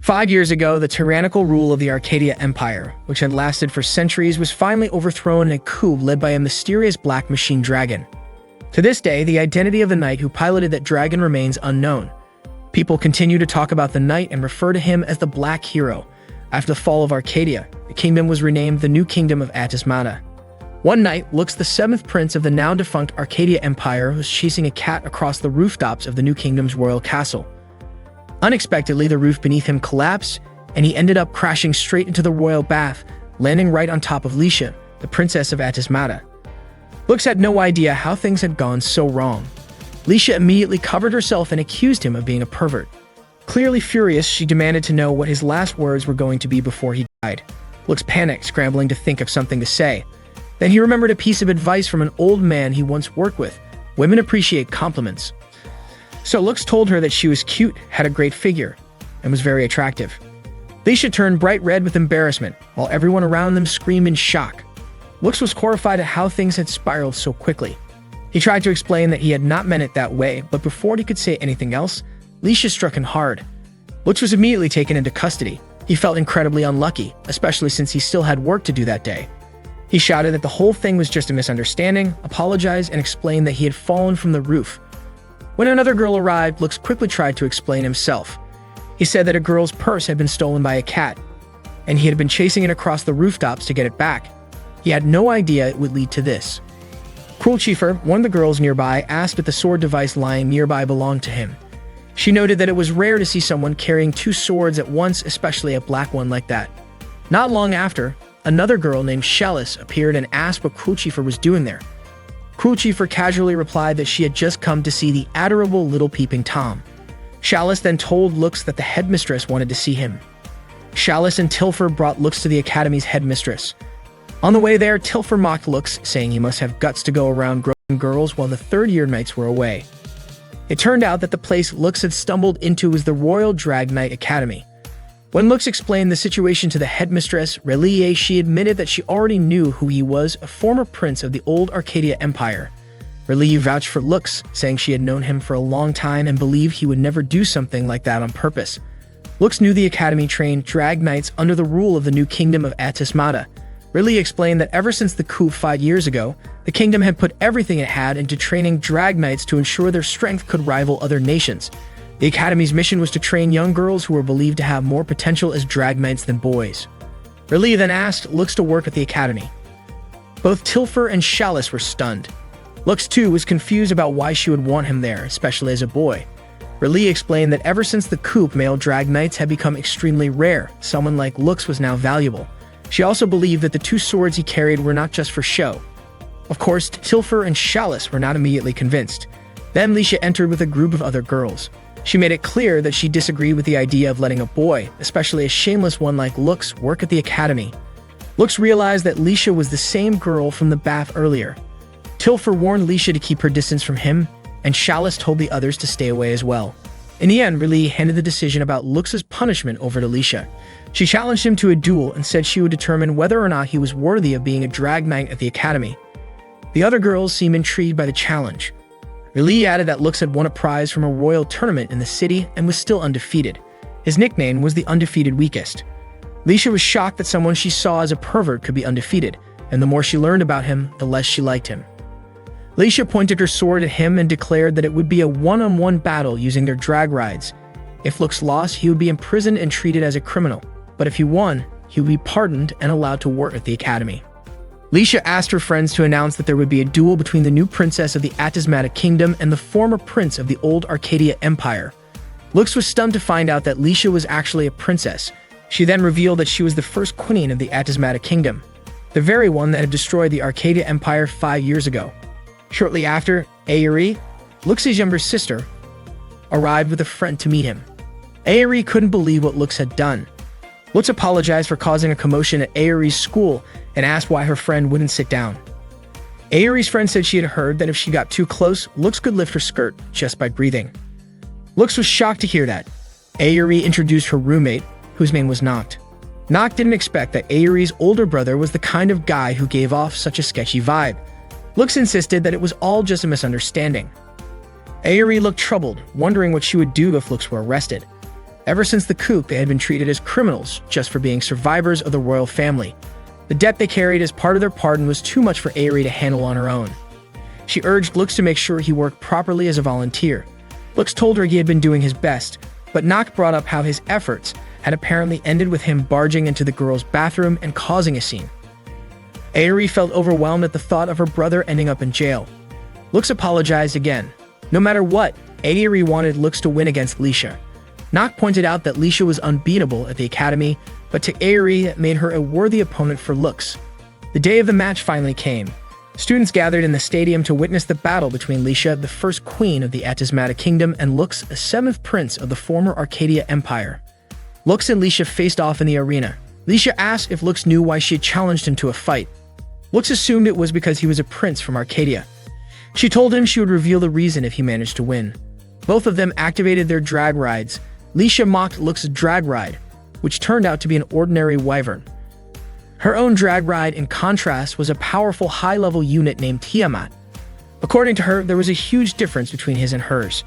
5 years ago, the tyrannical rule of the Arcadia Empire, which had lasted for centuries, was finally overthrown in a coup led by a mysterious black machine dragon. To this day, the identity of the knight who piloted that dragon remains unknown. People continue to talk about the knight and refer to him as the Black Hero. After the fall of Arcadia, the kingdom was renamed the New Kingdom of Atismata. One night, Lux, the seventh prince of the now-defunct Arcadia Empire, was chasing a cat across the rooftops of the New Kingdom's royal castle. Unexpectedly, the roof beneath him collapsed, and he ended up crashing straight into the royal bath, landing right on top of Lisha, the princess of Atismata. Lux had no idea how things had gone so wrong. Lisha immediately covered herself and accused him of being a pervert. Clearly furious, she demanded to know what his last words were going to be before he died. Lux panicked, scrambling to think of something to say. Then he remembered a piece of advice from an old man he once worked with. Women appreciate compliments. So Lux told her that she was cute, had a great figure, and was very attractive. Lisha turned bright red with embarrassment, while everyone around them screamed in shock. Lux was horrified at how things had spiraled so quickly. He tried to explain that he had not meant it that way, but before he could say anything else, Lisha struck him hard. Lux was immediately taken into custody. He felt incredibly unlucky, especially since he still had work to do that day. He shouted that the whole thing was just a misunderstanding, apologized, and explained that he had fallen from the roof. When another girl arrived, Lux quickly tried to explain himself. He said that a girl's purse had been stolen by a cat, and he had been chasing it across the rooftops to get it back. He had no idea it would lead to this. Cruel Chiefer, one of the girls nearby, asked if the sword device lying nearby belonged to him. She noted that it was rare to see someone carrying two swords at once, especially a black one like that. Not long after, another girl named Chalice appeared and asked what Cruel Chiefer was doing there. Cruel Chiefer casually replied that she had just come to see the adorable little peeping Tom. Chalice then told Lux that the headmistress wanted to see him. Chalice and Tilfer brought Lux to the academy's headmistress. On the way there, Tilfer mocked Lux, saying he must have guts to go around groping girls while the third-year knights were away. It turned out that the place Lux had stumbled into was the Royal Drag Knight Academy. When Lux explained the situation to the headmistress, Relie, she admitted that she already knew who he was, a former prince of the old Arcadia Empire. Relie vouched for Lux, saying she had known him for a long time and believed he would never do something like that on purpose. Lux knew the academy trained drag knights under the rule of the New Kingdom of Atismata. Relie explained that ever since the coup 5 years ago, the kingdom had put everything it had into training drag knights to ensure their strength could rival other nations. The Academy's mission was to train young girls who were believed to have more potential as drag knights than boys. Relie then asked Lux to work at the Academy. Both Tilfer and Chalice were stunned. Lux, too, was confused about why she would want him there, especially as a boy. Relie explained that ever since the coup, male drag knights had become extremely rare. Someone like Lux was now valuable. She also believed that the two swords he carried were not just for show. Of course, Tilfer and Chalice were not immediately convinced. Then Lisha entered with a group of other girls. She made it clear that she disagreed with the idea of letting a boy, especially a shameless one like Lux, work at the academy. Lux realized that Lisha was the same girl from the bath earlier. Tilfer warned Lisha to keep her distance from him, and Chalice told the others to stay away as well. In the end, Relie handed the decision about Lux's punishment over to Lisha. She challenged him to a duel and said she would determine whether or not he was worthy of being a drag knight at the academy. The other girls seemed intrigued by the challenge. Relie added that Lux had won a prize from a royal tournament in the city and was still undefeated. His nickname was the Undefeated Weakest. Lisha was shocked that someone she saw as a pervert could be undefeated, and the more she learned about him, the less she liked him. Lisha pointed her sword at him and declared that it would be a one-on-one battle using their drag rides. If Lux lost, he would be imprisoned and treated as a criminal, but if he won, he would be pardoned and allowed to work at the academy. Lisha asked her friends to announce that there would be a duel between the new princess of the Atismata Kingdom and the former prince of the old Arcadia Empire. Lux was stunned to find out that Lisha was actually a princess. She then revealed that she was the first queen of the Atismata Kingdom, the very one that had destroyed the Arcadia Empire 5 years ago. Shortly after, Aeri, Lux's younger sister, arrived with a friend to meet him. Aeri couldn't believe what Lux had done. Lux apologized for causing a commotion at Aeri's school and asked why her friend wouldn't sit down. Aeri's friend said she had heard that if she got too close, Lux could lift her skirt just by breathing. Lux was shocked to hear that. Aeri introduced her roommate, whose name was Noct. Noct didn't expect that Aeri's older brother was the kind of guy who gave off such a sketchy vibe. Lux insisted that it was all just a misunderstanding. Aeri looked troubled, wondering what she would do if Lux were arrested. Ever since the coup, they had been treated as criminals just for being survivors of the royal family. The debt they carried as part of their pardon was too much for Aerie to handle on her own. She urged Lux to make sure he worked properly as a volunteer. Lux told her he had been doing his best, but Noct brought up how his efforts had apparently ended with him barging into the girls' bathroom and causing a scene. Aerie felt overwhelmed at the thought of her brother ending up in jail. Lux apologized again. No matter what, Aerie wanted Lux to win against Lisha. Noct pointed out that Lisha was unbeatable at the academy, but to Aerie that made her a worthy opponent for Lux. The day of the match finally came. Students gathered in the stadium to witness the battle between Lisha, the first queen of the Atismata Kingdom, and Lux, the seventh prince of the former Arcadia Empire. Lux and Lisha faced off in the arena. Lisha asked if Lux knew why she had challenged him to a fight. Lux assumed it was because he was a prince from Arcadia. She told him she would reveal the reason if he managed to win. Both of them activated their drag rides. Lisha mocked Lux's drag ride, which turned out to be an ordinary wyvern. Her own drag ride, in contrast, was a powerful high-level unit named Tiamat. According to her, there was a huge difference between his and hers.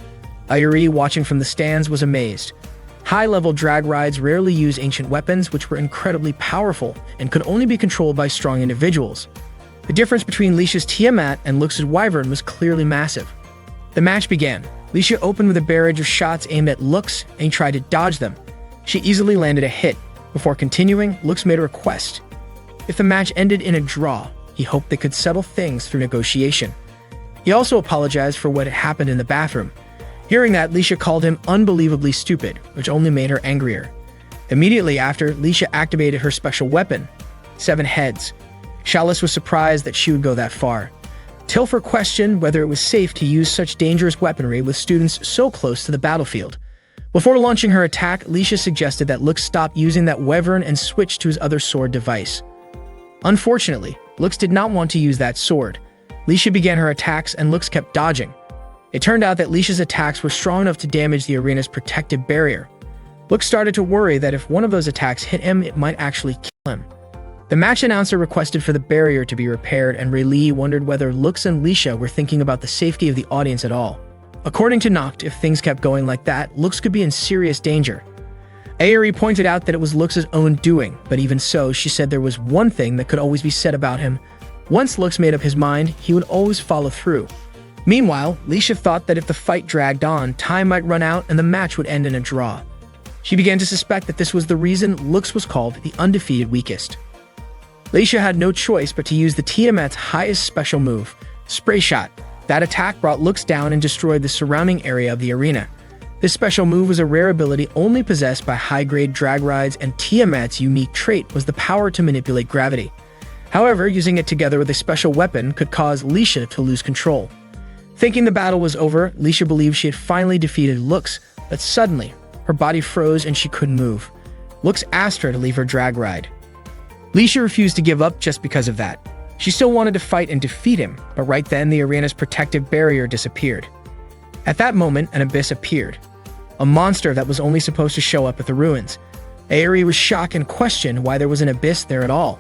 Aerie, watching from the stands, was amazed. High-level drag rides rarely use ancient weapons, which were incredibly powerful and could only be controlled by strong individuals. The difference between Lisha's Tiamat and Lux's wyvern was clearly massive. The match began. Lisha opened with a barrage of shots aimed at Lux, and he tried to dodge them. She easily landed a hit. Before continuing, Lux made a request. If the match ended in a draw, he hoped they could settle things through negotiation. He also apologized for what had happened in the bathroom. Hearing that, Lisha called him unbelievably stupid, which only made her angrier. Immediately after, Lisha activated her special weapon, 7 heads. Chalice was surprised that she would go that far. Tilfer questioned whether it was safe to use such dangerous weaponry with students so close to the battlefield. Before launching her attack, Lisha suggested that Lux stop using that wyvern and switch to his other sword device. Unfortunately, Lux did not want to use that sword. Lisha began her attacks and Lux kept dodging. It turned out that Lisha's attacks were strong enough to damage the arena's protective barrier. Lux started to worry that if one of those attacks hit him, it might actually kill him. The match announcer requested for the barrier to be repaired, and Rayleigh wondered whether Lux and Lisha were thinking about the safety of the audience at all. According to Noct, if things kept going like that, Lux could be in serious danger. Aerie pointed out that it was Lux's own doing, but even so, she said there was one thing that could always be said about him. Once Lux made up his mind, he would always follow through. Meanwhile, Lisha thought that if the fight dragged on, time might run out and the match would end in a draw. She began to suspect that this was the reason Lux was called the undefeated weakest. Lisha had no choice but to use the Tiamat's highest special move, Spray Shot. That attack brought Lux down and destroyed the surrounding area of the arena. This special move was a rare ability only possessed by high-grade drag rides, and Tiamat's unique trait was the power to manipulate gravity. However, using it together with a special weapon could cause Lisha to lose control. Thinking the battle was over, Lisha believed she had finally defeated Lux, but suddenly, her body froze and she couldn't move. Lux asked her to leave her drag ride. Lisha refused to give up just because of that. She still wanted to fight and defeat him, but right then the arena's protective barrier disappeared. At that moment, an abyss appeared. A monster that was only supposed to show up at the ruins. Aerie was shocked and questioned why there was an abyss there at all.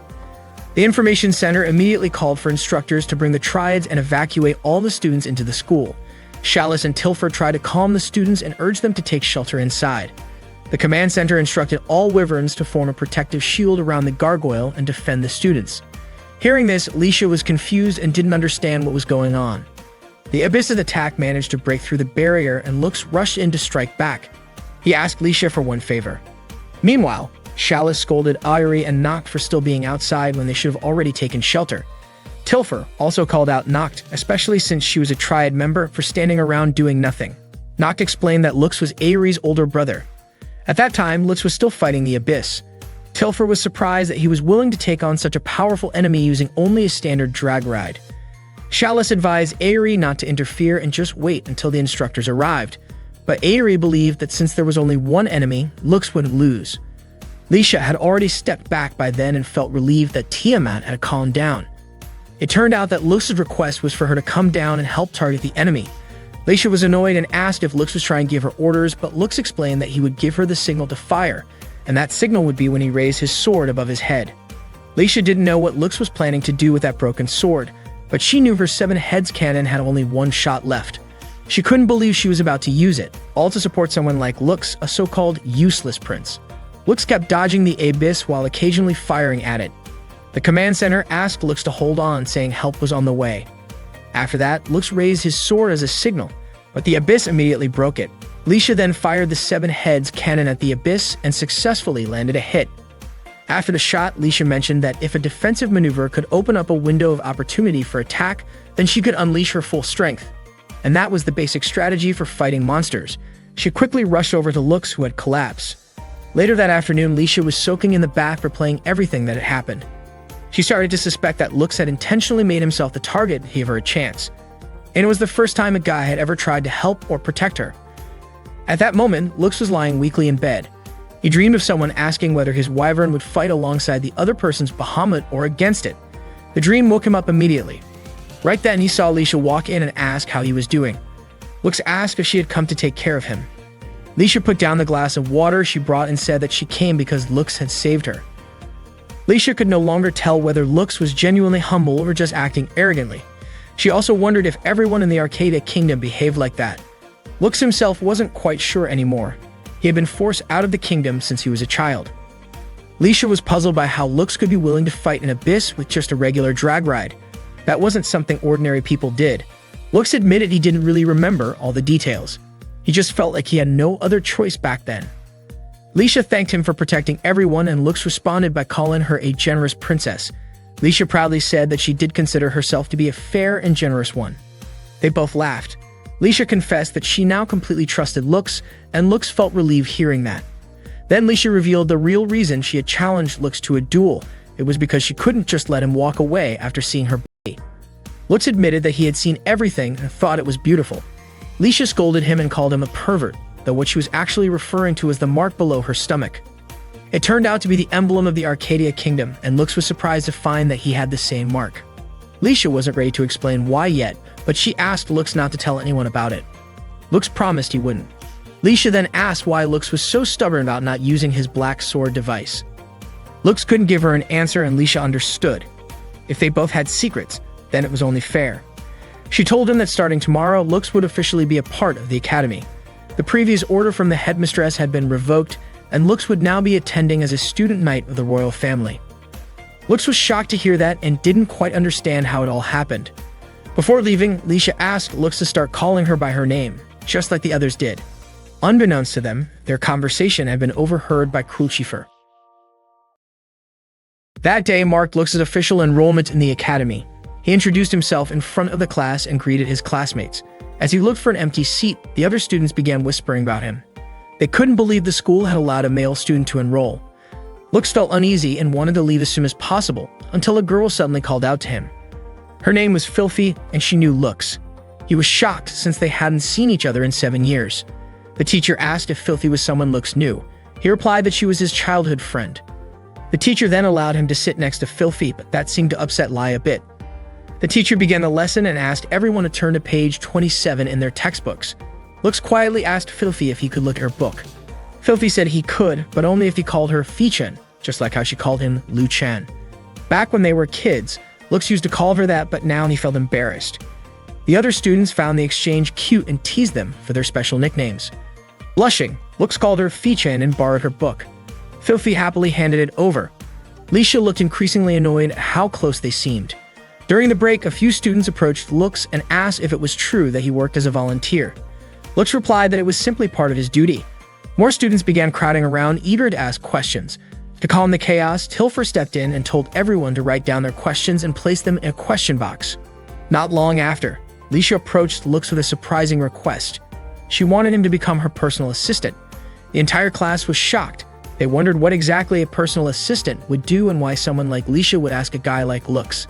The information center immediately called for instructors to bring the triads and evacuate all the students into the school. Chalice and Tilfer tried to calm the students and urge them to take shelter inside. The command center instructed all wyverns to form a protective shield around the gargoyle and defend the students. Hearing this, Lisha was confused and didn't understand what was going on. The Abyss's attack managed to break through the barrier, and Lux rushed in to strike back. He asked Lisha for one favor. Meanwhile, Chalice scolded Aerie and Noct for still being outside when they should have already taken shelter. Tilfer also called out Noct, especially since she was a triad member, for standing around doing nothing. Noct explained that Lux was Aerie's older brother. At that time, Lux was still fighting the Abyss. Tilfer was surprised that he was willing to take on such a powerful enemy using only a standard drag ride. Chalice advised Aerie not to interfere and just wait until the instructors arrived, but Aerie believed that since there was only one enemy, Lux would lose. Lisha had already stepped back by then and felt relieved that Tiamat had calmed down. It turned out that Lux's request was for her to come down and help target the enemy. Lisha was annoyed and asked if Lux was trying to give her orders, but Lux explained that he would give her the signal to fire, and that signal would be when he raised his sword above his head. Lisha didn't know what Lux was planning to do with that broken sword, but she knew her 7 heads cannon had only one shot left. She couldn't believe she was about to use it, all to support someone like Lux, a so-called useless prince. Lux kept dodging the abyss while occasionally firing at it. The command center asked Lux to hold on, saying help was on the way. After that, Lux raised his sword as a signal, but the abyss immediately broke it. Leisha then fired the 7 heads cannon at the abyss and successfully landed a hit. After the shot, Leisha mentioned that if a defensive maneuver could open up a window of opportunity for attack, then she could unleash her full strength. And that was the basic strategy for fighting monsters. She quickly rushed over to Lux, who had collapsed. Later that afternoon, Leisha was soaking in the bath replaying everything that had happened. She started to suspect that Lux had intentionally made himself the target to give her a chance. And it was the first time a guy had ever tried to help or protect her. At that moment, Lux was lying weakly in bed. He dreamed of someone asking whether his wyvern would fight alongside the other person's Bahamut or against it. The dream woke him up immediately. Right then, he saw Leisha walk in and ask how he was doing. Lux asked if she had come to take care of him. Leisha put down the glass of water she brought and said that she came because Lux had saved her. Leisha could no longer tell whether Lux was genuinely humble or just acting arrogantly. She also wondered if everyone in the Arcadia Kingdom behaved like that. Lux himself wasn't quite sure anymore. He had been forced out of the kingdom since he was a child. Leisha was puzzled by how Lux could be willing to fight an abyss with just a regular drag ride. That wasn't something ordinary people did. Lux admitted he didn't really remember all the details. He just felt like he had no other choice back then. Leisha thanked him for protecting everyone, and Lux responded by calling her a generous princess. Leisha proudly said that she did consider herself to be a fair and generous one. They both laughed. Leisha confessed that she now completely trusted Lux, and Lux felt relieved hearing that. Then Leisha revealed the real reason she had challenged Lux to a duel. It was because she couldn't just let him walk away after seeing her body. Lux admitted that he had seen everything and thought it was beautiful. Leisha scolded him and called him a pervert, though what she was actually referring to was the mark below her stomach. It turned out to be the emblem of the Arcadia Kingdom, and Lux was surprised to find that he had the same mark. Leisha wasn't ready to explain why yet, but she asked Lux not to tell anyone about it. Lux promised he wouldn't. Leisha then asked why Lux was so stubborn about not using his black sword device. Lux couldn't give her an answer, and Leisha understood. If they both had secrets, then it was only fair. She told him that starting tomorrow, Lux would officially be a part of the academy. The previous order from the headmistress had been revoked, and Lux would now be attending as a student knight of the royal family. Lux was shocked to hear that and didn't quite understand how it all happened. Before leaving, Leisha asked Lux to start calling her by her name, just like the others did. Unbeknownst to them, their conversation had been overheard by Crucifer. That day marked Lux's official enrollment in the academy. He introduced himself in front of the class and greeted his classmates. As he looked for an empty seat, the other students began whispering about him. They couldn't believe the school had allowed a male student to enroll. Lux felt uneasy and wanted to leave as soon as possible, until a girl suddenly called out to him. Her name was Filthy, and she knew Lux. He was shocked since they hadn't seen each other in 7 years. The teacher asked if Filthy was someone Lux knew. He replied that she was his childhood friend. The teacher then allowed him to sit next to Filthy, but that seemed to upset Lai a bit. The teacher began the lesson and asked everyone to turn to page 27 in their textbooks. Lux quietly asked Filthy if he could look at her book. Filthy said he could, but only if he called her Fi-Chen, just like how she called him Lu Chan. Back when they were kids, Lux used to call her that, but now he felt embarrassed. The other students found the exchange cute and teased them for their special nicknames. Blushing, Lux called her Fi-Chen and borrowed her book. Filthy happily handed it over. Leisha looked increasingly annoyed at how close they seemed. During the break, a few students approached Lux and asked if it was true that he worked as a volunteer. Lux replied that it was simply part of his duty. More students began crowding around, eager to ask questions. To calm the chaos, Tilfer stepped in and told everyone to write down their questions and place them in a question box. Not long after, Leisha approached Lux with a surprising request. She wanted him to become her personal assistant. The entire class was shocked. They wondered what exactly a personal assistant would do and why someone like Leisha would ask a guy like Lux.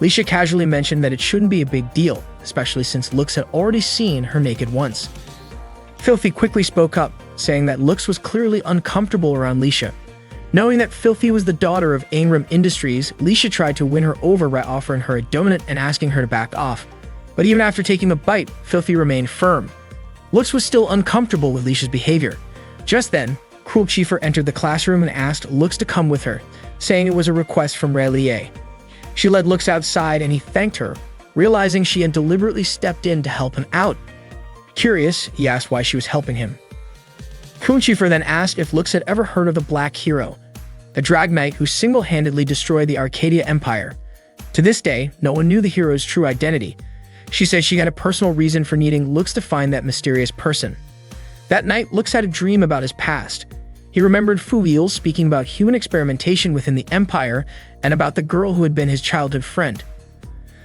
Leisha casually mentioned that it shouldn't be a big deal, especially since Lux had already seen her naked once. Filthy quickly spoke up, saying that Lux was clearly uncomfortable around Leisha. Knowing that Filthy was the daughter of Angram Industries, Leisha tried to win her over by offering her a donut and asking her to back off. But even after taking a bite, Filthy remained firm. Lux was still uncomfortable with Leisha's behavior. Just then, Crucifer entered the classroom and asked Lux to come with her, saying it was a request from Relie. She led Lux outside and he thanked her, realizing she had deliberately stepped in to help him out. Curious, he asked why she was helping him. Kunchifer then asked if Lux had ever heard of the Black Hero, the drag knight who single-handedly destroyed the Arcadia Empire. To this day, no one knew the hero's true identity. She said she had a personal reason for needing Lux to find that mysterious person. That night, Lux had a dream about his past. He remembered Fuil speaking about human experimentation within the Empire and about the girl who had been his childhood friend.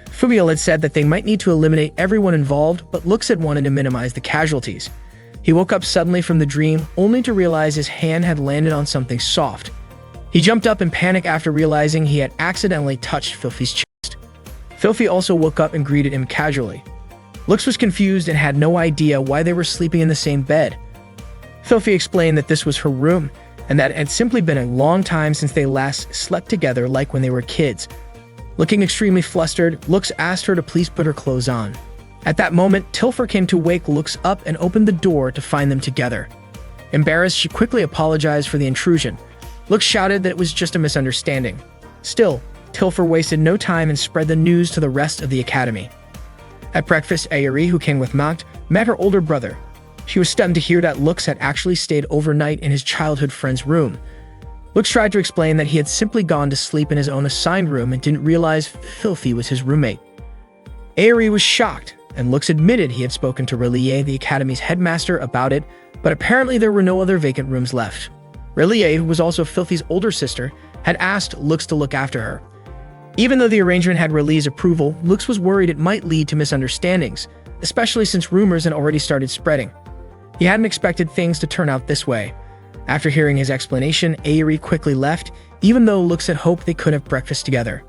Fuil had said that they might need to eliminate everyone involved, but Lux had wanted to minimize the casualties. He woke up suddenly from the dream, only to realize his hand had landed on something soft. He jumped up in panic after realizing he had accidentally touched Filthy's chest. Filthy also woke up and greeted him casually. Lux was confused and had no idea why they were sleeping in the same bed. Filthy explained that this was her room, and that it had simply been a long time since they last slept together like when they were kids. Looking extremely flustered, Lux asked her to please put her clothes on. At that moment, Tilfer came to wake Lux up and opened the door to find them together. Embarrassed, she quickly apologized for the intrusion. Lux shouted that it was just a misunderstanding. Still, Tilfer wasted no time and spread the news to the rest of the academy. At breakfast, Ayuri, who came with Macht, met her older brother. She was stunned to hear that Lux had actually stayed overnight in his childhood friend's room. Lux tried to explain that he had simply gone to sleep in his own assigned room and didn't realize Filthy was his roommate. Ayuri was shocked, and Lux admitted he had spoken to Relie, the academy's headmaster, about it, but apparently there were no other vacant rooms left. Relie, who was also Filthy's older sister, had asked Lux to look after her. Even though the arrangement had Relie's approval, Lux was worried it might lead to misunderstandings, especially since rumors had already started spreading. He hadn't expected things to turn out this way. After hearing his explanation, Ayuri quickly left, even though Lux had hoped they could have breakfast together.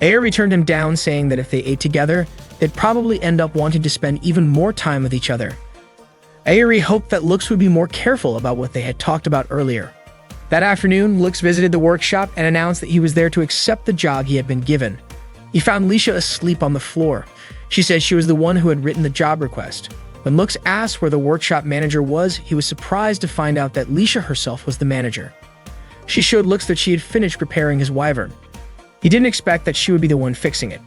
Ayuri turned him down, saying that if they ate together, they'd probably end up wanting to spend even more time with each other. Ayuri hoped that Lux would be more careful about what they had talked about earlier. That afternoon, Lux visited the workshop and announced that he was there to accept the job he had been given. He found Lisha asleep on the floor. She said she was the one who had written the job request. When Lux asked where the workshop manager was, he was surprised to find out that Lisha herself was the manager. She showed Lux that she had finished preparing his wyvern. He didn't expect that she would be the one fixing it.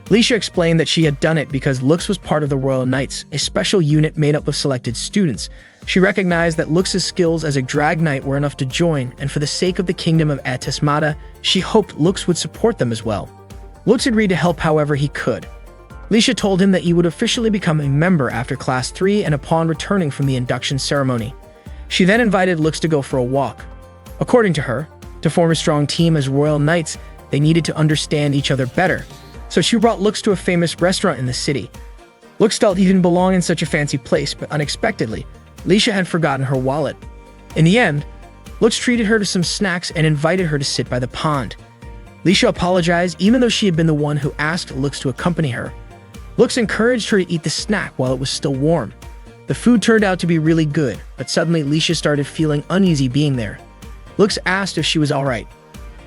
Lisha explained that she had done it because Lux was part of the Royal Knights, a special unit made up of selected students. She recognized that Lux's skills as a drag knight were enough to join, and for the sake of the kingdom of Atismata, she hoped Lux would support them as well. Lux agreed to help however he could. Lisha told him that he would officially become a member after Class 3 and upon returning from the induction ceremony. She then invited Lux to go for a walk. According to her, to form a strong team as Royal Knights, they needed to understand each other better. So she brought Lux to a famous restaurant in the city. Lux felt he didn't belong in such a fancy place, but unexpectedly, Lisha had forgotten her wallet. In the end, Lux treated her to some snacks and invited her to sit by the pond. Lisha apologized even though she had been the one who asked Lux to accompany her. Lux encouraged her to eat the snack while it was still warm. The food turned out to be really good, but suddenly Lisha started feeling uneasy being there. Lux asked if she was alright.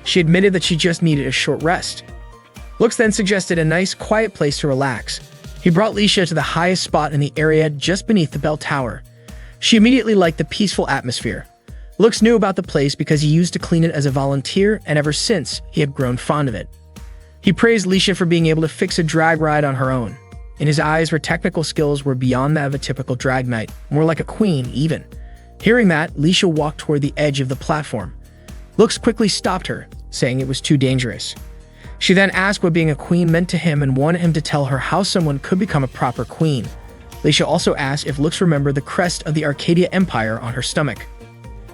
She admitted that she just needed a short rest. Lux then suggested a nice, quiet place to relax. He brought Lisha to the highest spot in the area just beneath the bell tower. She immediately liked the peaceful atmosphere. Lux knew about the place because he used to clean it as a volunteer, and ever since, he had grown fond of it. He praised Lisha for being able to fix a drag ride on her own. In his eyes, her technical skills were beyond that of a typical drag knight, more like a queen, even. Hearing that, Lisha walked toward the edge of the platform. Lux quickly stopped her, saying it was too dangerous. She then asked what being a queen meant to him and wanted him to tell her how someone could become a proper queen. Lisha also asked if Lux remembered the crest of the Arcadia Empire on her stomach.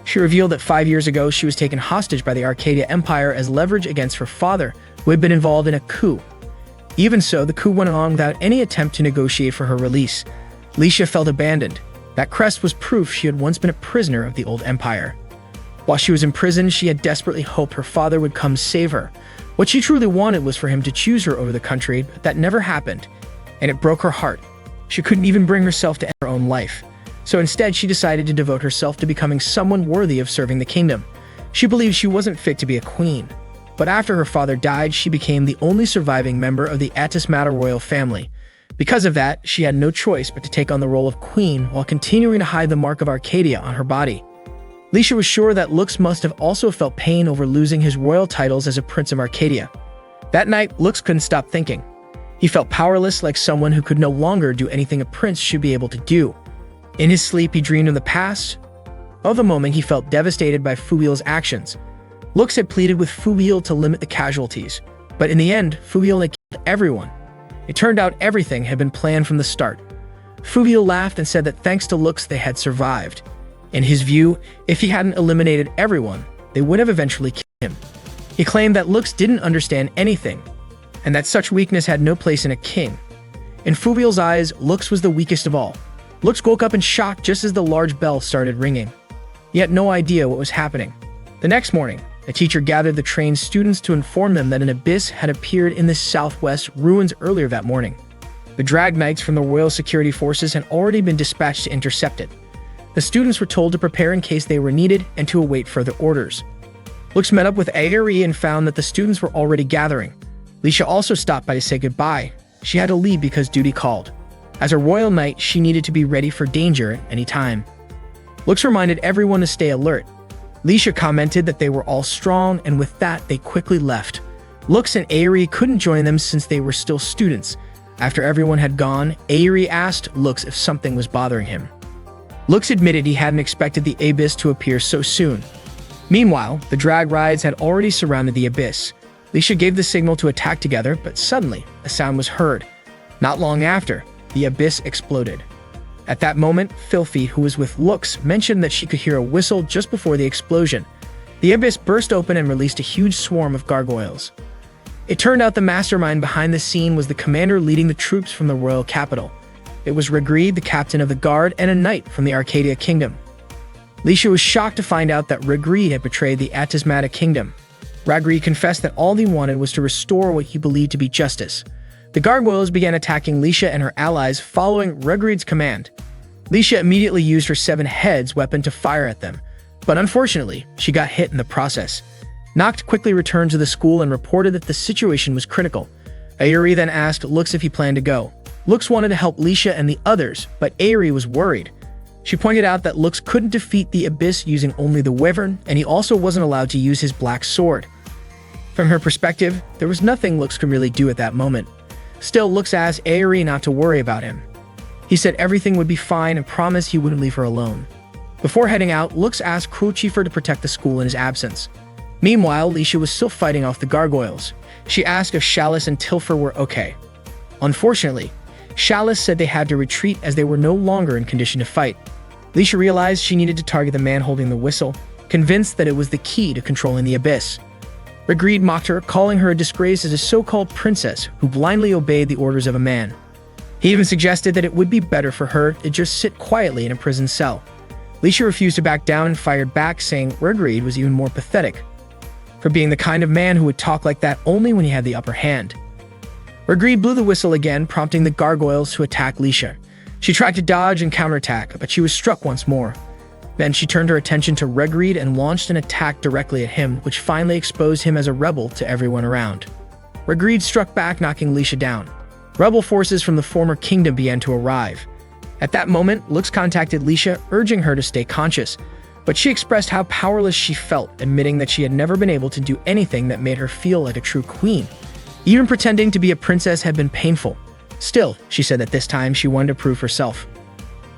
She revealed that 5 years ago she was taken hostage by the Arcadia Empire as leverage against her father, who had been involved in a coup. Even so, the coup went on without any attempt to negotiate for her release. Lisha felt abandoned. That crest was proof she had once been a prisoner of the old empire. While she was in prison, she had desperately hoped her father would come save her. What she truly wanted was for him to choose her over the country, but that never happened, and it broke her heart. She couldn't even bring herself to end her own life. So instead, she decided to devote herself to becoming someone worthy of serving the kingdom. She believed she wasn't fit to be a queen. But after her father died, she became the only surviving member of the Atismata royal family. Because of that, she had no choice but to take on the role of queen while continuing to hide the mark of Arcadia on her body. Lisha was sure that Lux must have also felt pain over losing his royal titles as a prince of Arcadia. That night, Lux couldn't stop thinking. He felt powerless, like someone who could no longer do anything a prince should be able to do. In his sleep, he dreamed of the past. Of the moment, he felt devastated by Fubiel's actions. Lux had pleaded with Fubiel to limit the casualties, but in the end, Fubiel had killed everyone. It turned out everything had been planned from the start. Fubiel laughed and said that thanks to Lux, they had survived. In his view, if he hadn't eliminated everyone, they would have eventually killed him. He claimed that Lux didn't understand anything, and that such weakness had no place in a king. In Fubiel's eyes, Lux was the weakest of all. Lux woke up in shock just as the large bell started ringing. He had no idea what was happening. The next morning, a teacher gathered the trained students to inform them that an abyss had appeared in the southwest ruins earlier that morning. The Drag Knights from the Royal Security Forces had already been dispatched to intercept it. The students were told to prepare in case they were needed and to await further orders. Lux met up with Aerie and found that the students were already gathering. Lisha also stopped by to say goodbye. She had to leave because duty called. As a royal knight, she needed to be ready for danger at any time. Lux reminded everyone to stay alert. Lisha commented that they were all strong, and with that, they quickly left. Lux and Aerie couldn't join them since they were still students. After everyone had gone, Aerie asked Lux if something was bothering him. Lux admitted he hadn't expected the abyss to appear so soon. Meanwhile, the drag rides had already surrounded the abyss. Lisha gave the signal to attack together, but suddenly, a sound was heard. Not long after, the abyss exploded. At that moment, Filthy, who was with Lux, mentioned that she could hear a whistle just before the explosion. The abyss burst open and released a huge swarm of gargoyles. It turned out the mastermind behind the scene was the commander leading the troops from the royal capital. It was Rigreed, the captain of the guard, and a knight from the Arcadia kingdom. Lisha was shocked to find out that Rigreed had betrayed the Atismata kingdom. Rigreed confessed that all he wanted was to restore what he believed to be justice. The gargoyles began attacking Lisha and her allies following Rigreed's command. Lisha immediately used her 7 heads weapon to fire at them, but unfortunately, she got hit in the process. Noct quickly returned to the school and reported that the situation was critical. Aerie then asked Lux if he planned to go. Lux wanted to help Lisha and the others, but Aerie was worried. She pointed out that Lux couldn't defeat the abyss using only the wyvern, and he also wasn't allowed to use his black sword. From her perspective, there was nothing Lux could really do at that moment. Still, Lux asked Aerie not to worry about him. He said everything would be fine and promised he wouldn't leave her alone. Before heading out, Lux asked Cruelchieffer to protect the school in his absence. Meanwhile, Lisha was still fighting off the gargoyles. She asked if Chalice and Tilfer were okay. Unfortunately, Chalice said they had to retreat as they were no longer in condition to fight. Lisha realized she needed to target the man holding the whistle, convinced that it was the key to controlling the abyss. Rigreed mocked her, calling her a disgrace as a so-called princess who blindly obeyed the orders of a man. He even suggested that it would be better for her to just sit quietly in a prison cell. Lisha refused to back down and fired back, saying Rigreed was even more pathetic for being the kind of man who would talk like that only when he had the upper hand. Rigreed blew the whistle again, prompting the gargoyles to attack Lisha. She tried to dodge and counterattack, but she was struck once more. Then she turned her attention to Rigreed and launched an attack directly at him, which finally exposed him as a rebel to everyone around. Rigreed struck back, knocking Lisha down. Rebel forces from the former kingdom began to arrive. At that moment, Lux contacted Lisha, urging her to stay conscious, but she expressed how powerless she felt, admitting that she had never been able to do anything that made her feel like a true queen. Even pretending to be a princess had been painful. Still, she said that this time she wanted to prove herself.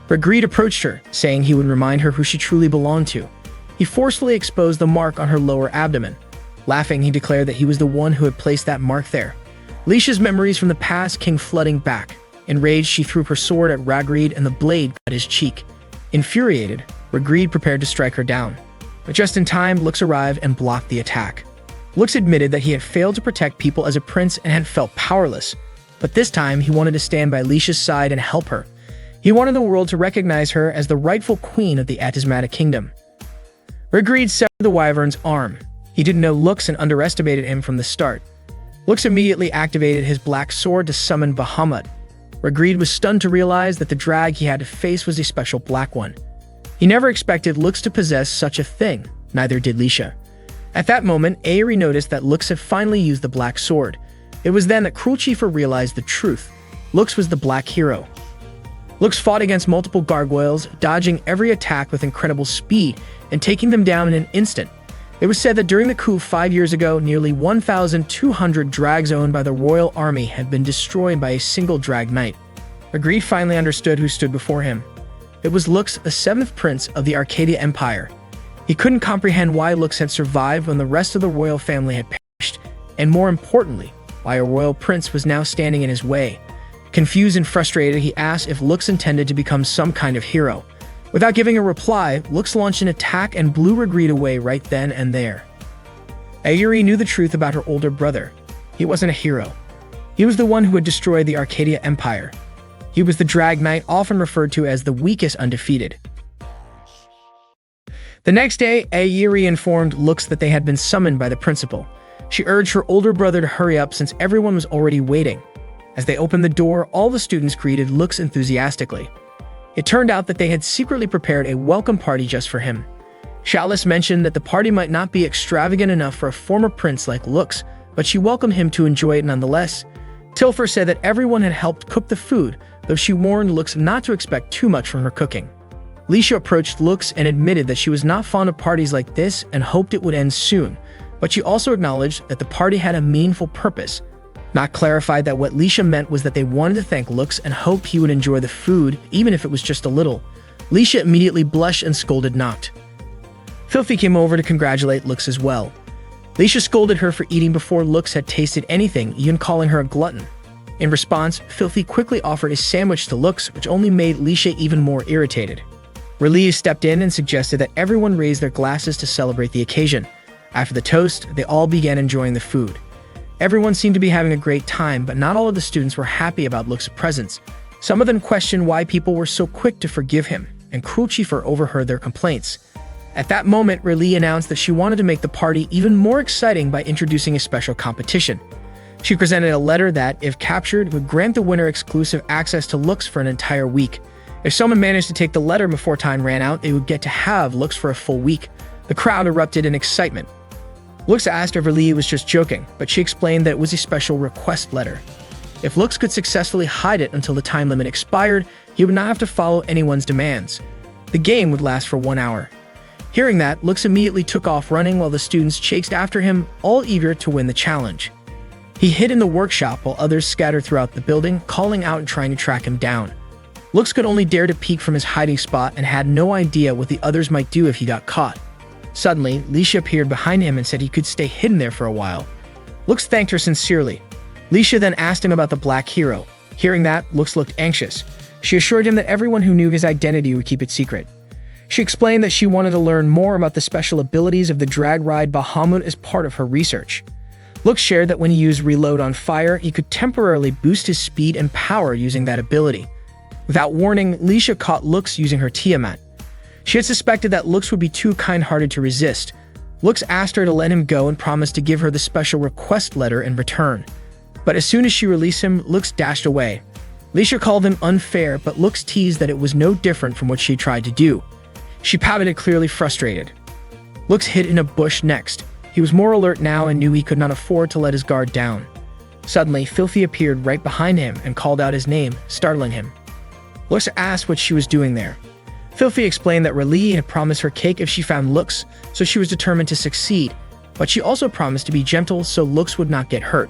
Rigreed approached her, saying he would remind her who she truly belonged to. He forcefully exposed the mark on her lower abdomen. Laughing, he declared that he was the one who had placed that mark there. Lisha's memories from the past came flooding back. Enraged, she threw her sword at Rigreed and the blade cut his cheek. Infuriated, Rigreed prepared to strike her down. But just in time, Lux arrived and blocked the attack. Lux admitted that he had failed to protect people as a prince and had felt powerless. But this time, he wanted to stand by Lisha's side and help her. He wanted the world to recognize her as the rightful queen of the Atismata kingdom. Rigreed severed the wyvern's arm. He didn't know Lux and underestimated him from the start. Lux immediately activated his black sword to summon Bahamut. Rigreed was stunned to realize that the drag he had to face was a special black one. He never expected Lux to possess such a thing, neither did Lisha. At that moment, Aerie noticed that Lux had finally used the black sword. It was then that Cruelchieffer realized the truth. Lux was the black hero. Lux fought against multiple gargoyles, dodging every attack with incredible speed and taking them down in an instant. It was said that during the coup 5 years ago, nearly 1,200 drags owned by the royal army had been destroyed by a single drag knight. Agreed finally understood who stood before him. It was Lux, the seventh prince of the Arcadia Empire. He couldn't comprehend why Lux had survived when the rest of the royal family had perished, and more importantly, why a royal prince was now standing in his way. Confused and frustrated, he asked if Lux intended to become some kind of hero. Without giving a reply, Lux launched an attack and blew Regret away right then and there. Ayuri knew the truth about her older brother. He wasn't a hero. He was the one who had destroyed the Arcadia Empire. He was the Drag Knight, often referred to as the weakest undefeated. The next day, Ayuri informed Lux that they had been summoned by the principal. She urged her older brother to hurry up since everyone was already waiting. As they opened the door, all the students greeted Lux enthusiastically. It turned out that they had secretly prepared a welcome party just for him. Chalice mentioned that the party might not be extravagant enough for a former prince like Lux, but she welcomed him to enjoy it nonetheless. Tilfer said that everyone had helped cook the food, though she warned Lux not to expect too much from her cooking. Lisha approached Lux and admitted that she was not fond of parties like this and hoped it would end soon, but she also acknowledged that the party had a meaningful purpose. Not clarified that what Lisha meant was that they wanted to thank Lux and hoped he would enjoy the food, even if it was just a little. Lisha immediately blushed and scolded Noct. Filthy came over to congratulate Lux as well. Lisha scolded her for eating before Lux had tasted anything, even calling her a glutton. In response, Filthy quickly offered a sandwich to Lux, which only made Lisha even more irritated. Relief stepped in and suggested that everyone raise their glasses to celebrate the occasion. After the toast, they all began enjoying the food. Everyone seemed to be having a great time, but not all of the students were happy about Lux's presence. Some of them questioned why people were so quick to forgive him, and Cruel Chiefur overheard their complaints. At that moment, Riley announced that she wanted to make the party even more exciting by introducing a special competition. She presented a letter that, if captured, would grant the winner exclusive access to Lux for an entire week. If someone managed to take the letter before time ran out, they would get to have Lux for a full week. The crowd erupted in excitement. Lux asked if Riley was just joking, but she explained that it was a special request letter. If Lux could successfully hide it until the time limit expired, he would not have to follow anyone's demands. The game would last for 1 hour. Hearing that, Lux immediately took off running while the students chased after him, all eager to win the challenge. He hid in the workshop while others scattered throughout the building, calling out and trying to track him down. Lux could only dare to peek from his hiding spot and had no idea what the others might do if he got caught. Suddenly, Lisha appeared behind him and said he could stay hidden there for a while. Lux thanked her sincerely. Lisha then asked him about the Black Hero. Hearing that, Lux looked anxious. She assured him that everyone who knew his identity would keep it secret. She explained that she wanted to learn more about the special abilities of the drag ride Bahamut as part of her research. Lux shared that when he used Reload on fire, he could temporarily boost his speed and power using that ability. Without warning, Lisha caught Lux using her Tiamat. She had suspected that Lux would be too kind-hearted to resist. Lux asked her to let him go and promised to give her the special request letter in return. But as soon as she released him, Lux dashed away. Lisha called him unfair, but Lux teased that it was no different from what she tried to do. She pouted, clearly frustrated. Lux hid in a bush next. He was more alert now and knew he could not afford to let his guard down. Suddenly, Filthy appeared right behind him and called out his name, startling him. Lux asked what she was doing there. Filthy explained that Riley had promised her cake if she found Lux, so she was determined to succeed, but she also promised to be gentle so Lux would not get hurt.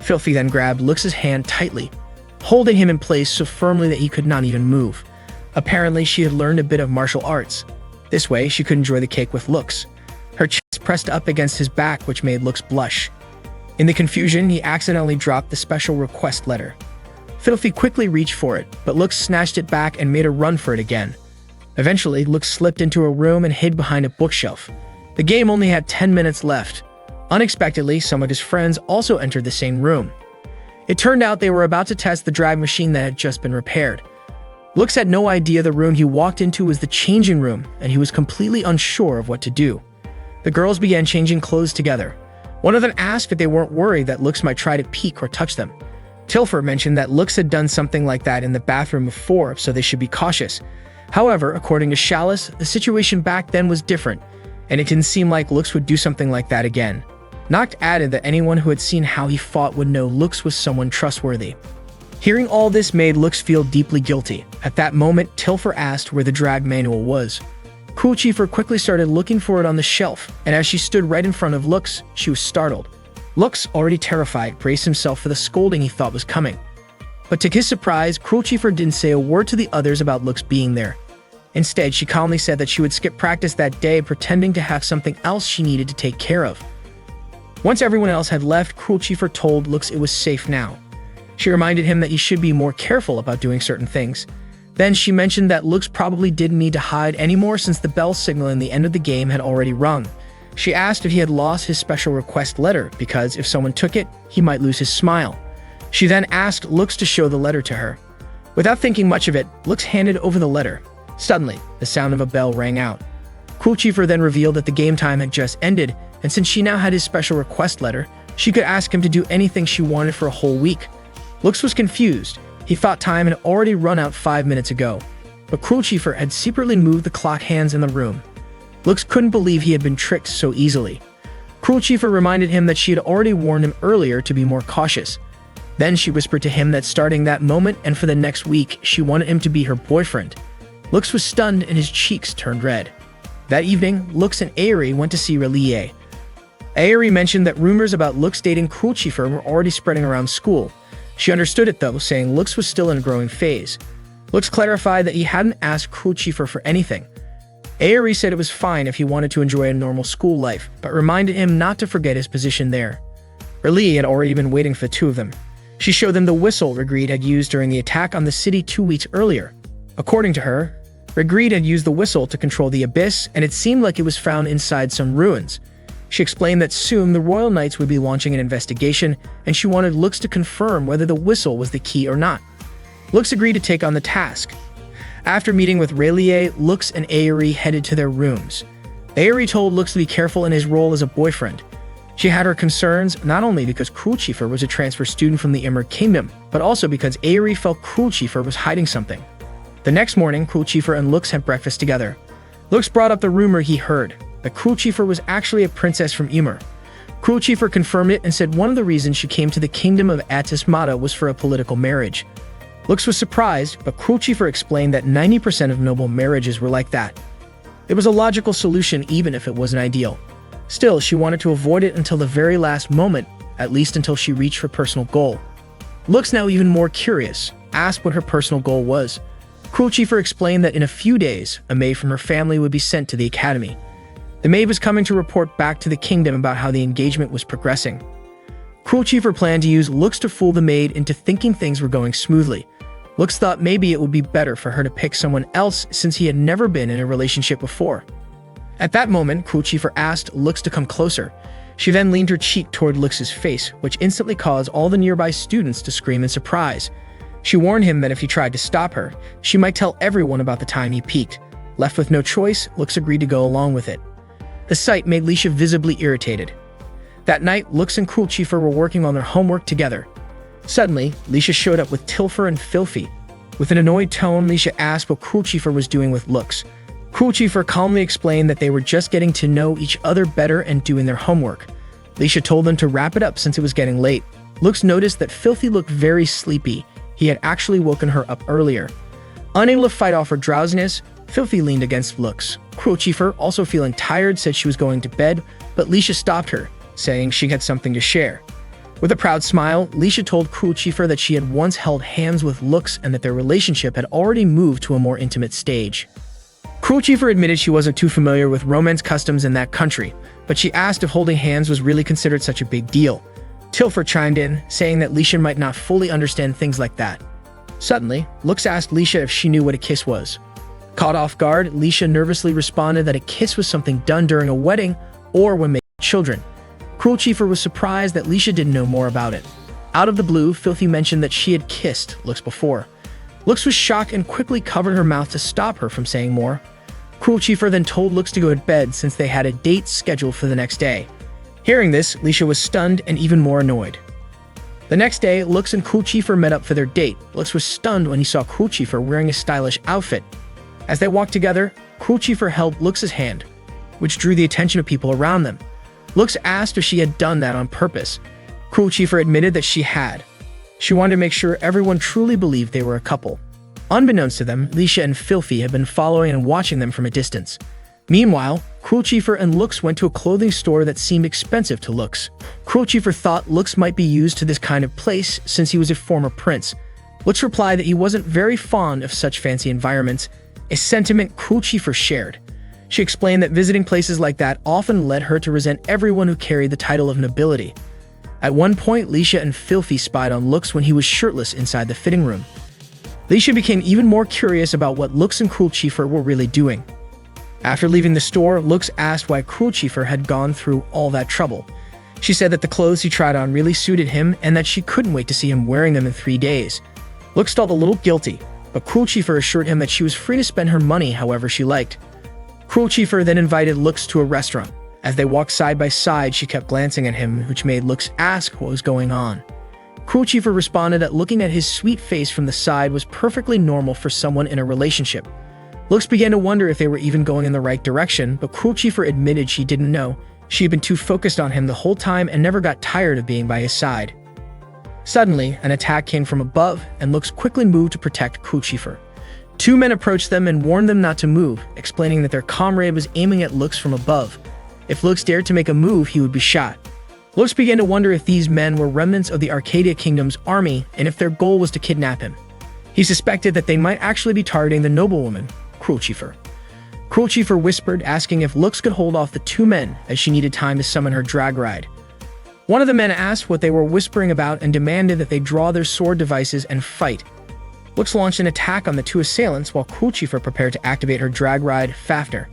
Filthy then grabbed Lux's hand tightly, holding him in place so firmly that he could not even move. Apparently, she had learned a bit of martial arts. This way, she could enjoy the cake with Lux. Her chest pressed up against his back, which made Lux blush. In the confusion, he accidentally dropped the special request letter. Filthy quickly reached for it, but Lux snatched it back and made a run for it again. Eventually, Lux slipped into a room and hid behind a bookshelf. The game only had 10 minutes left. Unexpectedly, some of his friends also entered the same room. It turned out they were about to test the drag machine that had just been repaired. Lux had no idea the room he walked into was the changing room, and he was completely unsure of what to do. The girls began changing clothes together. One of them asked if they weren't worried that Lux might try to peek or touch them. Tilfer mentioned that Lux had done something like that in the bathroom before, so they should be cautious. However, according to Chalice, the situation back then was different, and it didn't seem like Lux would do something like that again. Noct added that anyone who had seen how he fought would know Lux was someone trustworthy. Hearing all this made Lux feel deeply guilty. At that moment, Tilfer asked where the drag manual was. Cruel Chieffer quickly started looking for it on the shelf, and as she stood right in front of Lux, she was startled. Lux, already terrified, braced himself for the scolding he thought was coming. But to his surprise, Cruel Chieffer didn't say a word to the others about Lux being there. Instead, she calmly said that she would skip practice that day, pretending to have something else she needed to take care of. Once everyone else had left, Cruel Chieffer told Lux it was safe now. She reminded him that he should be more careful about doing certain things. Then she mentioned that Lux probably didn't need to hide anymore since the bell signal in the end of the game had already rung. She asked if he had lost his special request letter, because if someone took it, he might lose his smile. She then asked Lux to show the letter to her. Without thinking much of it, Lux handed over the letter. Suddenly, the sound of a bell rang out. Cruel Chieffer then revealed that the game time had just ended, and since she now had his special request letter, she could ask him to do anything she wanted for a whole week. Lux was confused. He thought time had already run out 5 minutes ago, but Cruel Chieffer had secretly moved the clock hands in the room. Lux couldn't believe he had been tricked so easily. Cruel Chieffer reminded him that she had already warned him earlier to be more cautious. Then she whispered to him that starting that moment and for the next week, she wanted him to be her boyfriend. Lux was stunned and his cheeks turned red. That evening, Lux and Aerie went to see Relie. Aerie mentioned that rumors about Lux dating Cruel Chieffer were already spreading around school. She understood it though, saying Lux was still in a growing phase. Lux clarified that he hadn't asked Cruel Chieffer for anything. Aerie said it was fine if he wanted to enjoy a normal school life, but reminded him not to forget his position there. Relie had already been waiting for the two of them. She showed them the whistle Regreed had used during the attack on the city 2 weeks earlier. According to her, Regreed had used the whistle to control the abyss, and it seemed like it was found inside some ruins. She explained that soon the Royal Knights would be launching an investigation, and she wanted Lux to confirm whether the whistle was the key or not. Lux agreed to take on the task. After meeting with Relie, Lux and Aerie headed to their rooms. Aerie told Lux to be careful in his role as a boyfriend. She had her concerns not only because Cruel Chieffer was a transfer student from the Emerald Kingdom, but also because Aerie felt Cruel Chieffer was hiding something. The next morning, Cruel Chieffer and Lux had breakfast together. Lux brought up the rumor he heard, that Cruel Chieffer was actually a princess from Ymir. Cruel Chieffer confirmed it and said one of the reasons she came to the kingdom of Atismata was for a political marriage. Lux was surprised, but Cruel Chieffer explained that 90% of noble marriages were like that. It was a logical solution even if it wasn't ideal. Still, she wanted to avoid it until the very last moment, at least until she reached her personal goal. Lux, now even more curious, asked what her personal goal was. Cruel Chieffer explained that in a few days, a maid from her family would be sent to the academy. The maid was coming to report back to the kingdom about how the engagement was progressing. Cruel Chieffer planned to use Lux to fool the maid into thinking things were going smoothly. Lux thought maybe it would be better for her to pick someone else since he had never been in a relationship before. At that moment, Cruel Chieffer asked Lux to come closer. She then leaned her cheek toward Lux's face, which instantly caused all the nearby students to scream in surprise. She warned him that if he tried to stop her, she might tell everyone about the time he peeked. Left with no choice, Lux agreed to go along with it. The sight made Lisha visibly irritated. That night, Lux and Cruel Chieffer were working on their homework together. Suddenly, Lisha showed up with Tilfer and Filthy. With an annoyed tone, Lisha asked what Cruel Chieffer was doing with Lux. Cruel Chieffer calmly explained that they were just getting to know each other better and doing their homework. Lisha told them to wrap it up since it was getting late. Lux noticed that Filthy looked very sleepy. He had actually woken her up earlier. Unable to fight off her drowsiness, Filthy leaned against Lux. Cruel Chieffer, also feeling tired, said she was going to bed, but Lisha stopped her, saying she had something to share. With a proud smile, Lisha told Cruel Chieffer that she had once held hands with Lux and that their relationship had already moved to a more intimate stage. Cruel Chieffer admitted she wasn't too familiar with romance customs in that country, but she asked if holding hands was really considered such a big deal. Tilfer chimed in, saying that Lisha might not fully understand things like that. Suddenly, Lux asked Lisha if she knew what a kiss was. Caught off guard, Lisha nervously responded that a kiss was something done during a wedding or when making children. Cruel Chieffer was surprised that Lisha didn't know more about it. Out of the blue, Filthy mentioned that she had kissed Lux before. Lux was shocked and quickly covered her mouth to stop her from saying more. Cruel Chieffer then told Lux to go to bed since they had a date scheduled for the next day. Hearing this, Lisha was stunned and even more annoyed. The next day, Lux and Cruel Chieffer met up for their date. Lux was stunned when he saw Cruel Chieffer wearing a stylish outfit. As they walked together, Cruel Chieffer held Lux's hand, which drew the attention of people around them. Lux asked if she had done that on purpose. Cruel Chieffer admitted that she had. She wanted to make sure everyone truly believed they were a couple. Unbeknownst to them, Lisha and Filthy had been following and watching them from a distance. Meanwhile, Cruel Chieffer and Lux went to a clothing store that seemed expensive to Lux. Cruel Chieffer thought Lux might be used to this kind of place since he was a former prince. Lux replied that he wasn't very fond of such fancy environments, a sentiment Cruel Chieffer shared. She explained that visiting places like that often led her to resent everyone who carried the title of nobility. At one point, Licia and Filthy spied on Lux when he was shirtless inside the fitting room. Licia became even more curious about what Lux and Cruel Chieffer were really doing. After leaving the store, Lux asked why Cruel Chieffer had gone through all that trouble. She said that the clothes he tried on really suited him and that she couldn't wait to see him wearing them in 3 days. Lux felt a little guilty, but Cruel Chieffer assured him that she was free to spend her money however she liked. Cruel Chieffer then invited Lux to a restaurant. As they walked side by side, she kept glancing at him, which made Lux ask what was going on. Cruel Chieffer responded that looking at his sweet face from the side was perfectly normal for someone in a relationship. Lux began to wonder if they were even going in the right direction, but Cruel Chieffer admitted she didn't know. She had been too focused on him the whole time and never got tired of being by his side. Suddenly, an attack came from above, and Lux quickly moved to protect Cruel Chieffer. 2 men approached them and warned them not to move, explaining that their comrade was aiming at Lux from above. If Lux dared to make a move, he would be shot. Lux began to wonder if these men were remnants of the Arcadia Kingdom's army and if their goal was to kidnap him. He suspected that they might actually be targeting the noblewoman, Cruel Chieffer. Cruel Chieffer whispered, asking if Lux could hold off the 2 men as she needed time to summon her drag ride. One of the men asked what they were whispering about and demanded that they draw their sword devices and fight. Lux launched an attack on the 2 assailants while Cruel Chieffer prepared to activate her drag ride, Fafnir.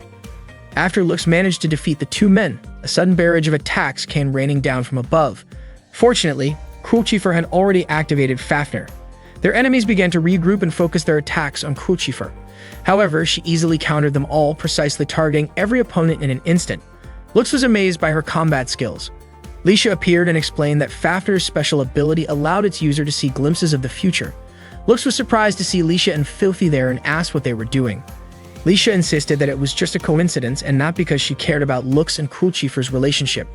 After Lux managed to defeat the 2 men, a sudden barrage of attacks came raining down from above. Fortunately, Cruel Chieffer had already activated Fafnir. Their enemies began to regroup and focus their attacks on Cruel Chieffer. However, she easily countered them all, precisely targeting every opponent in an instant. Lux was amazed by her combat skills. Licia appeared and explained that Fafnir's special ability allowed its user to see glimpses of the future. Lux was surprised to see Licia and Filthy there and asked what they were doing. Licia insisted that it was just a coincidence and not because she cared about Lux and Cruel Chieffer's relationship.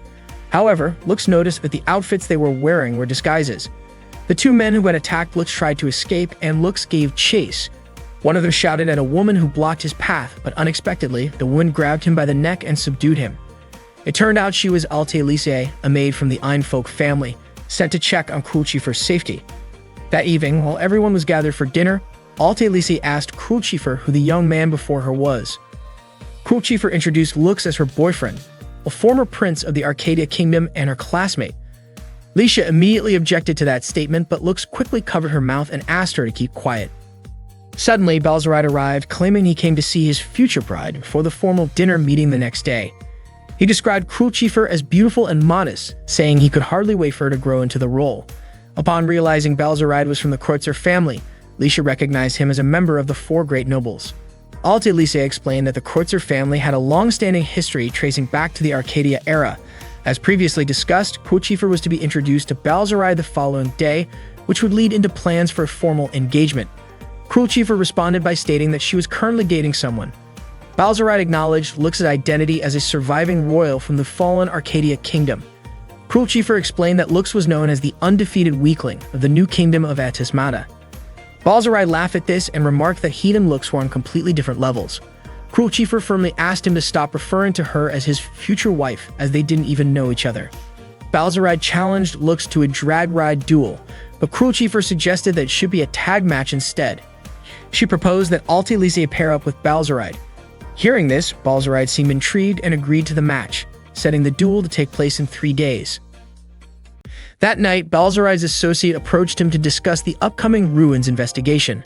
However, Lux noticed that the outfits they were wearing were disguises. The 2 men who had attacked Lux tried to escape, and Lux gave chase. One of them shouted at a woman who blocked his path, but unexpectedly, the woman grabbed him by the neck and subdued him. It turned out she was Alte Lise, a maid from the Einfolk family, sent to check on Cruel Chieffer's safety. That evening, while everyone was gathered for dinner, Alte Lise asked Cruel Chieffer who the young man before her was. Cruel Chieffer introduced Lux as her boyfriend, a former prince of the Arcadia Kingdom and her classmate. Licia immediately objected to that statement, but Lux quickly covered her mouth and asked her to keep quiet. Suddenly, Balzaride arrived, claiming he came to see his future bride for the formal dinner meeting the next day. He described Cruel Chieffer as beautiful and modest, saying he could hardly wait for her to grow into the role. Upon realizing Balzaride was from the Kreutzer family, Licia recognized him as a member of the 4 great nobles. Alte Lise explained that the Kreutzer family had a long-standing history tracing back to the Arcadia era. As previously discussed, Cruel Chieffer was to be introduced to Balzaride the following day, which would lead into plans for a formal engagement. Cruel Chieffer responded by stating that she was currently dating someone. Balzaride acknowledged Lux's identity as a surviving royal from the fallen Arcadia Kingdom. Cruel Chieffer explained that Lux was known as the undefeated weakling of the new kingdom of Atismata. Balzaride laughed at this and remarked that he and Lux were on completely different levels. Cruel Chieffer firmly asked him to stop referring to her as his future wife, as they didn't even know each other. Balzaride challenged Lux to a drag ride duel, but Cruel Chieffer suggested that it should be a tag match instead. She proposed that Alte Lise pair up with Balzaride. Hearing this, Balzaride seemed intrigued and agreed to the match, setting the duel to take place in 3 days. That night, Balzaride's associate approached him to discuss the upcoming ruins investigation.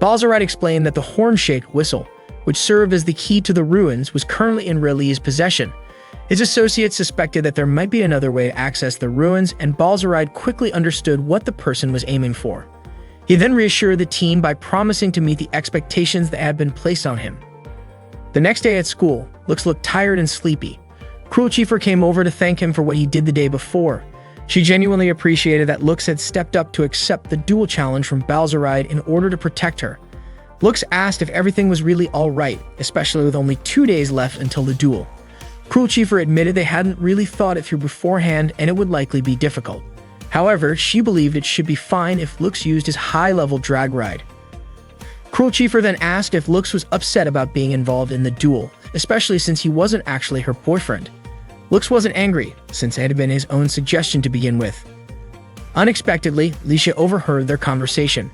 Balzaride explained that the horn-shaped whistle, which served as the key to the ruins, was currently in Relie's possession. His associate suspected that there might be another way to access the ruins, and Balzaride quickly understood what the person was aiming for. He then reassured the team by promising to meet the expectations that had been placed on him. The next day at school, Lux looked tired and sleepy. Cruel Chieffer came over to thank him for what he did the day before. She genuinely appreciated that Lux had stepped up to accept the duel challenge from Balzaride in order to protect her. Lux asked if everything was really alright, especially with only 2 days left until the duel. Cruel Chieffer admitted they hadn't really thought it through beforehand and it would likely be difficult. However, she believed it should be fine if Lux used his high-level drag ride. Cruel Chieffer then asked if Lux was upset about being involved in the duel, especially since he wasn't actually her boyfriend. Lux wasn't angry, since it had been his own suggestion to begin with. Unexpectedly, Leisha overheard their conversation.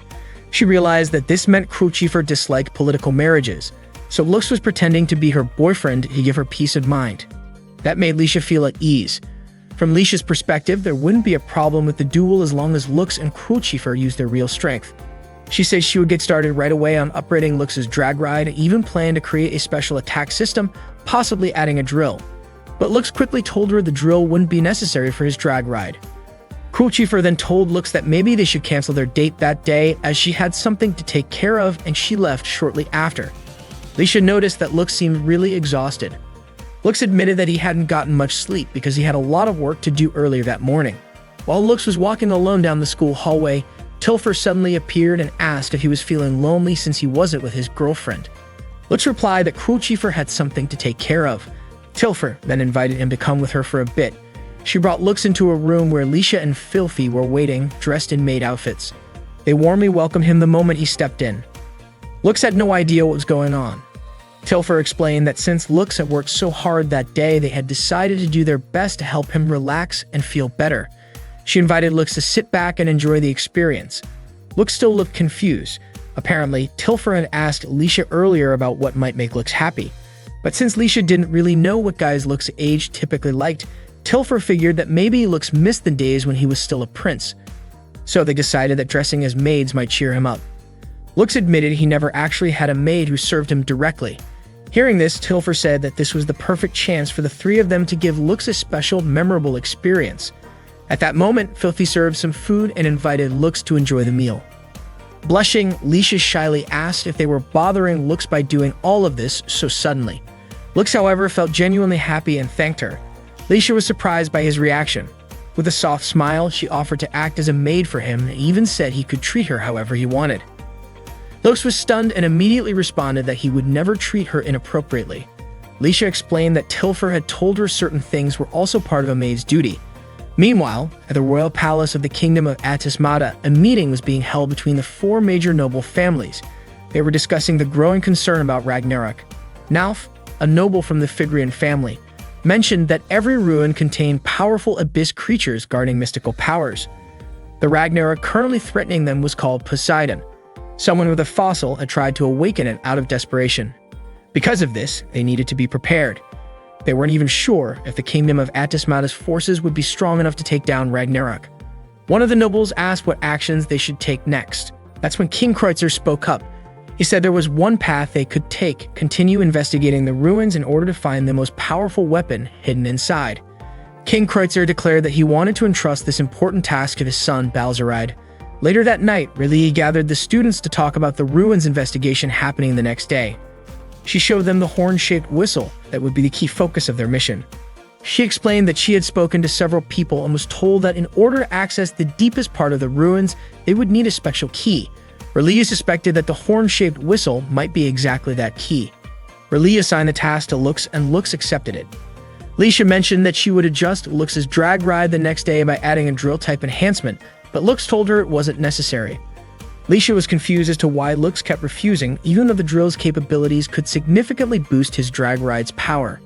She realized that this meant Crucifer disliked political marriages, so Lux was pretending to be her boyfriend to give her peace of mind. That made Leisha feel at ease. From Leisha's perspective, there wouldn't be a problem with the duel as long as Lux and Crucifer used their real strength. She says she would get started right away on upgrading Lux's drag ride and even plan to create a special attack system, possibly adding a drill. But Lux quickly told her the drill wouldn't be necessary for his drag ride. Crucifer then told Lux that maybe they should cancel their date that day as she had something to take care of, and she left shortly after. Leisha noticed that Lux seemed really exhausted. Lux admitted that he hadn't gotten much sleep because he had a lot of work to do earlier that morning. While Lux was walking alone down the school hallway, Tilfer suddenly appeared and asked if he was feeling lonely since he wasn't with his girlfriend. Lux replied that Crucifer had something to take care of. Tilfer then invited him to come with her for a bit. She brought Lux into a room where Leisha and Filthy were waiting, dressed in maid outfits. They warmly welcomed him the moment he stepped in. Lux had no idea what was going on. Tilfer explained that since Lux had worked so hard that day, they had decided to do their best to help him relax and feel better. She invited Lux to sit back and enjoy the experience. Lux still looked confused. Apparently, Tilfer had asked Leisha earlier about what might make Lux happy. But since Leisha didn't really know what guys Lux's age typically liked, Tilfer figured that maybe Lux missed the days when he was still a prince. So they decided that dressing as maids might cheer him up. Lux admitted he never actually had a maid who served him directly. Hearing this, Tilfer said that this was the perfect chance for the three of them to give Lux a special, memorable experience. At that moment, Filthy served some food and invited Lux to enjoy the meal. Blushing, Leisha shyly asked if they were bothering Lux by doing all of this so suddenly. Lux, however, felt genuinely happy and thanked her. Leisha was surprised by his reaction. With a soft smile, she offered to act as a maid for him and even said he could treat her however he wanted. Lux was stunned and immediately responded that he would never treat her inappropriately. Leisha explained that Tilfer had told her certain things were also part of a maid's duty. Meanwhile, at the royal palace of the kingdom of Atismata, a meeting was being held between the four major noble families. They were discussing the growing concern about Ragnarok. Nauf, a noble from the Figrian family, mentioned that every ruin contained powerful abyss creatures guarding mystical powers. The Ragnarok currently threatening them was called Poseidon. Someone with a fossil had tried to awaken it out of desperation. Because of this, they needed to be prepared. They weren't even sure if the kingdom of Atismata's forces would be strong enough to take down Ragnarok. One of the nobles asked what actions they should take next. That's when King Kreutzer spoke up. He said there was one path they could take: continue investigating the ruins in order to find the most powerful weapon hidden inside. King Kreutzer declared that he wanted to entrust this important task to his son, Balzeride. Later that night, Relie gathered the students to talk about the ruins investigation happening the next day. She showed them the horn-shaped whistle that would be the key focus of their mission. She explained that she had spoken to several people and was told that in order to access the deepest part of the ruins, they would need a special key. Relie suspected that the horn-shaped whistle might be exactly that key. Relie assigned the task to Lux, and Lux accepted it. Leisha mentioned that she would adjust Lux's drag ride the next day by adding a drill-type enhancement, but Lux told her it wasn't necessary. Leisha was confused as to why Lux kept refusing, even though the drill's capabilities could significantly boost his drag ride's power.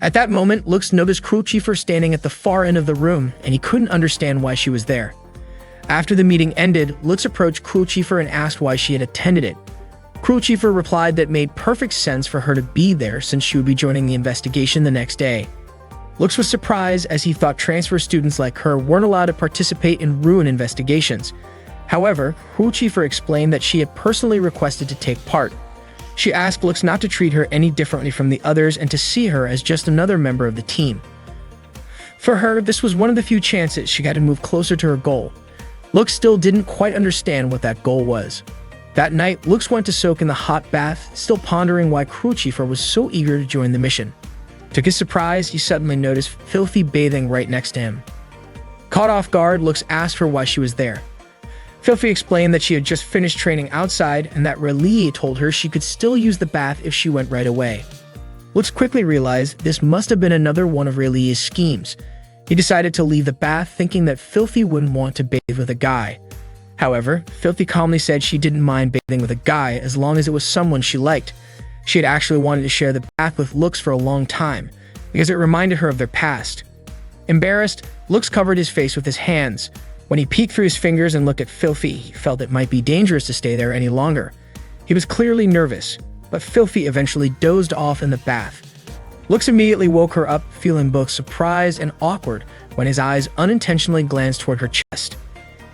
At that moment, Lux noticed Crucifer standing at the far end of the room, and he couldn't understand why she was there. After the meeting ended, Lux approached Crucifer and asked why she had attended it. Crucifer replied that it made perfect sense for her to be there since she would be joining the investigation the next day. Lux was surprised as he thought transfer students like her weren't allowed to participate in ruin investigations. However, Crucifer explained that she had personally requested to take part. She asked Lux not to treat her any differently from the others and to see her as just another member of the team. For her, this was one of the few chances she got to move closer to her goal. Lux still didn't quite understand what that goal was. That night, Lux went to soak in the hot bath, still pondering why Crucifer was so eager to join the mission. To his surprise, he suddenly noticed Filthy bathing right next to him. Caught off guard, Lux asked her why she was there. Filthy explained that she had just finished training outside and that Relie told her she could still use the bath if she went right away. Lux quickly realized this must have been another one of Relie's schemes. He decided to leave the bath, thinking that Filthy wouldn't want to bathe with a guy. However, Filthy calmly said she didn't mind bathing with a guy as long as it was someone she liked. She had actually wanted to share the bath with Lux for a long time, because it reminded her of their past. Embarrassed, Lux covered his face with his hands. When he peeked through his fingers and looked at Filthy, he felt it might be dangerous to stay there any longer. He was clearly nervous, but Filthy eventually dozed off in the bath. Lux immediately woke her up, feeling both surprised and awkward when his eyes unintentionally glanced toward her chest.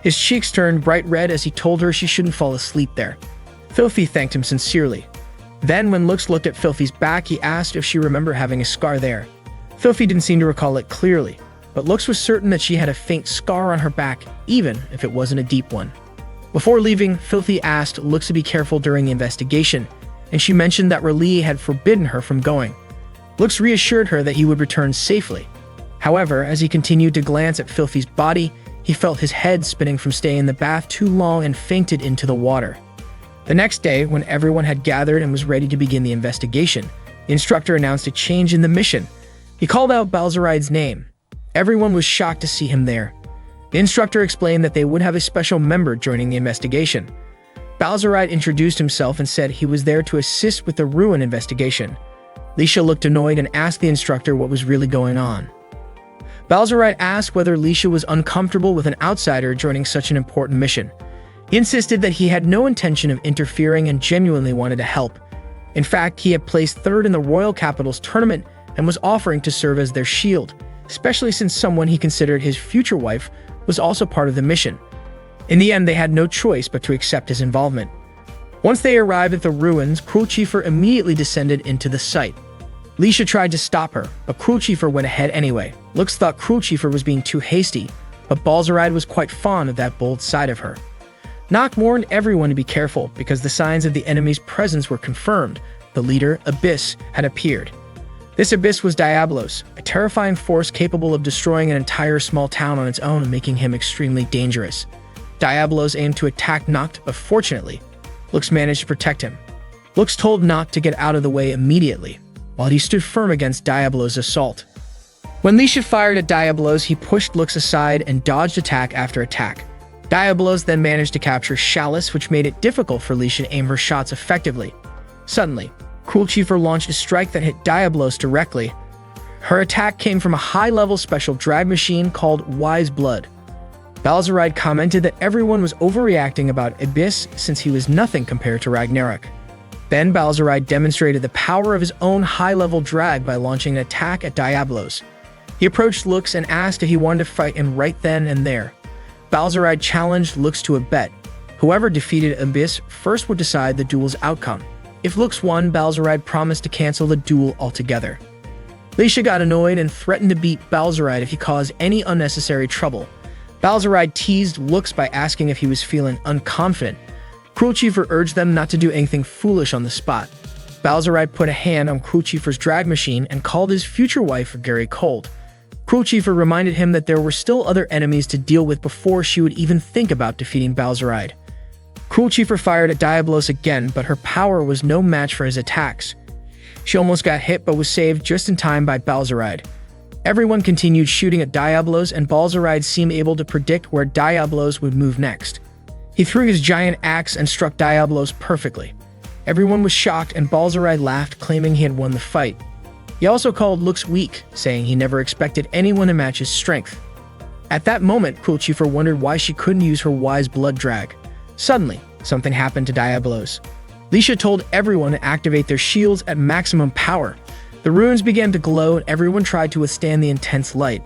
His cheeks turned bright red as he told her she shouldn't fall asleep there. Filthy thanked him sincerely. Then, when Lux looked at Filthy's back, he asked if she remembered having a scar there. Filthy didn't seem to recall it clearly, but Lux was certain that she had a faint scar on her back, even if it wasn't a deep one. Before leaving, Filthy asked Lux to be careful during the investigation, and she mentioned that R'lyeh had forbidden her from going. Lux reassured her that he would return safely. However, as he continued to glance at Filthy's body, he felt his head spinning from staying in the bath too long and fainted into the water. The next day, when everyone had gathered and was ready to begin the investigation, the instructor announced a change in the mission. He called out Balzeride's name. Everyone was shocked to see him there. The instructor explained that they would have a special member joining the investigation. Balzeride introduced himself and said he was there to assist with the ruin investigation. Lisha looked annoyed and asked the instructor what was really going on. Balzeride asked whether Lisha was uncomfortable with an outsider joining such an important mission. He insisted that he had no intention of interfering and genuinely wanted to help. In fact, he had placed third in the Royal Capital's tournament and was offering to serve as their shield, especially since someone he considered his future wife was also part of the mission. In the end, they had no choice but to accept his involvement. Once they arrived at the ruins, Cruelchiefer immediately descended into the site. Lisha tried to stop her, but Cruelchiefer went ahead anyway. Lux thought Cruelchiefer was being too hasty, but Balzeride was quite fond of that bold side of her. Noct warned everyone to be careful because the signs of the enemy's presence were confirmed. The leader, Abyss, had appeared. This Abyss was Diablos, a terrifying force capable of destroying an entire small town on its own and making him extremely dangerous. Diablos aimed to attack Noct, but fortunately, Lux managed to protect him. Lux told Noct to get out of the way immediately, while he stood firm against Diablos' assault. When Lisha fired at Diablos, he pushed Lux aside and dodged attack after attack. Diablos then managed to capture Chalice, which made it difficult for Lisha to aim her shots effectively. Suddenly, Cruelchiefer launched a strike that hit Diablos directly. Her attack came from a high-level special drag machine called Wise Blood. Balzeride commented that everyone was overreacting about Abyss since he was nothing compared to Ragnarok. Then Balzeride demonstrated the power of his own high-level drag by launching an attack at Diablos. He approached Lux and asked if he wanted to fight him right then and there. Balzeride challenged Lux to a bet. Whoever defeated Abyss first would decide the duel's outcome. If Lux won, Balzeride promised to cancel the duel altogether. Lisha got annoyed and threatened to beat Balzeride if he caused any unnecessary trouble. Balzeride teased Lux by asking if he was feeling unconfident. Cruelchiefer urged them not to do anything foolish on the spot. Balzeride put a hand on Cruelchiefer's drag machine and called his future wife Gary cold. Cruelchiefer reminded him that there were still other enemies to deal with before she would even think about defeating Balzeride. Cruelchiefer fired at Diablos again, but her power was no match for his attacks. She almost got hit but was saved just in time by Balzeride. Everyone continued shooting at Diablos, and Balzeride seemed able to predict where Diablos would move next. He threw his giant axe and struck Diablos perfectly. Everyone was shocked, and Balzeride laughed, claiming he had won the fight. He also called Lux weak, saying he never expected anyone to match his strength. At that moment, Cruelchiefer wondered why she couldn't use her Wise Blood drag. Suddenly, something happened to Diablos. Lisha told everyone to activate their shields at maximum power. The ruins began to glow and everyone tried to withstand the intense light.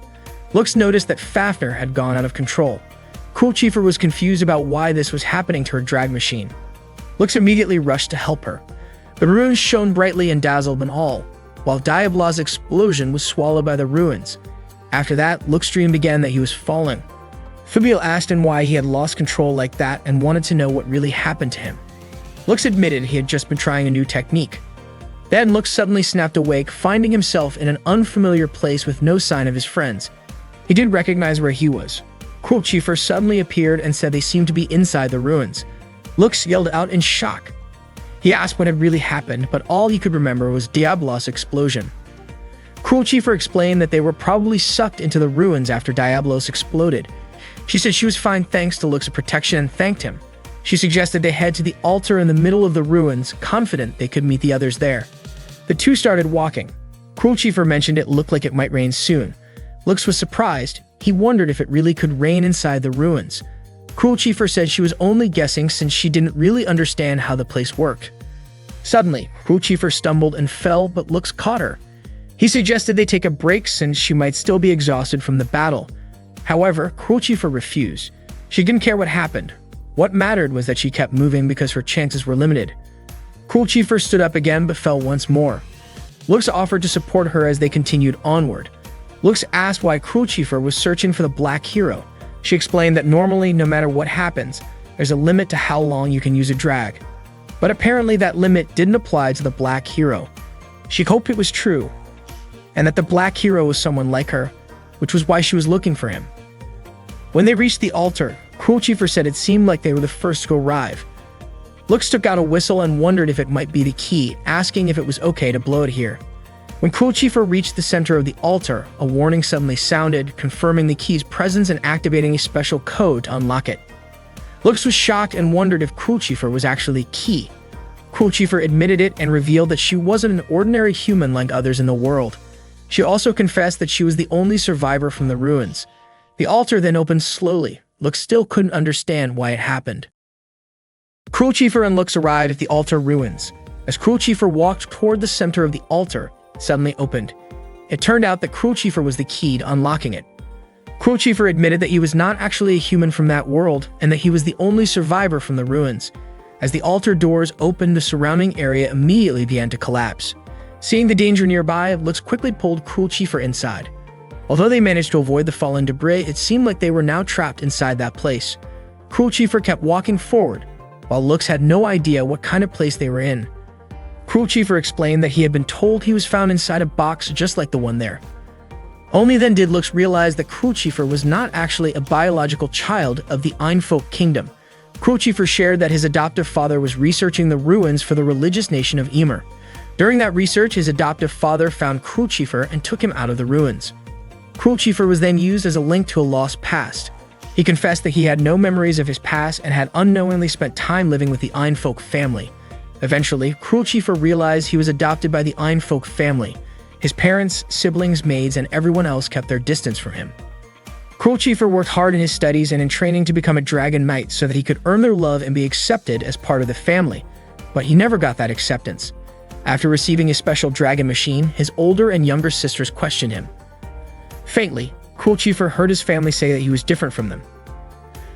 Lux noticed that Fafnir had gone out of control. Cruelchiefer was confused about why this was happening to her drag machine. Lux immediately rushed to help her. The ruins shone brightly and dazzled them all, while Diablos' explosion was swallowed by the ruins. After that, Lux dream began that he was falling. Fubiel asked him why he had lost control like that and wanted to know what really happened to him. Lux admitted he had just been trying a new technique. Then Lux suddenly snapped awake, finding himself in an unfamiliar place with no sign of his friends. He didn't recognize where he was. Cruelchiefer suddenly appeared and said they seemed to be inside the ruins. Lux yelled out in shock. He asked what had really happened, but all he could remember was Diablos' explosion. Cruelchiefer explained that they were probably sucked into the ruins after Diablos exploded. She said she was fine thanks to Lux's protection and thanked him. She suggested they head to the altar in the middle of the ruins, confident they could meet the others there. The two started walking. Cruel Chieffer mentioned it looked like it might rain soon. Lux was surprised. He wondered if it really could rain inside the ruins. Cruel Chieffer said she was only guessing since she didn't really understand how the place worked. Suddenly, Cruel Chieffer stumbled and fell, but Lux caught her. He suggested they take a break since she might still be exhausted from the battle. However, Cruel Chieffer refused. She didn't care what happened. What mattered was that she kept moving because her chances were limited. Cruel Chieffer stood up again but fell once more. Lux offered to support her as they continued onward. Lux asked why Cruel Chieffer was searching for the Black Hero. She explained that normally, no matter what happens, there's a limit to how long you can use a drag. But apparently that limit didn't apply to the Black Hero. She hoped it was true, and that the Black Hero was someone like her, which was why she was looking for him. When they reached the altar, Cruel Chieffer said it seemed like they were the first to arrive. Lux took out a whistle and wondered if it might be the key, asking if it was okay to blow it here. When Cruel Chieffer reached the center of the altar, a warning suddenly sounded, confirming the key's presence and activating a special code to unlock it. Lux was shocked and wondered if Cruel Chieffer was actually Key. Cruel Chieffer admitted it and revealed that she wasn't an ordinary human like others in the world. She also confessed that she was the only survivor from the ruins. The altar then opened slowly. Lux still couldn't understand why it happened. Cruel Chieffer and Lux arrived at the altar ruins. As Cruel Chieffer walked toward the center of the altar, it suddenly opened. It turned out that Cruel Chieffer was the key to unlocking it. Cruel Chieffer admitted that he was not actually a human from that world and that he was the only survivor from the ruins. As the altar doors opened, the surrounding area immediately began to collapse. Seeing the danger nearby, Lux quickly pulled Cruel Chieffer inside. Although they managed to avoid the fallen debris, it seemed like they were now trapped inside that place. Cruel Chieffer kept walking forward, while Lux had no idea what kind of place they were in. Cruel Chieffer explained that he had been told he was found inside a box just like the one there. Only then did Lux realize that Cruel Chieffer was not actually a biological child of the Einfolk kingdom. Cruel Chieffer shared that his adoptive father was researching the ruins for the religious nation of Ymir. During that research, his adoptive father found Cruel Chieffer and took him out of the ruins. Cruel Chieffer was then used as a link to a lost past. He confessed that he had no memories of his past and had unknowingly spent time living with the Einfolk family. Eventually, Cruel Chieffer realized he was adopted by the Einfolk family. His parents, siblings, maids, and everyone else kept their distance from him. Cruel Chieffer worked hard in his studies and in training to become a dragon knight so that he could earn their love and be accepted as part of the family, but he never got that acceptance. After receiving a special dragon machine, his older and younger sisters questioned him. Faintly, Cruel Chieffer heard his family say that he was different from them.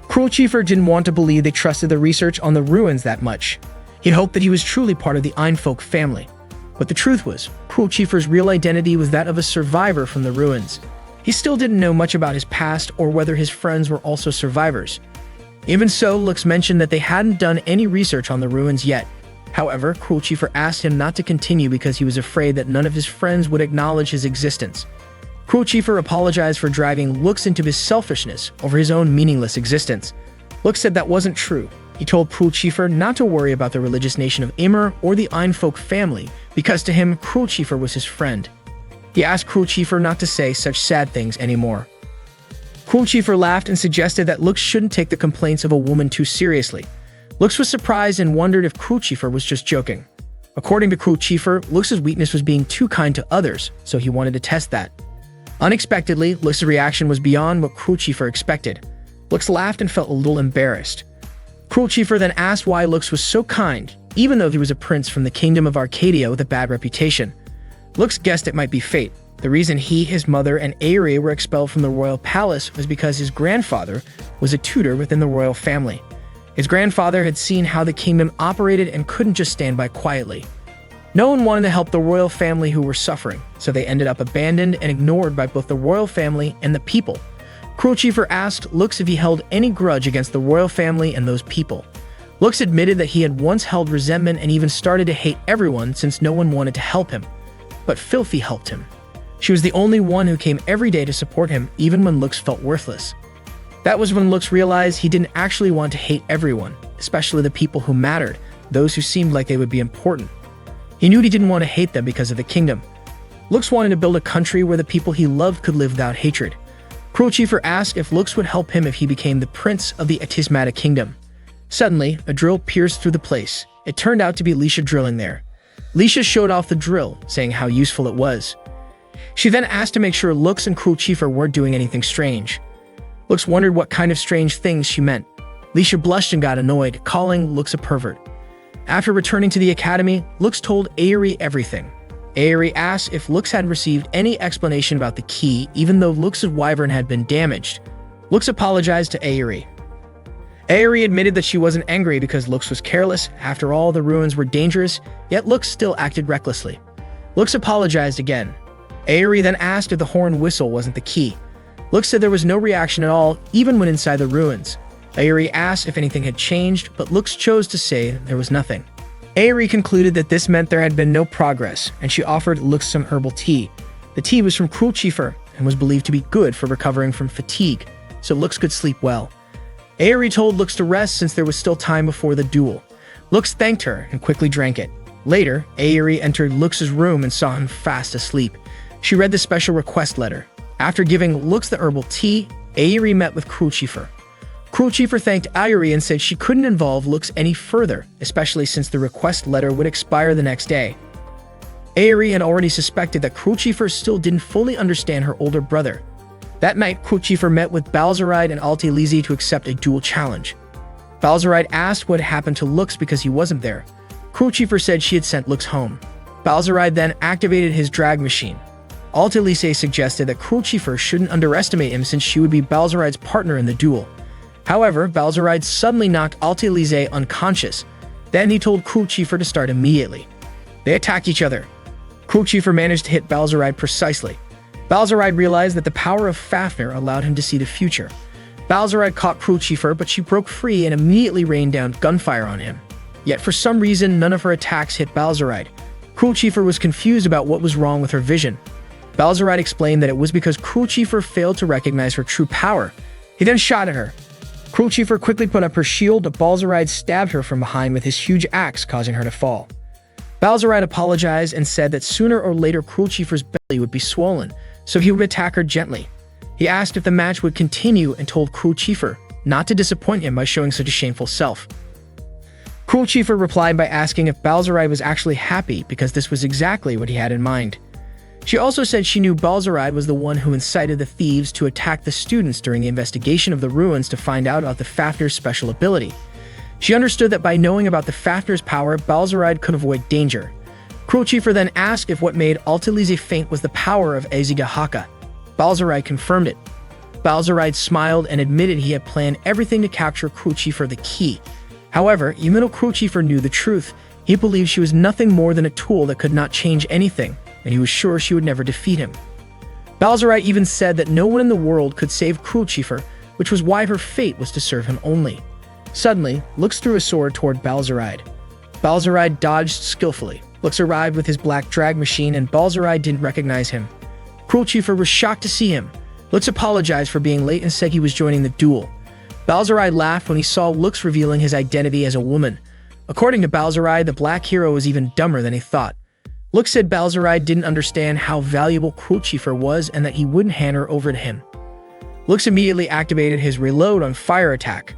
Cruel Chieffer didn't want to believe they trusted the research on the ruins that much. He hoped that he was truly part of the Einfolk family. But the truth was, Cruel Chieffer's real identity was that of a survivor from the ruins. He still didn't know much about his past or whether his friends were also survivors. Even so, Lux mentioned that they hadn't done any research on the ruins yet. However, Cruel Chieffer asked him not to continue because he was afraid that none of his friends would acknowledge his existence. Cruel Chieffer apologized for driving Lux into his selfishness over his own meaningless existence. Lux said that wasn't true. He told Cruel Chieffer not to worry about the religious nation of Ymir or the Einfolk family, because to him, Cruel Chieffer was his friend. He asked Cruel Chieffer not to say such sad things anymore. Cruel Chieffer laughed and suggested that Lux shouldn't take the complaints of a woman too seriously. Lux was surprised and wondered if Cruel Chieffer was just joking. According to Cruel Chieffer, Lux's weakness was being too kind to others, so he wanted to test that. Unexpectedly, Lux's reaction was beyond what Cruel Chieffer expected. Lux laughed and felt a little embarrassed. Cruel Chieffer then asked why Lux was so kind, even though he was a prince from the kingdom of Arcadia with a bad reputation. Lux guessed it might be fate. The reason he, his mother, and Aerie were expelled from the royal palace was because his grandfather was a tutor within the royal family. His grandfather had seen how the kingdom operated and couldn't just stand by quietly. No one wanted to help the royal family who were suffering, so they ended up abandoned and ignored by both the royal family and the people. Cruel Chieffer asked Lux if he held any grudge against the royal family and those people. Lux admitted that he had once held resentment and even started to hate everyone since no one wanted to help him. But Filthy helped him. She was the only one who came every day to support him, even when Lux felt worthless. That was when Lux realized he didn't actually want to hate everyone, especially the people who mattered, those who seemed like they would be important. He knew he didn't want to hate them because of the kingdom. Lux wanted to build a country where the people he loved could live without hatred. Cruel Chieffer asked if Lux would help him if he became the prince of the Atismata kingdom. Suddenly, a drill pierced through the place. It turned out to be Leisha drilling there. Leisha showed off the drill, saying how useful it was. She then asked to make sure Lux and Cruel Chief weren't doing anything strange. Lux wondered what kind of strange things she meant. Leisha blushed and got annoyed, calling Lux a pervert. After returning to the academy, Lux told Aerie everything. Aerie asked if Lux had received any explanation about the key, even though Lux's wyvern had been damaged. Lux apologized to Aerie. Aerie admitted that she wasn't angry because Lux was careless. After all, the ruins were dangerous, yet Lux still acted recklessly. Lux apologized again. Aerie then asked if the horn whistle wasn't the key. Lux said there was no reaction at all, even when inside the ruins. Aerie asked if anything had changed, but Lux chose to say there was nothing. Aerie concluded that this meant there had been no progress, and she offered Lux some herbal tea. The tea was from Cruel Chief and was believed to be good for recovering from fatigue, so Lux could sleep well. Aerie told Lux to rest since there was still time before the duel. Lux thanked her and quickly drank it. Later, Aerie entered Lux's room and saw him fast asleep. She read the special request letter. After giving Lux the herbal tea, Aerie met with Cruel Chief. Cruel Chief thanked Aerie and said she couldn't involve Lux any further, especially since the request letter would expire the next day. Aerie had already suspected that Cruel Chief still didn't fully understand her older brother. That night, Cruel Chief met with Balzaride and Altelize to accept a duel challenge. Balzaride asked what happened to Lux because he wasn't there. Cruel Chief said she had sent Lux home. Balzaride then activated his drag machine. Altelize suggested that Cruel Chief shouldn't underestimate him since she would be Balzaride's partner in the duel. However, Balzaride suddenly knocked Altelize unconscious. Then he told Cruel Chief to start immediately. They attacked each other. Cruel Chief managed to hit Balzaride precisely. Balzaride realized that the power of Fafnir allowed him to see the future. Balzaride caught Cruel Chief, but she broke free and immediately rained down gunfire on him. Yet for some reason, none of her attacks hit Balzaride. Cruel Chief was confused about what was wrong with her vision. Balzaride explained that it was because Cruel Chief failed to recognize her true power. He then shot at her. Cruel Chief quickly put up her shield, but Balzaride stabbed her from behind with his huge axe, causing her to fall. Balzaride apologized and said that sooner or later Cruel Chief's belly would be swollen, so he would attack her gently. He asked if the match would continue and told Cruel Chief not to disappoint him by showing such a shameful self. Cruel Chief replied by asking if Balzaride was actually happy because this was exactly what he had in mind. She also said she knew Balzaride was the one who incited the thieves to attack the students during the investigation of the ruins to find out about the Fafnir's special ability. She understood that by knowing about the Fafnir's power, Balzaride could avoid danger. Cruel Chief then asked if what made Altelize faint was the power of Azigahaka. Balzaride confirmed it. Balzaride smiled and admitted he had planned everything to capture Cruel Chief the key. However, even though Cruel Chief knew the truth, he believed she was nothing more than a tool that could not change anything, and he was sure she would never defeat him. Balzaride even said that no one in the world could save Cruel Chief, which was why her fate was to serve him only. Suddenly, Lux threw a sword toward Balzaride. Balzaride dodged skillfully. Lux arrived with his black drag machine and Balzaride didn't recognize him. Cruel Chief was shocked to see him. Lux apologized for being late and said he was joining the duel. Balzaride laughed when he saw Lux revealing his identity as a woman. According to Balzaride, the black hero was even dumber than he thought. Lux said Balzaride didn't understand how valuable Cruel Chief was and that he wouldn't hand her over to him. Lux immediately activated his reload on fire attack.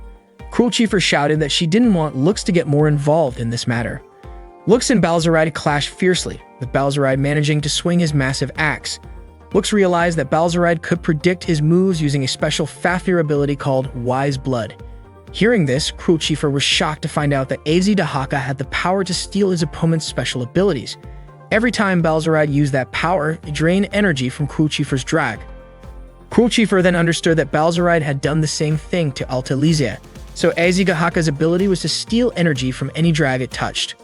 Cruel Chief shouted that she didn't want Lux to get more involved in this matter. Lux and Balzaride clashed fiercely, with Balzaride managing to swing his massive axe. Lux realized that Balzaride could predict his moves using a special Fafnir ability called Wise Blood. Hearing this, Cruel Chief was shocked to find out that Azigahaka had the power to steal his opponent's special abilities. Every time Balzaride used that power, it drained energy from Cruel Chief's drag. Cruel Chief then understood that Balzaride had done the same thing to Altelize, so Azigahaka's ability was to steal energy from any drag it touched.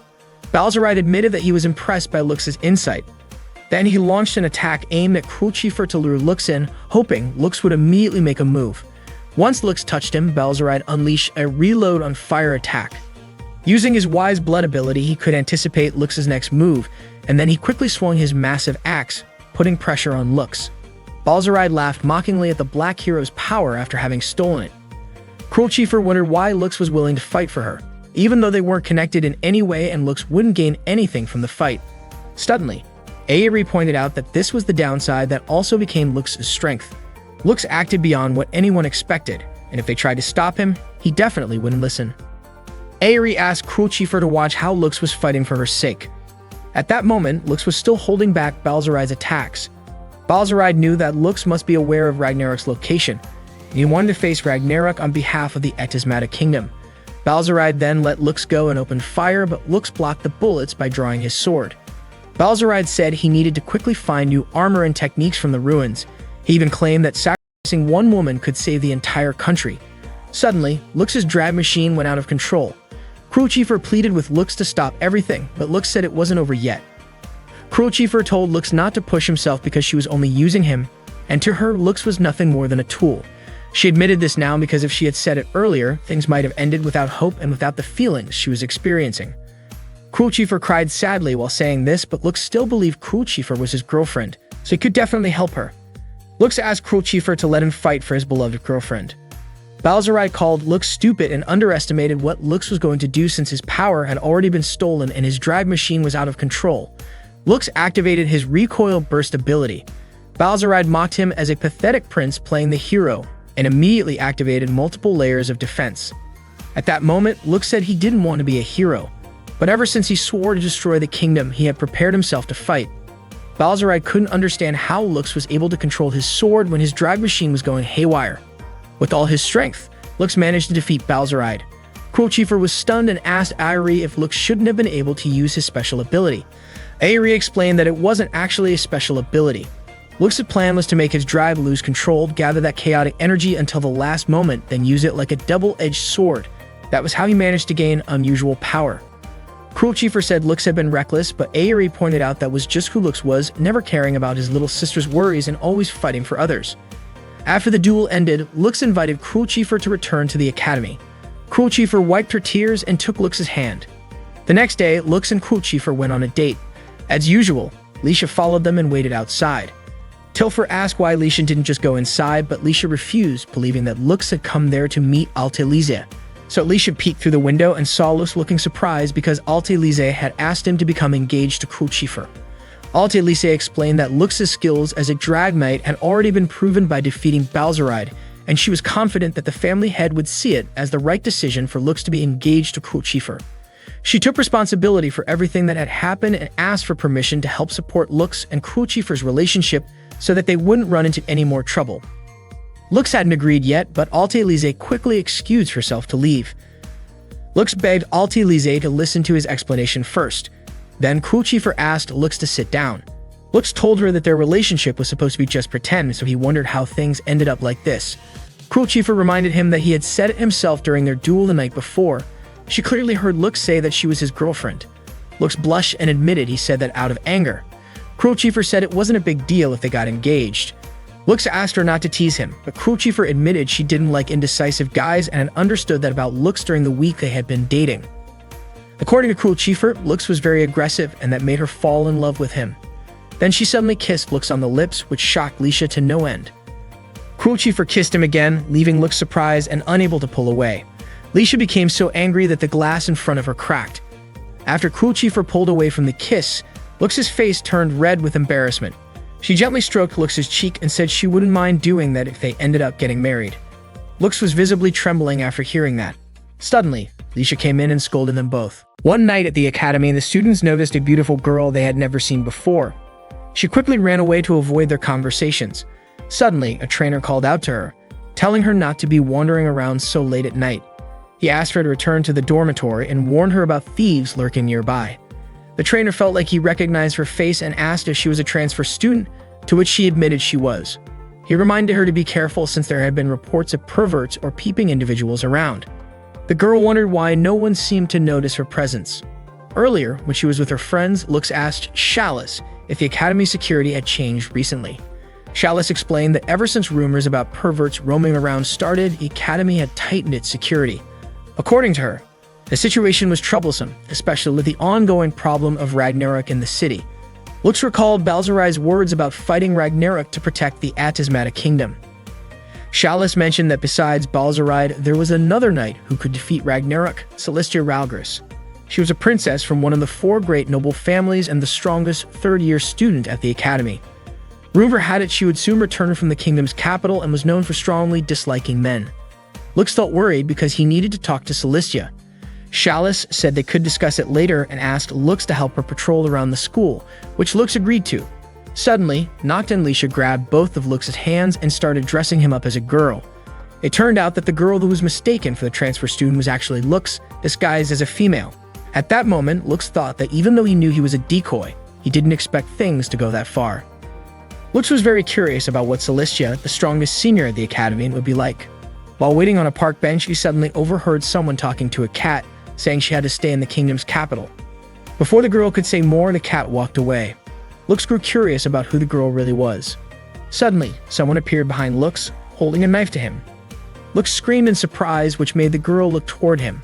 Balzaride admitted that he was impressed by Lux's insight. Then he launched an attack aimed at Cruel Chief to lure Lux in, hoping Lux would immediately make a move. Once Lux touched him, Balzaride unleashed a reload on fire attack. Using his Wise Blood ability, he could anticipate Lux's next move, and then he quickly swung his massive axe, putting pressure on Lux. Balzaride laughed mockingly at the Black Hero's power after having stolen it. Cruel Chief wondered why Lux was willing to fight for her, even though they weren't connected in any way and Lux wouldn't gain anything from the fight. Suddenly, Aerie pointed out that this was the downside that also became Lux's strength. Lux acted beyond what anyone expected, and if they tried to stop him, he definitely wouldn't listen. Aerie asked Crucifer to watch how Lux was fighting for her sake. At that moment, Lux was still holding back Balzarai's attacks. Balzarai knew that Lux must be aware of Ragnarok's location, and he wanted to face Ragnarok on behalf of the Etismata Kingdom. Balzarai then let Lux go and opened fire, but Lux blocked the bullets by drawing his sword. Balzarai said he needed to quickly find new armor and techniques from the ruins. He even claimed that sacrificing one woman could save the entire country. Suddenly, Lux's drag machine went out of control. Crucifer pleaded with Lux to stop everything, but Lux said it wasn't over yet. Crucifer told Lux not to push himself because she was only using him, and to her, Lux was nothing more than a tool. She admitted this now because if she had said it earlier, things might have ended without hope and without the feelings she was experiencing. Crucifer cried sadly while saying this, but Lux still believed Crucifer was his girlfriend, so he could definitely help her. Lux asked Crucifer to let him fight for his beloved girlfriend. Balzarai called Lux stupid and underestimated what Lux was going to do since his power had already been stolen and his drive machine was out of control. Lux activated his recoil burst ability. Balzarai mocked him as a pathetic prince playing the hero and immediately activated multiple layers of defense. At that moment, Lux said he didn't want to be a hero, but ever since he swore to destroy the kingdom, he had prepared himself to fight. Balzarai couldn't understand how Lux was able to control his sword when his drag machine was going haywire. With all his strength, Lux managed to defeat Balzarai. Crucifer was stunned and asked Aerie if Lux shouldn't have been able to use his special ability. Aerie explained that it wasn't actually a special ability. Lux's plan was to make his drive lose control, gather that chaotic energy until the last moment, then use it like a double-edged sword. That was how he managed to gain unusual power. Crucifer said Lux had been reckless, but Aerie pointed out that was just who Lux was, never caring about his little sister's worries and always fighting for others. After the duel ended, Lux invited Crucifer to return to the academy. Crucifer wiped her tears and took Lux's hand. The next day, Lux and Crucifer went on a date. As usual, Lisha followed them and waited outside. Tilfer asked why Lisha didn't just go inside, but Lisha refused, believing that Lux had come there to meet Alte Lise. So Lisha peeked through the window and saw Lux looking surprised because Alte Lise had asked him to become engaged to Crucifer. Alte Lise explained that Lux's skills as a drag knight had already been proven by defeating Balzarai, and she was confident that the family head would see it as the right decision for Lux to be engaged to Crucifer. She took responsibility for everything that had happened and asked for permission to help support Lux and Crucifer's relationship so that they wouldn't run into any more trouble. Lux hadn't agreed yet, but Alte Lise quickly excused herself to leave. Lux begged Alte Lise to listen to his explanation first. Then Crucifer asked Lux to sit down. Lux told her that their relationship was supposed to be just pretend, so he wondered how things ended up like this. Crucifer reminded him that he had said it himself during their duel the night before. She clearly heard Lux say that she was his girlfriend. Lux blushed and admitted he said that out of anger. Crucifer said it wasn't a big deal if they got engaged. Lux asked her not to tease him, but Crucifer admitted she didn't like indecisive guys and had understood that about Lux during the week they had been dating. According to Crucifer, Lux was very aggressive and that made her fall in love with him. Then she suddenly kissed Lux on the lips, which shocked Lisha to no end. Crucifer kissed him again, leaving Lux surprised and unable to pull away. Lisha became so angry that the glass in front of her cracked. After Crucifer pulled away from the kiss, Lux's face turned red with embarrassment. She gently stroked Lux's cheek and said she wouldn't mind doing that if they ended up getting married. Lux was visibly trembling after hearing that. Suddenly, Lisha came in and scolded them both. One night at the academy, the students noticed a beautiful girl they had never seen before. She quickly ran away to avoid their conversations. Suddenly, a trainer called out to her, telling her not to be wandering around so late at night. He asked her to return to the dormitory and warned her about thieves lurking nearby. The trainer felt like he recognized her face and asked if she was a transfer student, to which she admitted she was. He reminded her to be careful since there had been reports of perverts or peeping individuals around. The girl wondered why no one seemed to notice her presence. Earlier, when she was with her friends, Lux asked Chalice if the academy's security had changed recently. Chalice explained that ever since rumors about perverts roaming around started, the academy had tightened its security. According to her, the situation was troublesome, especially with the ongoing problem of Ragnarok in the city. Lux recalled Balzarai's words about fighting Ragnarok to protect the Etismata Kingdom. Chalice mentioned that besides Balzarai, there was another knight who could defeat Ragnarok, Celestia Ralgris. She was a princess from one of the 4 great noble families and the strongest third-year student at the academy. Rumor had it she would soon return from the kingdom's capital and was known for strongly disliking men. Lux felt worried because he needed to talk to Celestia. Chalice said they could discuss it later and asked Lux to help her patrol around the school, which Lux agreed to. Suddenly, Noct and Leisha grabbed both of Lux's hands and started dressing him up as a girl. It turned out that the girl who was mistaken for the transfer student was actually Lux, disguised as a female. At that moment, Lux thought that even though he knew he was a decoy, he didn't expect things to go that far. Lux was very curious about what Celestia, the strongest senior at the academy, would be like. While waiting on a park bench, he suddenly overheard someone talking to a cat, saying she had to stay in the kingdom's capital. Before the girl could say more, the cat walked away. Lux grew curious about who the girl really was. Suddenly, someone appeared behind Lux, holding a knife to him. Lux screamed in surprise, which made the girl look toward him.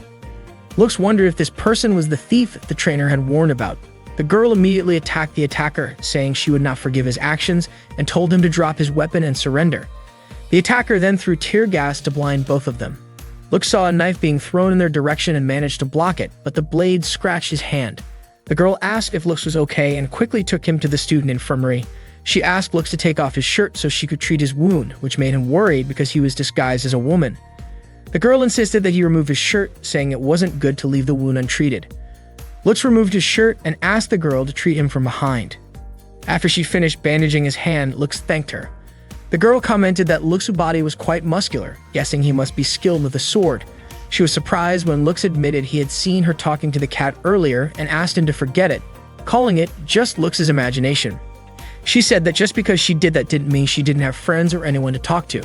Lux wondered if this person was the thief the trainer had warned about. The girl immediately attacked the attacker, saying she would not forgive his actions, and told him to drop his weapon and surrender. The attacker then threw tear gas to blind both of them. Lux saw a knife being thrown in their direction and managed to block it, but the blade scratched his hand. The girl asked if Lux was okay and quickly took him to the student infirmary. She asked Lux to take off his shirt so she could treat his wound, which made him worried because he was disguised as a woman. The girl insisted that he remove his shirt, saying it wasn't good to leave the wound untreated. Lux removed his shirt and asked the girl to treat him from behind. After she finished bandaging his hand, Lux thanked her. The girl commented that Lux's body was quite muscular, guessing he must be skilled with a sword. She was surprised when Lux admitted he had seen her talking to the cat earlier and asked him to forget it, calling it just Lux's imagination. She said that just because she did that didn't mean she didn't have friends or anyone to talk to.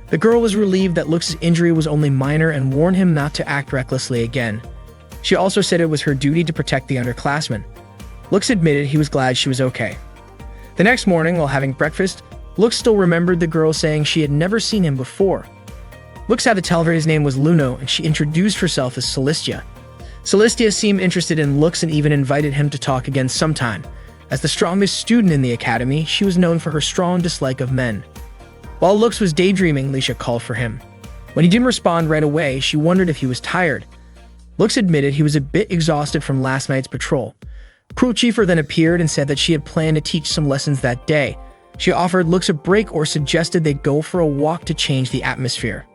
The girl was relieved that Lux's injury was only minor and warned him not to act recklessly again. She also said it was her duty to protect the underclassmen. Lux admitted he was glad she was okay. The next morning, while having breakfast, Lux still remembered the girl saying she had never seen him before. Lux had to tell her his name was Luno, and she introduced herself as Celestia. Celestia seemed interested in Lux and even invited him to talk again sometime. As the strongest student in the academy, she was known for her strong dislike of men. While Lux was daydreaming, Leisha called for him. When he didn't respond right away, she wondered if he was tired. Lux admitted he was a bit exhausted from last night's patrol. Crew Chiefer then appeared and said that she had planned to teach some lessons that day. She offered Lux a break or suggested they go for a walk to change the atmosphere.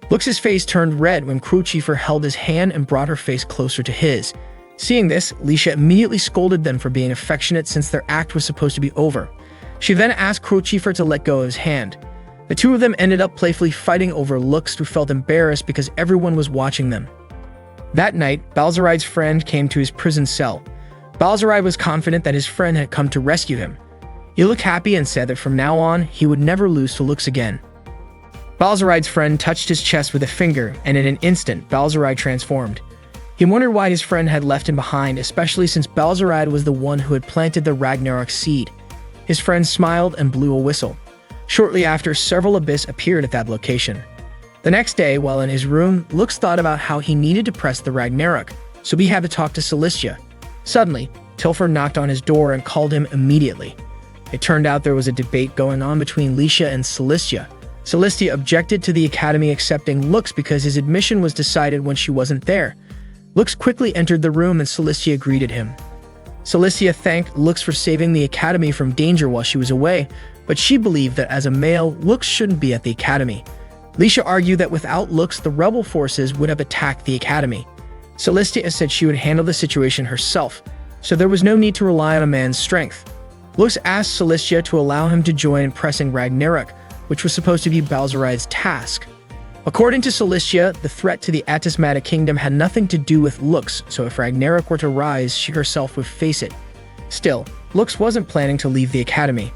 Lux's face turned red when Crew Chiefer held his hand and brought her face closer to his. Seeing this, Leisha immediately scolded them for being affectionate since their act was supposed to be over. She then asked Crew Chiefer to let go of his hand. The two of them ended up playfully fighting over Lux, who felt embarrassed because everyone was watching them. That night, Balzaride's friend came to his prison cell. Balzaride was confident that his friend had come to rescue him. He looked happy and said that from now on, he would never lose to Lux again. Balzaride's friend touched his chest with a finger, and in an instant, Balzaride transformed. He wondered why his friend had left him behind, especially since Balzaride was the one who had planted the Ragnarok seed. His friend smiled and blew a whistle. Shortly after, several Abyss appeared at that location. The next day, while in his room, Lux thought about how he needed to press the Ragnarok, so he had to talk to Celestia. Suddenly, Tilfer knocked on his door and called him immediately. It turned out there was a debate going on between Leisha and Celestia. Celestia objected to the academy accepting Lux because his admission was decided when she wasn't there. Lux quickly entered the room and Celestia greeted him. Celestia thanked Lux for saving the academy from danger while she was away, but she believed that as a male, Lux shouldn't be at the academy. Leisha argued that without Lux, the rebel forces would have attacked the academy. Celestia said she would handle the situation herself, so there was no need to rely on a man's strength. Lux asked Celestia to allow him to join in pressing Ragnarok, which was supposed to be Balzaride's task. According to Celestia, the threat to the Atismatic Kingdom had nothing to do with Lux, so if Ragnarok were to rise, she herself would face it. Still, Lux wasn't planning to leave the academy.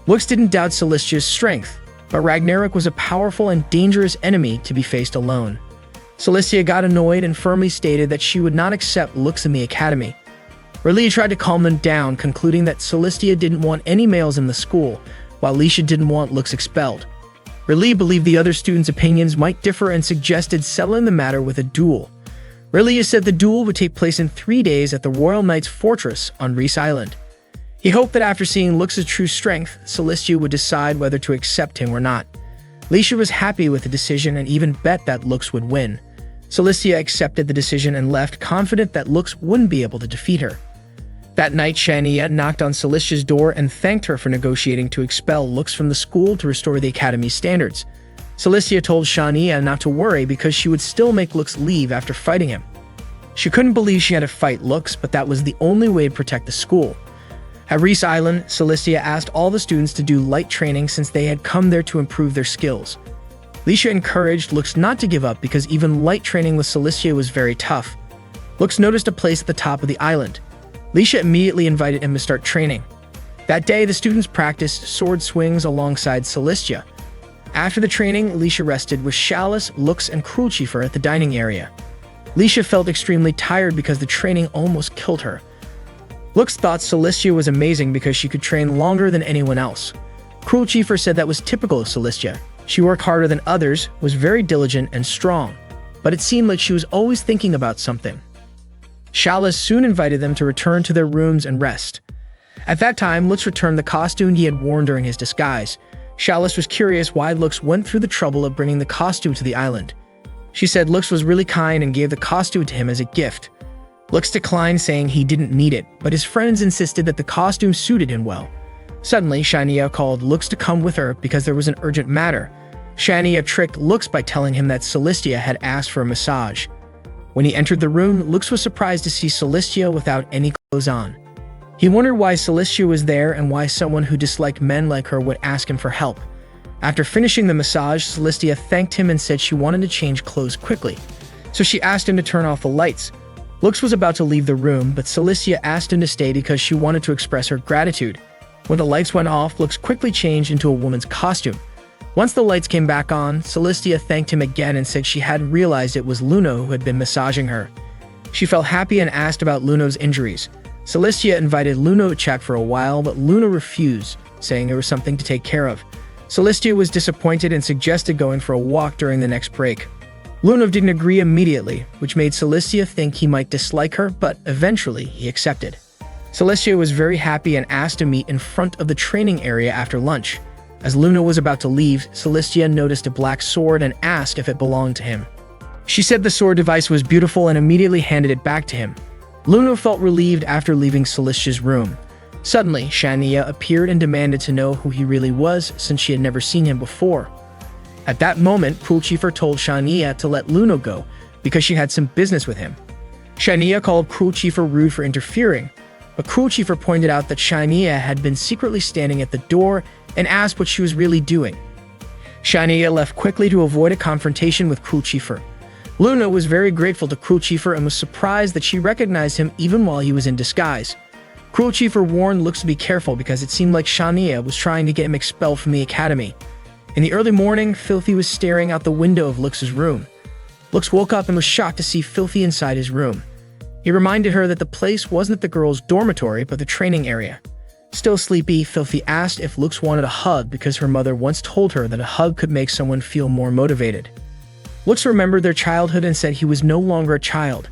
Lux didn't doubt Celestia's strength, but Ragnarok was a powerful and dangerous enemy to be faced alone. Celestia got annoyed and firmly stated that she would not accept Lux in the academy. Relia tried to calm them down, concluding that Celestia didn't want any males in the school, while Leisha didn't want Lux expelled. Relia believed the other students' opinions might differ and suggested settling the matter with a duel. Relia said the duel would take place in 3 days at the Royal Knight's Fortress on Reese Island. He hoped that after seeing Lux's true strength, Celestia would decide whether to accept him or not. Leisha was happy with the decision and even bet that Lux would win. Celestia accepted the decision and left, confident that Lux wouldn't be able to defeat her. That night, Shania knocked on Celestia's door and thanked her for negotiating to expel Lux from the school to restore the academy's standards. Celestia told Shania not to worry because she would still make Lux leave after fighting him. She couldn't believe she had to fight Lux, but that was the only way to protect the school. At Reese Island, Cilicia asked all the students to do light training since they had come there to improve their skills. Leisha encouraged Lux not to give up because even light training with Cilicia was very tough. Lux noticed a place at the top of the island. Leisha immediately invited him to start training. That day, the students practiced sword swings alongside Cilicia. After the training, Leisha rested with Chalice, Lux, and Cruelchifer at the dining area. Leisha felt extremely tired because the training almost killed her. Lux thought Cilicia was amazing because she could train longer than anyone else. Cruelchifer said that was typical of Cilicia. She worked harder than others, was very diligent and strong, but it seemed like she was always thinking about something. Chalice soon invited them to return to their rooms and rest. At that time, Lux returned the costume he had worn during his disguise. Chalice was curious why Lux went through the trouble of bringing the costume to the island. She said Lux was really kind and gave the costume to him as a gift. Lux declined, saying he didn't need it, but his friends insisted that the costume suited him well. Suddenly, Shania called Lux to come with her because there was an urgent matter. Shania tricked Lux by telling him that Cilicia had asked for a massage. When he entered the room, Lux was surprised to see Cilicia without any clothes on. He wondered why Cilicia was there and why someone who disliked men like her would ask him for help. After finishing the massage, Cilicia thanked him and said she wanted to change clothes quickly, so she asked him to turn off the lights. Lux was about to leave the room, but Cilicia asked him to stay because she wanted to express her gratitude. When the lights went off, Lux quickly changed into a woman's costume. Once the lights came back on, Cilicia thanked him again and said she hadn't realized it was Luno who had been massaging her. She felt happy and asked about Luno's injuries. Cilicia invited Luno to chat for a while, but Luno refused, saying there was something to take care of. Cilicia was disappointed and suggested going for a walk during the next break. Luno didn't agree immediately, which made Cilicia think he might dislike her, but eventually he accepted. Cilicia was very happy and asked to meet in front of the training area after lunch. As Luno was about to leave, Cilicia noticed a black sword and asked if it belonged to him. She said the sword device was beautiful and immediately handed it back to him. Luno felt relieved after leaving Cilicia's room. Suddenly, Shania appeared and demanded to know who he really was since she had never seen him before. At that moment, Cruelchifer told Shania to let Luno go because she had some business with him. Shania called Cruelchifer rude for interfering, but Cruelchifer pointed out that Shania had been secretly standing at the door and asked what she was really doing. Shania left quickly to avoid a confrontation with Cruelchifer. Luno was very grateful to Cruelchifer and was surprised that she recognized him even while he was in disguise. Cruelchifer warned Lux to be careful because it seemed like Shania was trying to get him expelled from the academy. In the early morning, Filthy was staring out the window of Lux's room. Lux woke up and was shocked to see Filthy inside his room. He reminded her that the place wasn't the girls' dormitory but the training area. Still sleepy, Filthy asked if Lux wanted a hug because her mother once told her that a hug could make someone feel more motivated. Lux remembered their childhood and said he was no longer a child.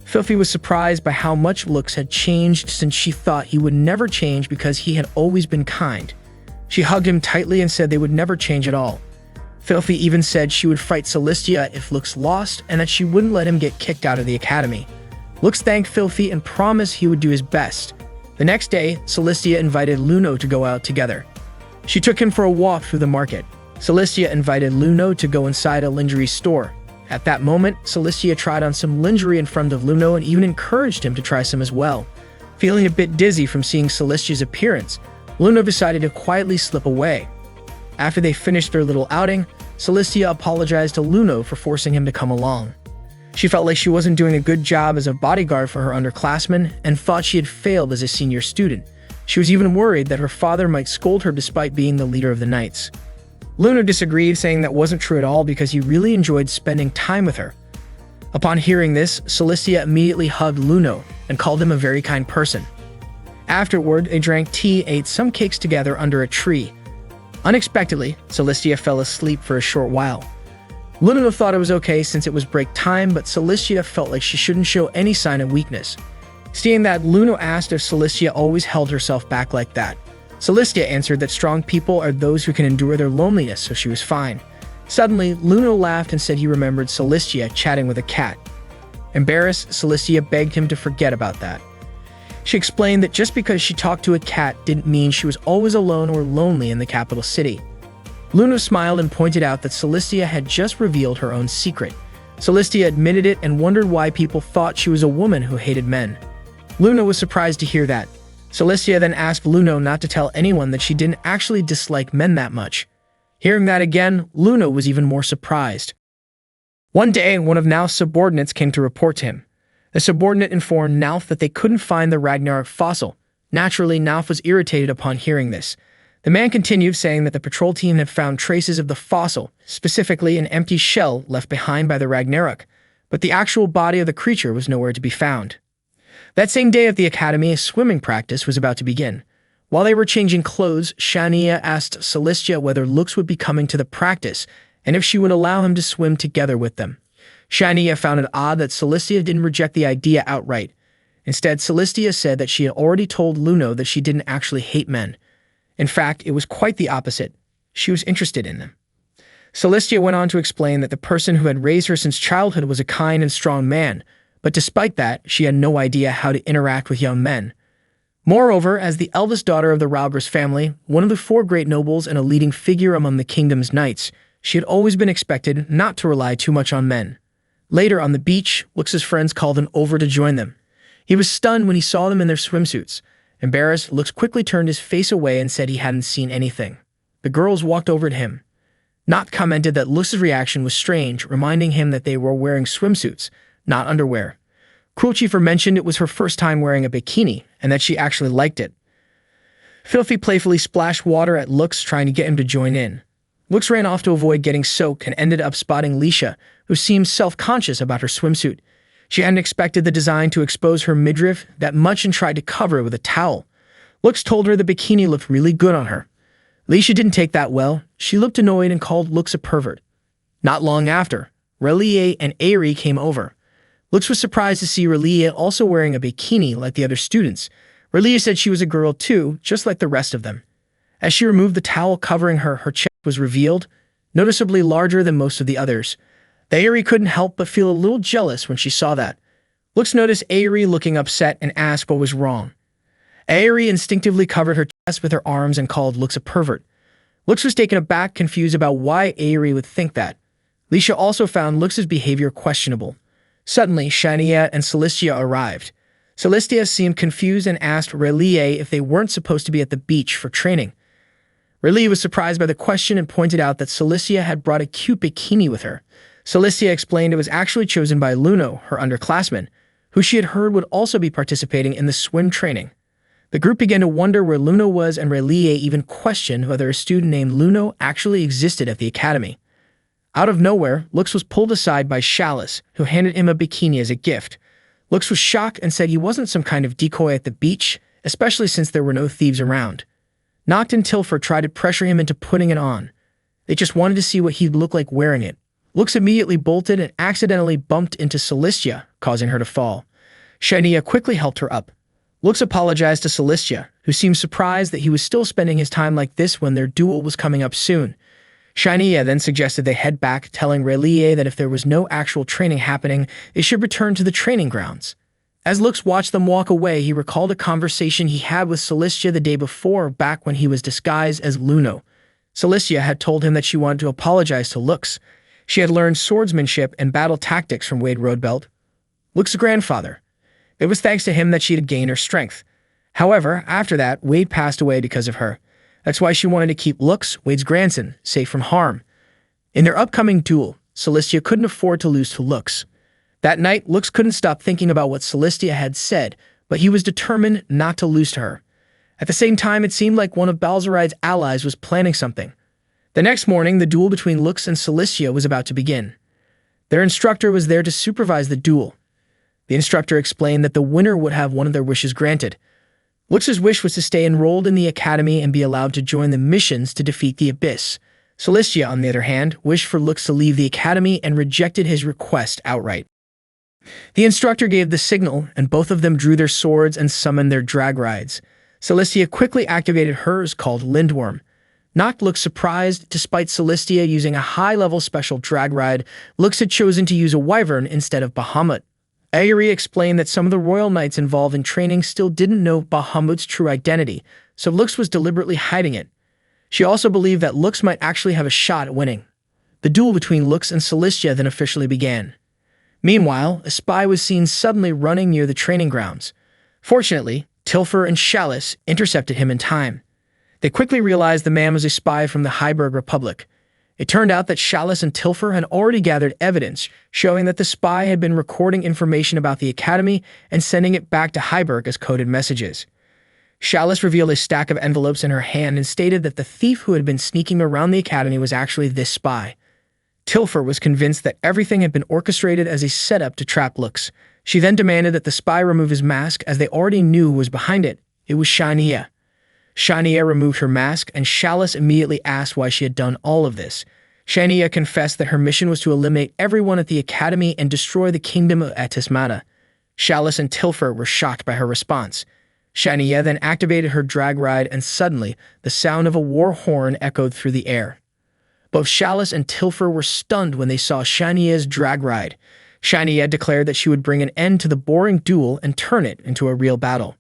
Filthy was surprised by how much Lux had changed since she thought he would never change because he had always been kind. She hugged him tightly and said they would never change at all. Filthy even said she would fight Cilicia if Lux lost and that she wouldn't let him get kicked out of the academy. Lux thanked Filthy and promised he would do his best. The next day, Cilicia invited Luno to go out together. She took him for a walk through the market. Cilicia invited Luno to go inside a lingerie store. At that moment, Cilicia tried on some lingerie in front of Luno and even encouraged him to try some as well. Feeling a bit dizzy from seeing Cilicia's appearance, Luno decided to quietly slip away. After they finished their little outing, Cilicia apologized to Luno for forcing him to come along. She felt like she wasn't doing a good job as a bodyguard for her underclassmen and thought she had failed as a senior student. She was even worried that her father might scold her despite being the leader of the Knights. Luno disagreed, saying that wasn't true at all because he really enjoyed spending time with her. Upon hearing this, Cilicia immediately hugged Luno and called him a very kind person. Afterward, they drank tea and ate some cakes together under a tree. Unexpectedly, Cilicia fell asleep for a short while. Luno thought it was okay since it was break time, but Cilicia felt like she shouldn't show any sign of weakness. Seeing that, Luno asked if Cilicia always held herself back like that. Cilicia answered that strong people are those who can endure their loneliness, so she was fine. Suddenly, Luno laughed and said he remembered Cilicia chatting with a cat. Embarrassed, Cilicia begged him to forget about that. She explained that just because she talked to a cat didn't mean she was always alone or lonely in the capital city. Luno smiled and pointed out that Cilicia had just revealed her own secret. Celestia admitted it and wondered why people thought she was a woman who hated men. Luna was surprised to hear that. Celestia then asked Luna not to tell anyone that she didn't actually dislike men that much. Hearing that again, Luna was even more surprised. One day, one of Nauf's subordinates came to report to him. The subordinate informed Nauf that they couldn't find the Ragnarok fossil. Naturally, Nauf was irritated upon hearing this. The man continued, saying that the patrol team had found traces of the fossil, specifically an empty shell left behind by the Ragnarok, but the actual body of the creature was nowhere to be found. That same day at the academy, a swimming practice was about to begin. While they were changing clothes, Shania asked Celestia whether Lux would be coming to the practice and if she would allow him to swim together with them. Shania found it odd that Celestia didn't reject the idea outright. Instead, Celestia said that she had already told Luno that she didn't actually hate men. In fact, it was quite the opposite. She was interested in them. Celestia went on to explain that the person who had raised her since childhood was a kind and strong man, but despite that, she had no idea how to interact with young men. Moreover, as the eldest daughter of the Raugrus family, one of the 4 great nobles and a leading figure among the kingdom's knights, she had always been expected not to rely too much on men. Later on the beach, Lux's friends called him over to join them. He was stunned when he saw them in their swimsuits. Embarrassed, Lux quickly turned his face away and said he hadn't seen anything. The girls walked over to him. Noct commented that Lux's reaction was strange, reminding him that they were wearing swimsuits, not underwear. Cruelchifer mentioned it was her first time wearing a bikini, and that she actually liked it. Filthy playfully splashed water at Lux, trying to get him to join in. Lux ran off to avoid getting soaked and ended up spotting Lisha, who seemed self-conscious about her swimsuit. She hadn't expected the design to expose her midriff that much and tried to cover it with a towel. Lux told her the bikini looked really good on her. Lisha didn't take that well. She looked annoyed and called Lux a pervert. Not long after, Relie and Aerie came over. Lux was surprised to see Relie also wearing a bikini like the other students. Relie said she was a girl too, just like the rest of them. As she removed the towel covering her, her chest was revealed, noticeably larger than most of the others. Aerie couldn't help but feel a little jealous when she saw that. Lux noticed Aerie looking upset and asked what was wrong. Aerie instinctively covered her chest with her arms and called Lux a pervert. Lux was taken aback, confused about why Aerie would think that. Lisha also found Lux's behavior questionable. Suddenly, Shania and Celestia arrived. Celestia seemed confused and asked Relie if they weren't supposed to be at the beach for training. Relie was surprised by the question and pointed out that Celestia had brought a cute bikini with her. Celestia explained it was actually chosen by Luno, her underclassman, who she had heard would also be participating in the swim training. The group began to wonder where Luno was, and Relie even questioned whether a student named Luno actually existed at the academy. Out of nowhere, Lux was pulled aside by Chalice, who handed him a bikini as a gift. Lux was shocked and said he wasn't some kind of decoy at the beach, especially since there were no thieves around. Noct and Tilford tried to pressure him into putting it on. They just wanted to see what he'd look like wearing it. Lux immediately bolted and accidentally bumped into Celestia, causing her to fall. Shania quickly helped her up. Lux apologized to Celestia, who seemed surprised that he was still spending his time like this when their duel was coming up soon. Shania then suggested they head back, telling Relie that if there was no actual training happening, they should return to the training grounds. As Lux watched them walk away, he recalled a conversation he had with Celestia the day before, back when he was disguised as Luno. Celestia had told him that she wanted to apologize to Lux. She had learned swordsmanship and battle tactics from Wade Roadbelt, Lux's grandfather. It was thanks to him that she had gained her strength. However, after that, Wade passed away because of her. That's why she wanted to keep Lux, Wade's grandson, safe from harm. In their upcoming duel, Celestia couldn't afford to lose to Lux. That night, Lux couldn't stop thinking about what Celestia had said, but he was determined not to lose to her. At the same time, it seemed like one of Balzaride's allies was planning something. The next morning, the duel between Lux and Celestia was about to begin. Their instructor was there to supervise the duel. The instructor explained that the winner would have one of their wishes granted. Lux's wish was to stay enrolled in the academy and be allowed to join the missions to defeat the Abyss. Celestia, on the other hand, wished for Lux to leave the academy and rejected his request outright. The instructor gave the signal, and both of them drew their swords and summoned their drag rides. Celestia quickly activated hers, called Lindworm. Noct looked surprised. Despite Celestia using a high-level special drag ride, Lux had chosen to use a wyvern instead of Bahamut. Aerie explained that some of the royal knights involved in training still didn't know Bahamut's true identity, so Lux was deliberately hiding it. She also believed that Lux might actually have a shot at winning. The duel between Lux and Celestia then officially began. Meanwhile, a spy was seen suddenly running near the training grounds. Fortunately, Tilfer and Chalice intercepted him in time. They quickly realized the man was a spy from the Heiberg Republic. It turned out that Chalice and Tilfer had already gathered evidence showing that the spy had been recording information about the Academy and sending it back to Heiberg as coded messages. Chalice revealed a stack of envelopes in her hand and stated that the thief who had been sneaking around the Academy was actually this spy. Tilfer was convinced that everything had been orchestrated as a setup to trap Lux. She then demanded that the spy remove his mask as they already knew who was behind it. It was Shania. Shania removed her mask and Chalice immediately asked why she had done all of this. Shania confessed that her mission was to eliminate everyone at the Academy and destroy the kingdom of Atismata. Chalice and Tilfer were shocked by her response. Shania then activated her drag ride and suddenly the sound of a war horn echoed through the air. Both Chalice and Tilfer were stunned when they saw Shania's drag ride. Shania declared that she would bring an end to the boring duel and turn it into a real battle.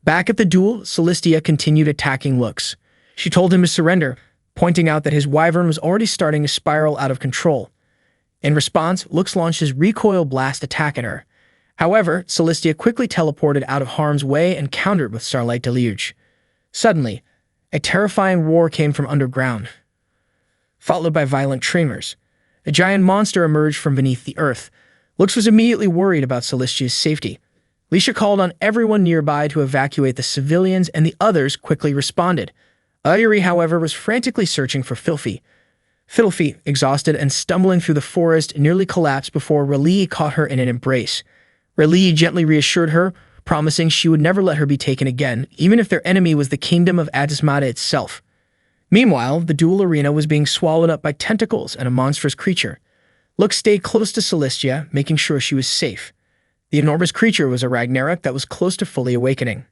Back at the duel, Celestia continued attacking Lux. She told him to surrender, pointing out that his wyvern was already starting to spiral out of control. In response, Lux launched his recoil blast attack at her. However, Celestia quickly teleported out of harm's way and countered with Starlight Deluge. Suddenly, a terrifying roar came from underground, followed by violent tremors. A giant monster emerged from beneath the earth. Lux was immediately worried about Celestia's safety. Lisha called on everyone nearby to evacuate the civilians, and the others quickly responded. Ayuri, however, was frantically searching for Filthy. Filthy, exhausted and stumbling through the forest, nearly collapsed before Raleigh caught her in an embrace. Raleigh gently reassured her, promising she would never let her be taken again, even if their enemy was the kingdom of Atismata itself. Meanwhile, the duel arena was being swallowed up by tentacles and a monstrous creature. Lux stayed close to Celestia, making sure she was safe. The enormous creature was a Ragnarok that was close to fully awakening.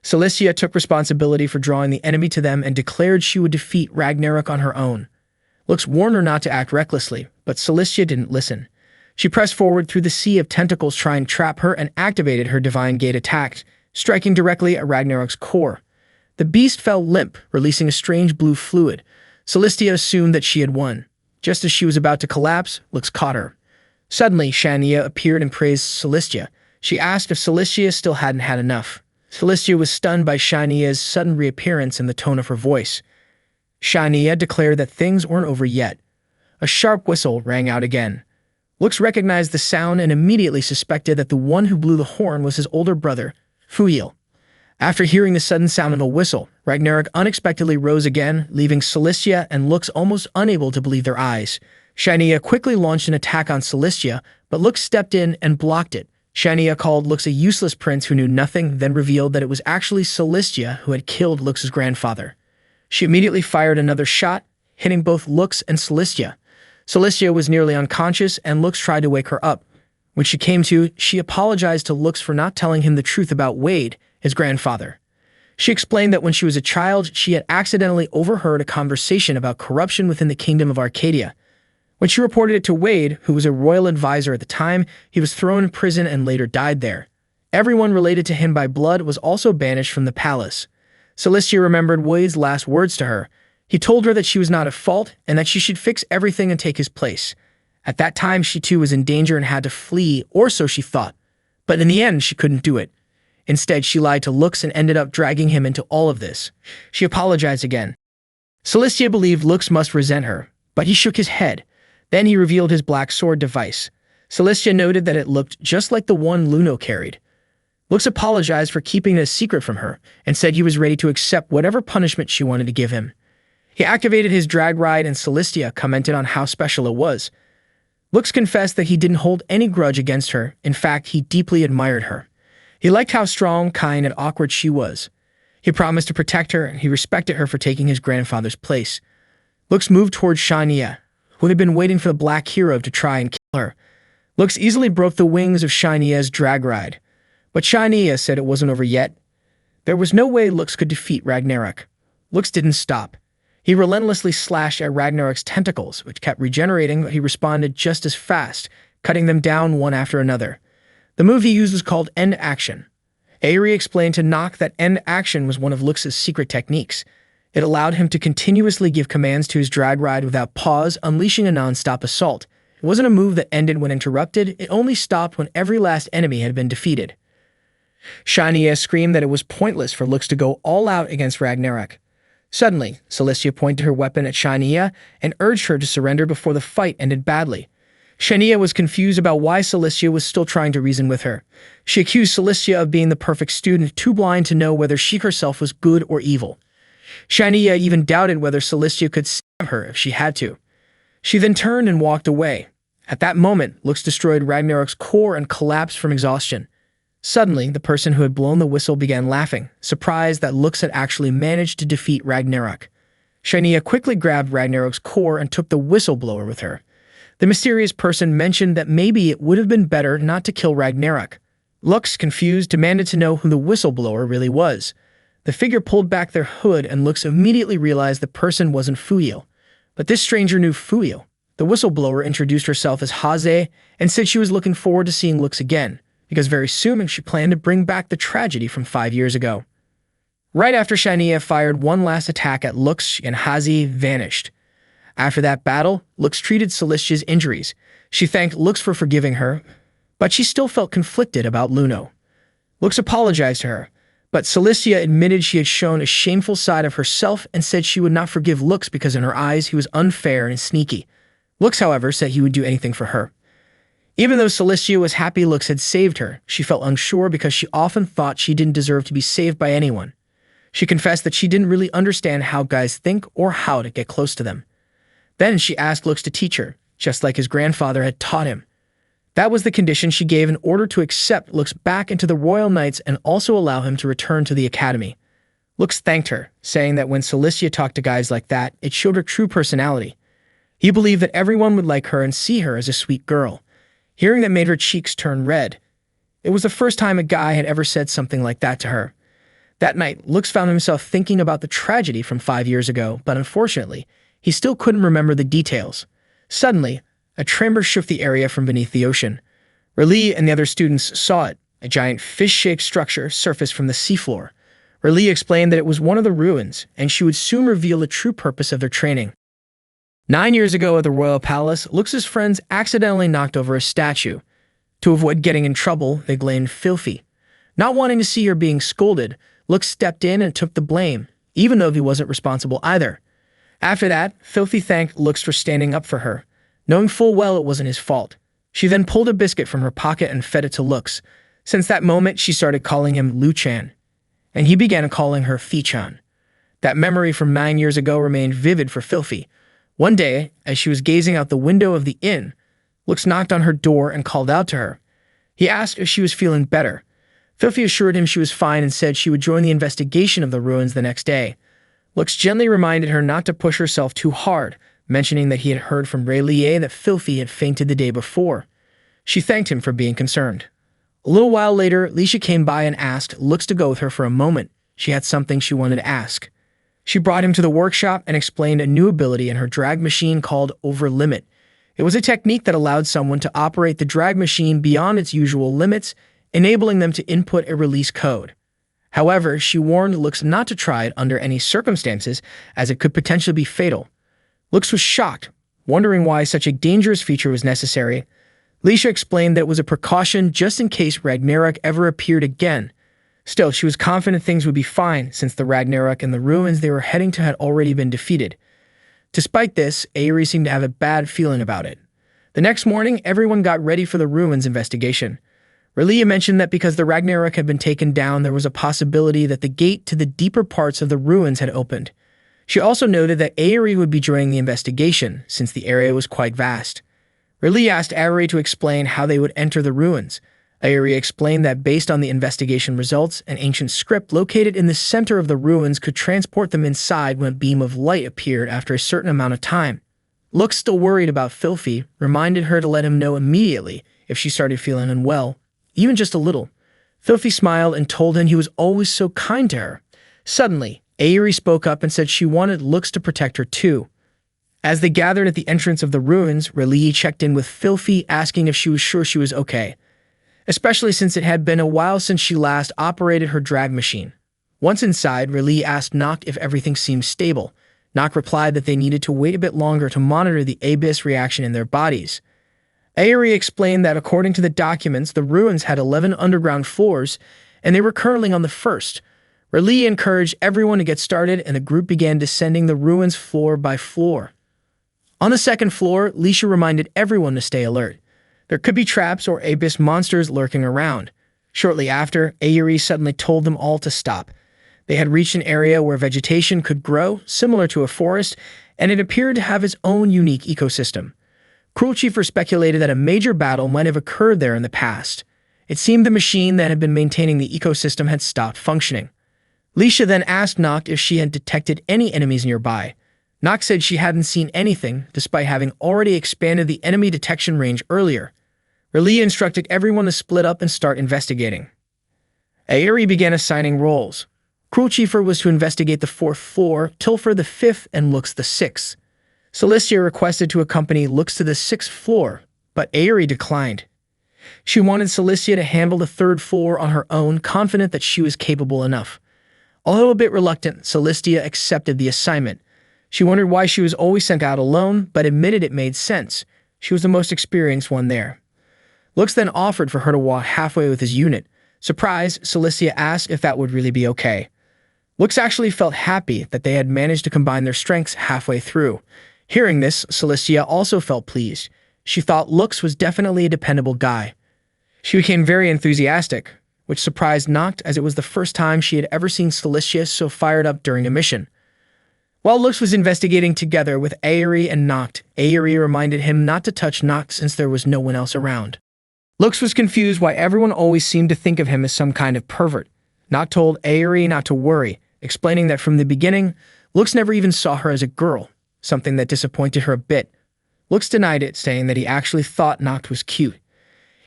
Celestia took responsibility for drawing the enemy to them and declared she would defeat Ragnarok on her own. Lux warned her not to act recklessly, but Celestia didn't listen. She pressed forward through the sea of tentacles trying to trap her and activated her Divine Gate attack, striking directly at Ragnarok's core. The beast fell limp, releasing a strange blue fluid. Celestia assumed that she had won. Just as she was about to collapse, Lux caught her. Suddenly, Shania appeared and praised Celestia. She asked if Celestia still hadn't had enough. Celestia was stunned by Shania's sudden reappearance and the tone of her voice. Shania declared that things weren't over yet. A sharp whistle rang out again. Lux recognized the sound and immediately suspected that the one who blew the horn was his older brother, Fuil. After hearing the sudden sound of a whistle, Ragnarok unexpectedly rose again, leaving Celestia and Lux almost unable to believe their eyes. Shania quickly launched an attack on Celestia, but Lux stepped in and blocked it. Shania called Lux a useless prince who knew nothing, then revealed that it was actually Celestia who had killed Lux's grandfather. She immediately fired another shot, hitting both Lux and Celestia. Celestia was nearly unconscious, and Lux tried to wake her up. When she came to, she apologized to Lux for not telling him the truth about Wade, his grandfather. She explained that when she was a child, she had accidentally overheard a conversation about corruption within the kingdom of Arcadia. When she reported it to Wade, who was a royal advisor at the time, he was thrown in prison and later died there. Everyone related to him by blood was also banished from the palace. Celestia remembered Wade's last words to her. He told her that she was not at fault and that she should fix everything and take his place. At that time, she too was in danger and had to flee, or so she thought. But in the end, she couldn't do it. Instead, she lied to Lux and ended up dragging him into all of this. She apologized again. Celestia believed Lux must resent her, but he shook his head. Then he revealed his black sword device. Celestia noted that it looked just like the one Luno carried. Lux apologized for keeping it a secret from her and said he was ready to accept whatever punishment she wanted to give him. He activated his drag ride and Celestia commented on how special it was. Lux confessed that he didn't hold any grudge against her. In fact, he deeply admired her. He liked how strong, kind, and awkward she was. He promised to protect her, and he respected her for taking his grandfather's place. Lux moved towards Shania, who had been waiting for the Black Hero to try and kill her. Lux easily broke the wings of Shania's drag ride, but Shania said it wasn't over yet. There was no way Lux could defeat Ragnarok. Lux didn't stop. He relentlessly slashed at Ragnarok's tentacles, which kept regenerating, but he responded just as fast, cutting them down one after another. The move he used was called End Action. Aerie explained to Nock that End Action was one of Lux's secret techniques. It allowed him to continuously give commands to his drag ride without pause, unleashing a non-stop assault. It wasn't a move that ended when interrupted, it only stopped when every last enemy had been defeated. Shania screamed that it was pointless for Lux to go all out against Ragnarok. Suddenly, Cilicia pointed her weapon at Shania and urged her to surrender before the fight ended badly. Shania was confused about why Cilicia was still trying to reason with her. She accused Cilicia of being the perfect student, too blind to know whether she herself was good or evil. Shania even doubted whether Cilicia could save her if she had to. She then turned and walked away. At that moment, Lux destroyed Ragnarok's core and collapsed from exhaustion. Suddenly, the person who had blown the whistle began laughing, surprised that Lux had actually managed to defeat Ragnarok. Shania quickly grabbed Ragnarok's core and took the whistleblower with her. The mysterious person mentioned that maybe it would have been better not to kill Ragnarok. Lux, confused, demanded to know who the whistleblower really was. The figure pulled back their hood and Lux immediately realized the person wasn't Fuyo. But this stranger knew Fuyo. The whistleblower introduced herself as Haze and said she was looking forward to seeing Lux again, because very soon she planned to bring back the tragedy from 5 years ago. Right after Shania fired one last attack at Lux and Haze vanished. After that battle, Lux treated Cilicia's injuries. She thanked Lux for forgiving her, but she still felt conflicted about Luno. Lux apologized to her, but Cilicia admitted she had shown a shameful side of herself and said she would not forgive Lux because in her eyes he was unfair and sneaky. Lux, however, said he would do anything for her. Even though Cilicia was happy Lux had saved her, she felt unsure because she often thought she didn't deserve to be saved by anyone. She confessed that she didn't really understand how guys think or how to get close to them. Then she asked Lux to teach her, just like his grandfather had taught him. That was the condition she gave in order to accept Lux back into the Royal Knights and also allow him to return to the academy. Lux thanked her, saying that when Cilicia talked to guys like that, it showed her true personality. He believed that everyone would like her and see her as a sweet girl. Hearing that made her cheeks turn red. It was the first time a guy had ever said something like that to her. That night, Lux found himself thinking about the tragedy from 5 years ago, but unfortunately, he still couldn't remember the details. Suddenly, a tremor shook the area from beneath the ocean. R'lyeh and the other students saw it. A giant fish-shaped structure surfaced from the seafloor. R'lyeh explained that it was one of the ruins, and she would soon reveal the true purpose of their training. 9 years ago at the Royal Palace, Lux's friends accidentally knocked over a statue. To avoid getting in trouble, they blamed Filthy. Not wanting to see her being scolded, Lux stepped in and took the blame, even though he wasn't responsible either. After that, Filthy thanked Lux for standing up for her, knowing full well it wasn't his fault. She then pulled a biscuit from her pocket and fed it to Lux. Since that moment, she started calling him Luchan, and he began calling her Fichan. That memory from 9 years ago remained vivid for Filthy. One day, as she was gazing out the window of the inn, Lux knocked on her door and called out to her. He asked if she was feeling better. Filthy assured him she was fine and said she would join the investigation of the ruins the next day. Lux gently reminded her not to push herself too hard, mentioning that he had heard from R'lyeh that Filthy had fainted the day before. She thanked him for being concerned. A little while later, Lisha came by and asked Lux to go with her for a moment. She had something she wanted to ask. She brought him to the workshop and explained a new ability in her drag machine called Over Limit. It was a technique that allowed someone to operate the drag machine beyond its usual limits, enabling them to input a release code. However, she warned Lux not to try it under any circumstances, as it could potentially be fatal. Lux was shocked, wondering why such a dangerous feature was necessary. Lisha explained that it was a precaution just in case Ragnarok ever appeared again. Still, she was confident things would be fine, since the Ragnarok and the ruins they were heading to had already been defeated. Despite this, Aerie seemed to have a bad feeling about it. The next morning, everyone got ready for the ruins investigation. R'lyeh mentioned that because the Ragnarok had been taken down, there was a possibility that the gate to the deeper parts of the ruins had opened. She also noted that Aerie would be joining the investigation, since the area was quite vast. R'lyeh asked Aerie to explain how they would enter the ruins. Aerie explained that based on the investigation results, an ancient script located in the center of the ruins could transport them inside when a beam of light appeared after a certain amount of time. Lux, still worried about Filthy, reminded her to let him know immediately if she started feeling unwell, even just a little. Filthy smiled and told him he was always so kind to her. Suddenly, Aerie spoke up and said she wanted Lux to protect her too. As they gathered at the entrance of the ruins, R'lyeh checked in with Filthy, asking if she was sure she was okay, especially since it had been a while since she last operated her drag machine. Once inside, R'lyeh asked Noct if everything seemed stable. Noct replied that they needed to wait a bit longer to monitor the Abyss reaction in their bodies. Aerie explained that according to the documents, the ruins had 11 underground floors, and they were currently on the first. Raleigh encouraged everyone to get started, and the group began descending the ruins floor by floor. On the second floor, Leisha reminded everyone to stay alert. There could be traps or abyss monsters lurking around. Shortly after, Aerie suddenly told them all to stop. They had reached an area where vegetation could grow, similar to a forest, and it appeared to have its own unique ecosystem. Cruel Chieffer speculated that a major battle might have occurred there in the past. It seemed the machine that had been maintaining the ecosystem had stopped functioning. Leisha then asked Noct if she had detected any enemies nearby. Noct said she hadn't seen anything, despite having already expanded the enemy detection range earlier. Raleigh instructed everyone to split up and start investigating. Aerie began assigning roles. Cruel Chieffer was to investigate the fourth floor, Tilfer the fifth, and Lux the sixth. Celestia requested to accompany Lux to the sixth floor, but Aerie declined. She wanted Celestia to handle the third floor on her own, confident that she was capable enough. Although a bit reluctant, Celestia accepted the assignment. She wondered why she was always sent out alone, but admitted it made sense. She was the most experienced one there. Lux then offered for her to walk halfway with his unit. Surprised, Celestia asked if that would really be okay. Lux actually felt happy that they had managed to combine their strengths halfway through. Hearing this, Celestia also felt pleased. She thought Lux was definitely a dependable guy. She became very enthusiastic, which surprised Noct as it was the first time she had ever seen Celestia so fired up during a mission. While Lux was investigating together with Aerie and Noct, Aerie reminded him not to touch Noct since there was no one else around. Lux was confused why everyone always seemed to think of him as some kind of pervert. Noct told Aerie not to worry, explaining that from the beginning, Lux never even saw her as a girl, something that disappointed her a bit. Lux denied it, saying that he actually thought Noct was cute.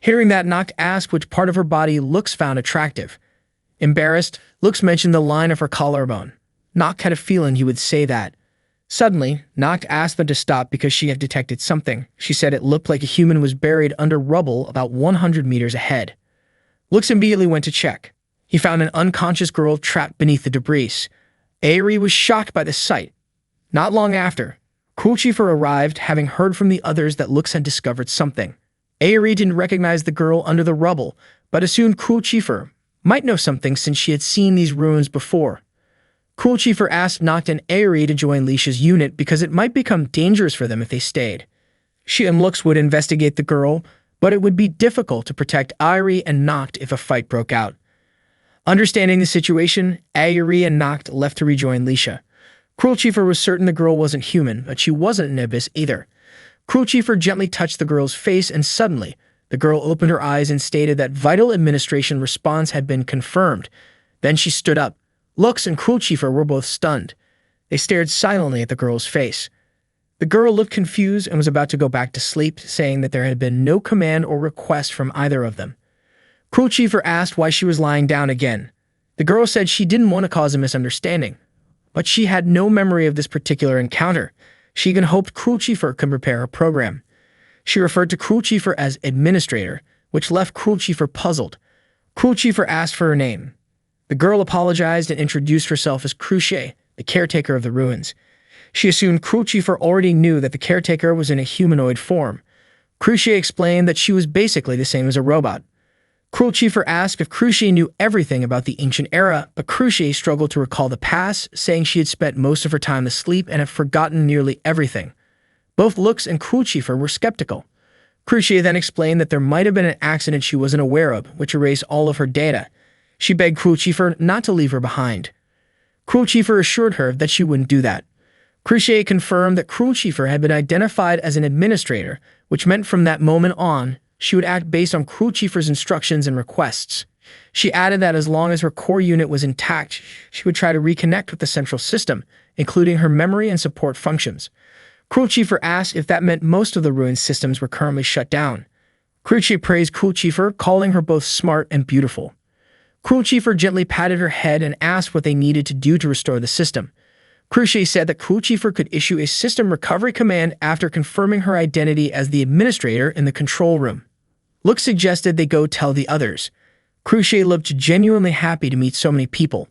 Hearing that, Noct asked which part of her body Lux found attractive. Embarrassed, Lux mentioned the line of her collarbone. Noct had a feeling he would say that. Suddenly, Noct asked them to stop because she had detected something. She said it looked like a human was buried under rubble about 100 meters ahead. Lux immediately went to check. He found an unconscious girl trapped beneath the debris. Aerie was shocked by the sight. Not long after, Cruel Chieffer arrived, having heard from the others that Lux had discovered something. Aerie didn't recognize the girl under the rubble, but assumed Cruel Chieffer might know something since she had seen these ruins before. Cruel Chieffer asked Noct and Aerie to join Leisha's unit because it might become dangerous for them if they stayed. She and Lux would investigate the girl, but it would be difficult to protect Aerie and Noct if a fight broke out. Understanding the situation, Aerie and Noct left to rejoin Leisha. Cruel Chieffer was certain the girl wasn't human, but she wasn't an abyss either. Cruel Chieffer gently touched the girl's face, and suddenly, the girl opened her eyes and stated that vital administration response had been confirmed. Then she stood up. Lux and Cruel Chieffer were both stunned. They stared silently at the girl's face. The girl looked confused and was about to go back to sleep, saying that there had been no command or request from either of them. Cruel Chieffer asked why she was lying down again. The girl said she didn't want to cause a misunderstanding, but she had no memory of this particular encounter. She even hoped Cruel Chieffer could prepare a program. She referred to Cruel Chieffer as Administrator, which left Cruel Chieffer puzzled. Cruel Chieffer asked for her name. The girl apologized and introduced herself as Cruchet, the caretaker of the ruins. She assumed Cruel Chieffer already knew that the caretaker was in a humanoid form. Cruchet explained that she was basically the same as a robot. Cruel Chieffer asked if Cruchet knew everything about the ancient era, but Cruchet struggled to recall the past, saying she had spent most of her time asleep and had forgotten nearly everything. Both Lux and Cruel Chieffer were skeptical. Cruchet then explained that there might have been an accident she wasn't aware of, which erased all of her data. She begged Cruel Chieffer not to leave her behind. Cruel Chieffer assured her that she wouldn't do that. Cruchet confirmed that Cruel Chieffer had been identified as an administrator, which meant from that moment on, she would act based on Cruel Chieffer's instructions and requests. She added that as long as her core unit was intact, she would try to reconnect with the central system, including her memory and support functions. Cruel Chieffer asked if that meant most of the ruined systems were currently shut down. Cruchet praised Cruel Chieffer, calling her both smart and beautiful. Cruel Chieffer gently patted her head and asked what they needed to do to restore the system. Cruchet said that Cruel Chieffer could issue a system recovery command after confirming her identity as the administrator in the control room. Lux suggested they go tell the others. Cruchet looked genuinely happy to meet so many people.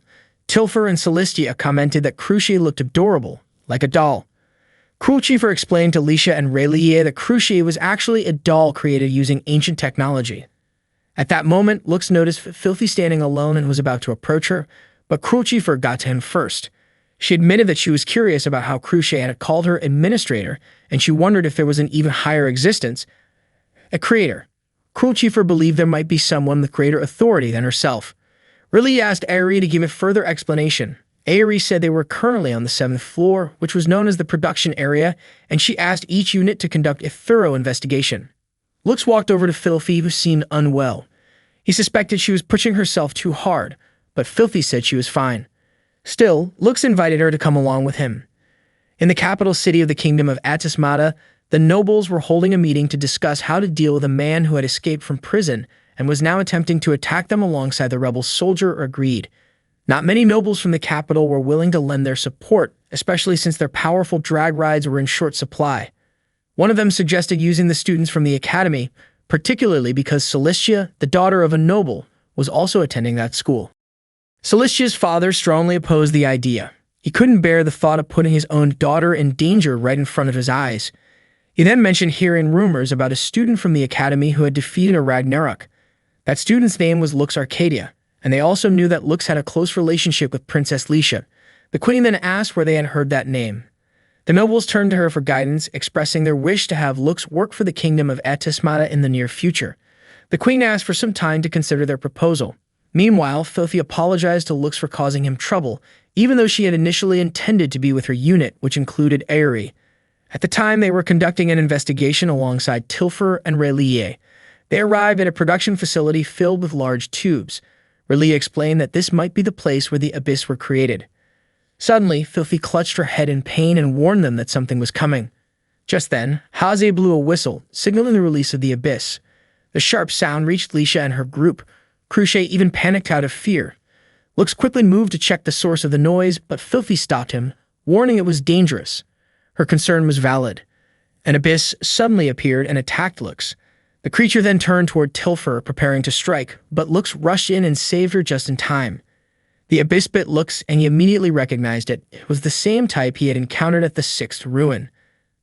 Tilfer and Celestia commented that Cruchet looked adorable, like a doll. Cruel Chief explained to Lisha and Rayleigh that Crucier was actually a doll created using ancient technology. At that moment, Lux noticed Filthy standing alone and was about to approach her, but Cruel Chief got to him first. She admitted that she was curious about how Crucier had called her administrator, and she wondered if there was an even higher existence, a creator. Cruel Chief believed there might be someone with greater authority than herself. Rayleigh asked Aerie to give a further explanation. Aerie said they were currently on the 7th floor, which was known as the production area, and she asked each unit to conduct a thorough investigation. Lux walked over to Filthy, who seemed unwell. He suspected she was pushing herself too hard, but Filthy said she was fine. Still, Lux invited her to come along with him. In the capital city of the kingdom of Atismata, the nobles were holding a meeting to discuss how to deal with a man who had escaped from prison and was now attempting to attack them alongside the rebel soldier agreed. Not many nobles from the capital were willing to lend their support, especially since their powerful drag rides were in short supply. One of them suggested using the students from the academy, particularly because Celestia, the daughter of a noble, was also attending that school. Celestia's father strongly opposed the idea. He couldn't bear the thought of putting his own daughter in danger right in front of his eyes. He then mentioned hearing rumors about a student from the academy who had defeated a Ragnarok. That student's name was Lux Arcadia, and they also knew that Lux had a close relationship with Princess Lisha. The queen then asked where they had heard that name. The nobles turned to her for guidance, expressing their wish to have Lux work for the kingdom of Atismata in the near future. The queen asked for some time to consider their proposal. Meanwhile, Filthy apologized to Lux for causing him trouble, even though she had initially intended to be with her unit, which included Aerie. At the time, they were conducting an investigation alongside Tilfer and Rayleigh. They arrived at a production facility filled with large tubes. Rayleigh explained that this might be the place where the Abyss were created. Suddenly, Filthy clutched her head in pain and warned them that something was coming. Just then, Haze blew a whistle, signaling the release of the Abyss. The sharp sound reached Lisha and her group. Crucier even panicked out of fear. Lux quickly moved to check the source of the noise, but Filthy stopped him, warning it was dangerous. Her concern was valid. An Abyss suddenly appeared and attacked Lux. The creature then turned toward Tilfer, preparing to strike, but Lux rushed in and saved her just in time. The Abyss bit Lux, and he immediately recognized it. It was the same type he had encountered at the 6th ruin.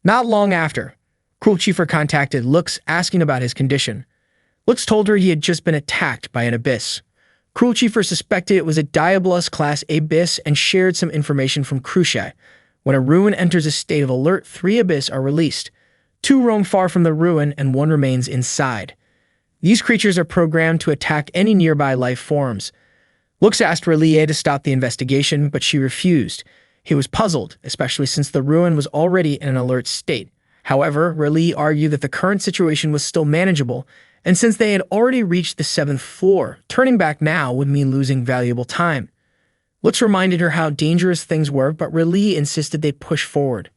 Not long after, Cruel Chief contacted Lux, asking about his condition. Lux told her he had just been attacked by an Abyss. Cruel Chief suspected it was a Diabolus class Abyss and shared some information from Crucier. When a ruin enters a state of alert, 3 Abyss are released. 2 roam far from the ruin and 1 remains inside. These creatures are programmed to attack any nearby life forms. Lux asked Rayleigh to stop the investigation, but she refused. He was puzzled, especially since the ruin was already in an alert state. However, Rayleigh argued that the current situation was still manageable, and since they had already reached the 7th floor, turning back now would mean losing valuable time. Lux reminded her how dangerous things were, but Rayleigh insisted they push forward.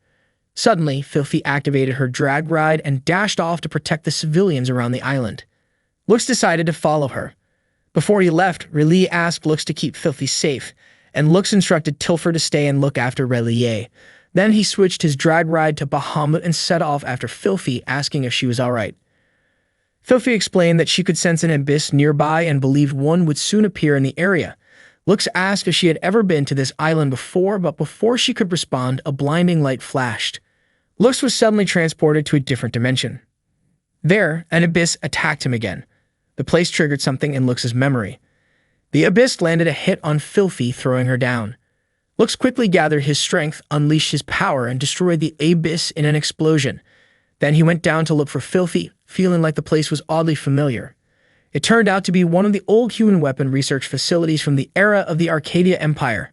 Suddenly, Filthy activated her drag ride and dashed off to protect the civilians around the island. Lux decided to follow her. Before he left, Rayleigh asked Lux to keep Filthy safe, and Lux instructed Tilfer to stay and look after Rayleigh. Then he switched his drag ride to Bahamut and set off after Filthy, asking if she was alright. Filthy explained that she could sense an Abyss nearby and believed one would soon appear in the area. Lux asked if she had ever been to this island before, but before she could respond, a blinding light flashed. Lux was suddenly transported to a different dimension. There, an Abyss attacked him again. The place triggered something in Lux's memory. The Abyss landed a hit on Filthy, throwing her down. Lux quickly gathered his strength, unleashed his power, and destroyed the Abyss in an explosion. Then he went down to look for Filthy, feeling like the place was oddly familiar. It turned out to be one of the old human weapon research facilities from the era of the Arcadia Empire.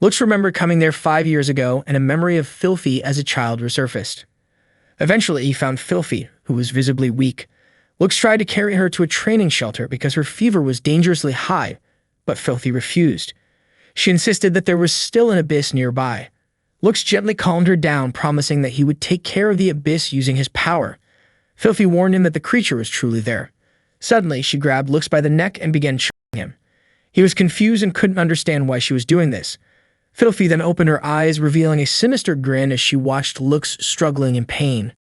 Lux remembered coming there 5 years ago, and a memory of Filthy as a child resurfaced. Eventually, he found Filthy, who was visibly weak. Lux tried to carry her to a training shelter because her fever was dangerously high, but Filthy refused. She insisted that there was still an Abyss nearby. Lux gently calmed her down, promising that he would take care of the Abyss using his power. Filthy warned him that the creature was truly there. Suddenly, she grabbed Lux by the neck and began choking him. He was confused and couldn't understand why she was doing this. Filthy then opened her eyes, revealing a sinister grin as she watched Lux struggling in pain.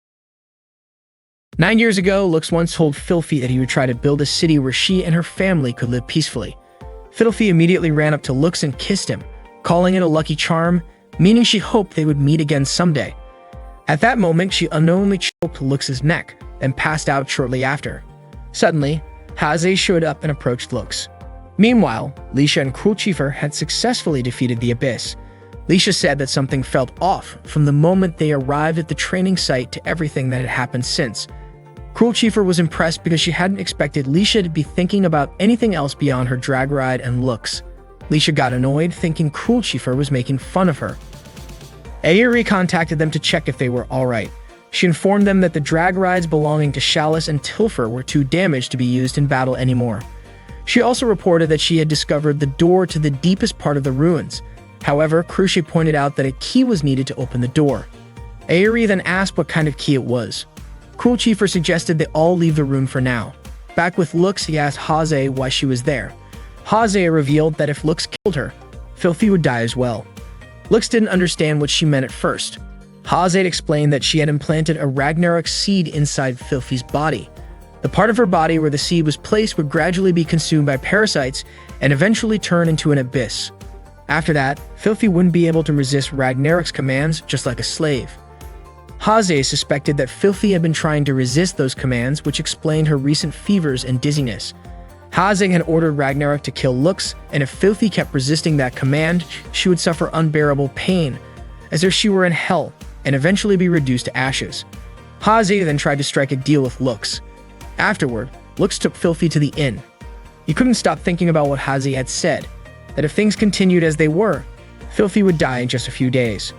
9 years ago, Lux once told Filthy that he would try to build a city where she and her family could live peacefully. Filthy immediately ran up to Lux and kissed him, calling it a lucky charm, meaning she hoped they would meet again someday. At that moment, she unknowingly choked Lux's neck and passed out shortly after. Suddenly, Haze showed up and approached Lux. Meanwhile, Lisha and Cruel Chieffer had successfully defeated the Abyss. Lisha said that something felt off from the moment they arrived at the training site to everything that had happened since. Cruel Chieffer was impressed because she hadn't expected Lisha to be thinking about anything else beyond her drag ride and looks. Lisha got annoyed, thinking Cruel Chieffer was making fun of her. Airi contacted them to check if they were alright. She informed them that the drag rides belonging to Chalice and Tilfer were too damaged to be used in battle anymore. She also reported that she had discovered the door to the deepest part of the ruins. However, Crucie pointed out that a key was needed to open the door. Airi then asked what kind of key it was. Cruel Chieffer suggested they all leave the room for now. Back with Lux, he asked Haze why she was there. Haze revealed that if Lux killed her, Filthy would die as well. Lux didn't understand what she meant at first. Haze explained that she had implanted a Ragnarok seed inside Filthy's body. The part of her body where the seed was placed would gradually be consumed by parasites and eventually turn into an abyss. After that, Filthy wouldn't be able to resist Ragnarok's commands just like a slave. Haze suspected that Filthy had been trying to resist those commands, which explained her recent fevers and dizziness. Haze had ordered Ragnarok to kill Lux, and if Filthy kept resisting that command, she would suffer unbearable pain, as if she were in hell, and eventually be reduced to ashes. Haze then tried to strike a deal with Lux. Afterward, Lux took Filthy to the inn. He couldn't stop thinking about what Haze had said, that if things continued as they were, Filthy would die in just a few days.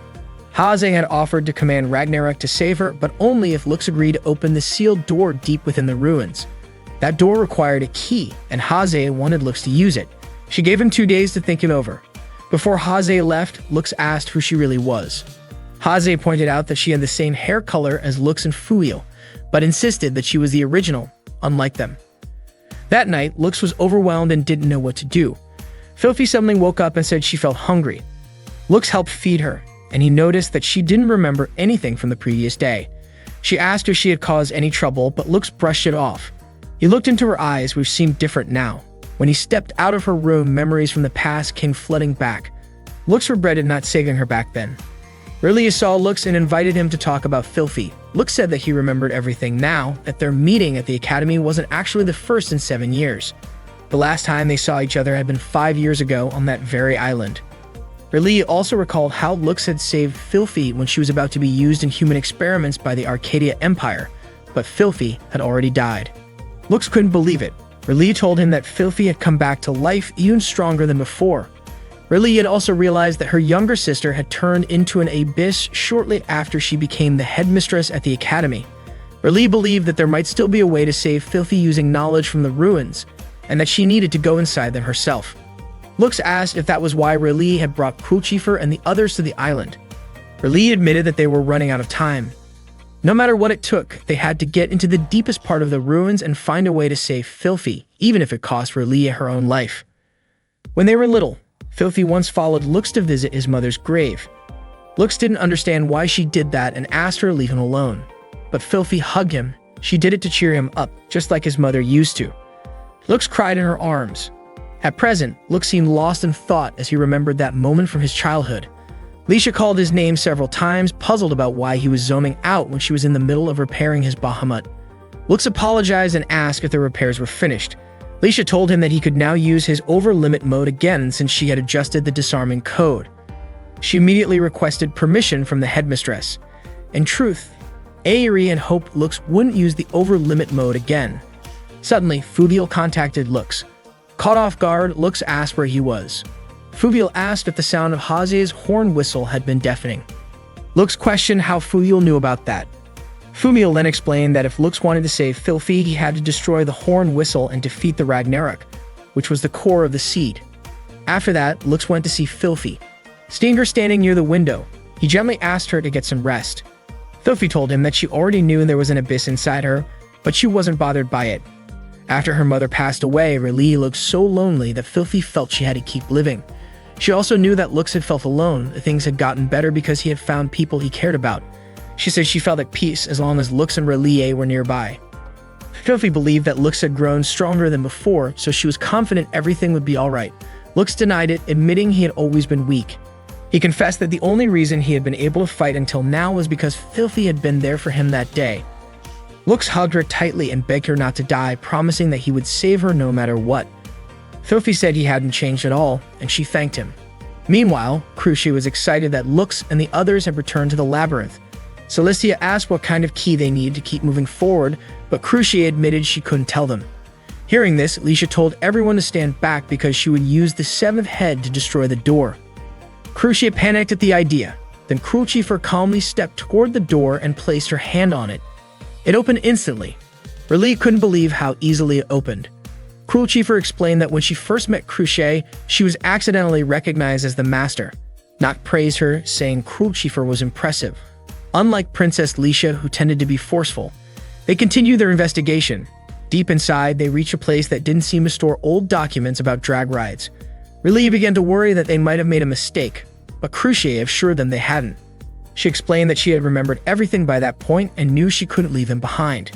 Haze had offered to command Ragnarok to save her, but only if Lux agreed to open the sealed door deep within the ruins. That door required a key, and Haze wanted Lux to use it. She gave him 2 days to think it over. Before Haze left, Lux asked who she really was. Haze pointed out that she had the same hair color as Lux and Fuil, but insisted that she was the original, unlike them. That night, Lux was overwhelmed and didn't know what to do. Filthy suddenly woke up and said she felt hungry. Lux helped feed her, and he noticed that she didn't remember anything from the previous day. She asked if she had caused any trouble, but Lux brushed it off. He looked into her eyes, which seemed different now. When he stepped out of her room, memories from the past came flooding back. Lux regretted not saving her back then. Relia saw Lux and invited him to talk about Filthy. Lux said that he remembered everything now, that their meeting at the academy wasn't actually the first in 7 years. The last time they saw each other had been 5 years ago on that very island. Relia also recalled how Lux had saved Filthy when she was about to be used in human experiments by the Arcadia Empire, but Filthy had already died. Lux couldn't believe it. Relia told him that Filthy had come back to life even stronger than before. Relia had also realized that her younger sister had turned into an abyss shortly after she became the headmistress at the academy. Relia believed that there might still be a way to save Filthy using knowledge from the ruins, and that she needed to go inside them herself. Lux asked if that was why Relia had brought Cruel Chieffer and the others to the island. Relia admitted that they were running out of time. No matter what it took, they had to get into the deepest part of the ruins and find a way to save Filthy, even if it cost Relia her own life. When they were little, Filthy once followed Lux to visit his mother's grave. Lux didn't understand why she did that and asked her to leave him alone. But Filthy hugged him. She did it to cheer him up, just like his mother used to. Lux cried in her arms. At present, Lux seemed lost in thought as he remembered that moment from his childhood. Lisha called his name several times, puzzled about why he was zoning out when she was in the middle of repairing his Bahamut. Lux apologized and asked if the repairs were finished. Lisha told him that he could now use his over-limit mode again since she had adjusted the disarming code. She immediately requested permission from the headmistress. In truth, Airi had hoped Lux wouldn't use the over-limit mode again. Suddenly, Fuvial contacted Lux. Caught off guard, Lux asked where he was. Fuvial asked if the sound of Haze's horn whistle had been deafening. Lux questioned how Fuvial knew about that. Fuvial then explained that if Lux wanted to save Filthy, he had to destroy the horn whistle and defeat the Ragnarok, which was the core of the seed. After that, Lux went to see Filthy. Seeing her standing near the window, he gently asked her to get some rest. Filthy told him that she already knew there was an abyss inside her, but she wasn't bothered by it. After her mother passed away, Relia looked so lonely that Filthy felt she had to keep living. She also knew that Lux had felt alone. Things had gotten better because he had found people he cared about. She said she felt at peace as long as Lux and Relia were nearby. Filthy believed that Lux had grown stronger than before, so she was confident everything would be alright. Lux denied it, admitting he had always been weak. He confessed that the only reason he had been able to fight until now was because Filthy had been there for him that day. Lux hugged her tightly and begged her not to die, promising that he would save her no matter what. Filthy said he hadn't changed at all, and she thanked him. Meanwhile, Crucia was excited that Lux and the others had returned to the labyrinth. Celestia asked what kind of key they needed to keep moving forward, but Crucia admitted she couldn't tell them. Hearing this, Leisha told everyone to stand back because she would use the seventh head to destroy the door. Crucia panicked at the idea. Then Crucifer calmly stepped toward the door and placed her hand on it. It opened instantly. R'lyeh couldn't believe how easily it opened. Crucifer explained that when she first met Crucia, she was accidentally recognized as the master. Noct praised her, saying Crucifer was impressive. Unlike Princess Leisha, who tended to be forceful, they continued their investigation. Deep inside, they reached a place that didn't seem to store old documents about drag rides. R'lyeh began to worry that they might have made a mistake, but Crucia assured them they hadn't. She explained that she had remembered everything by that point and knew she couldn't leave them behind.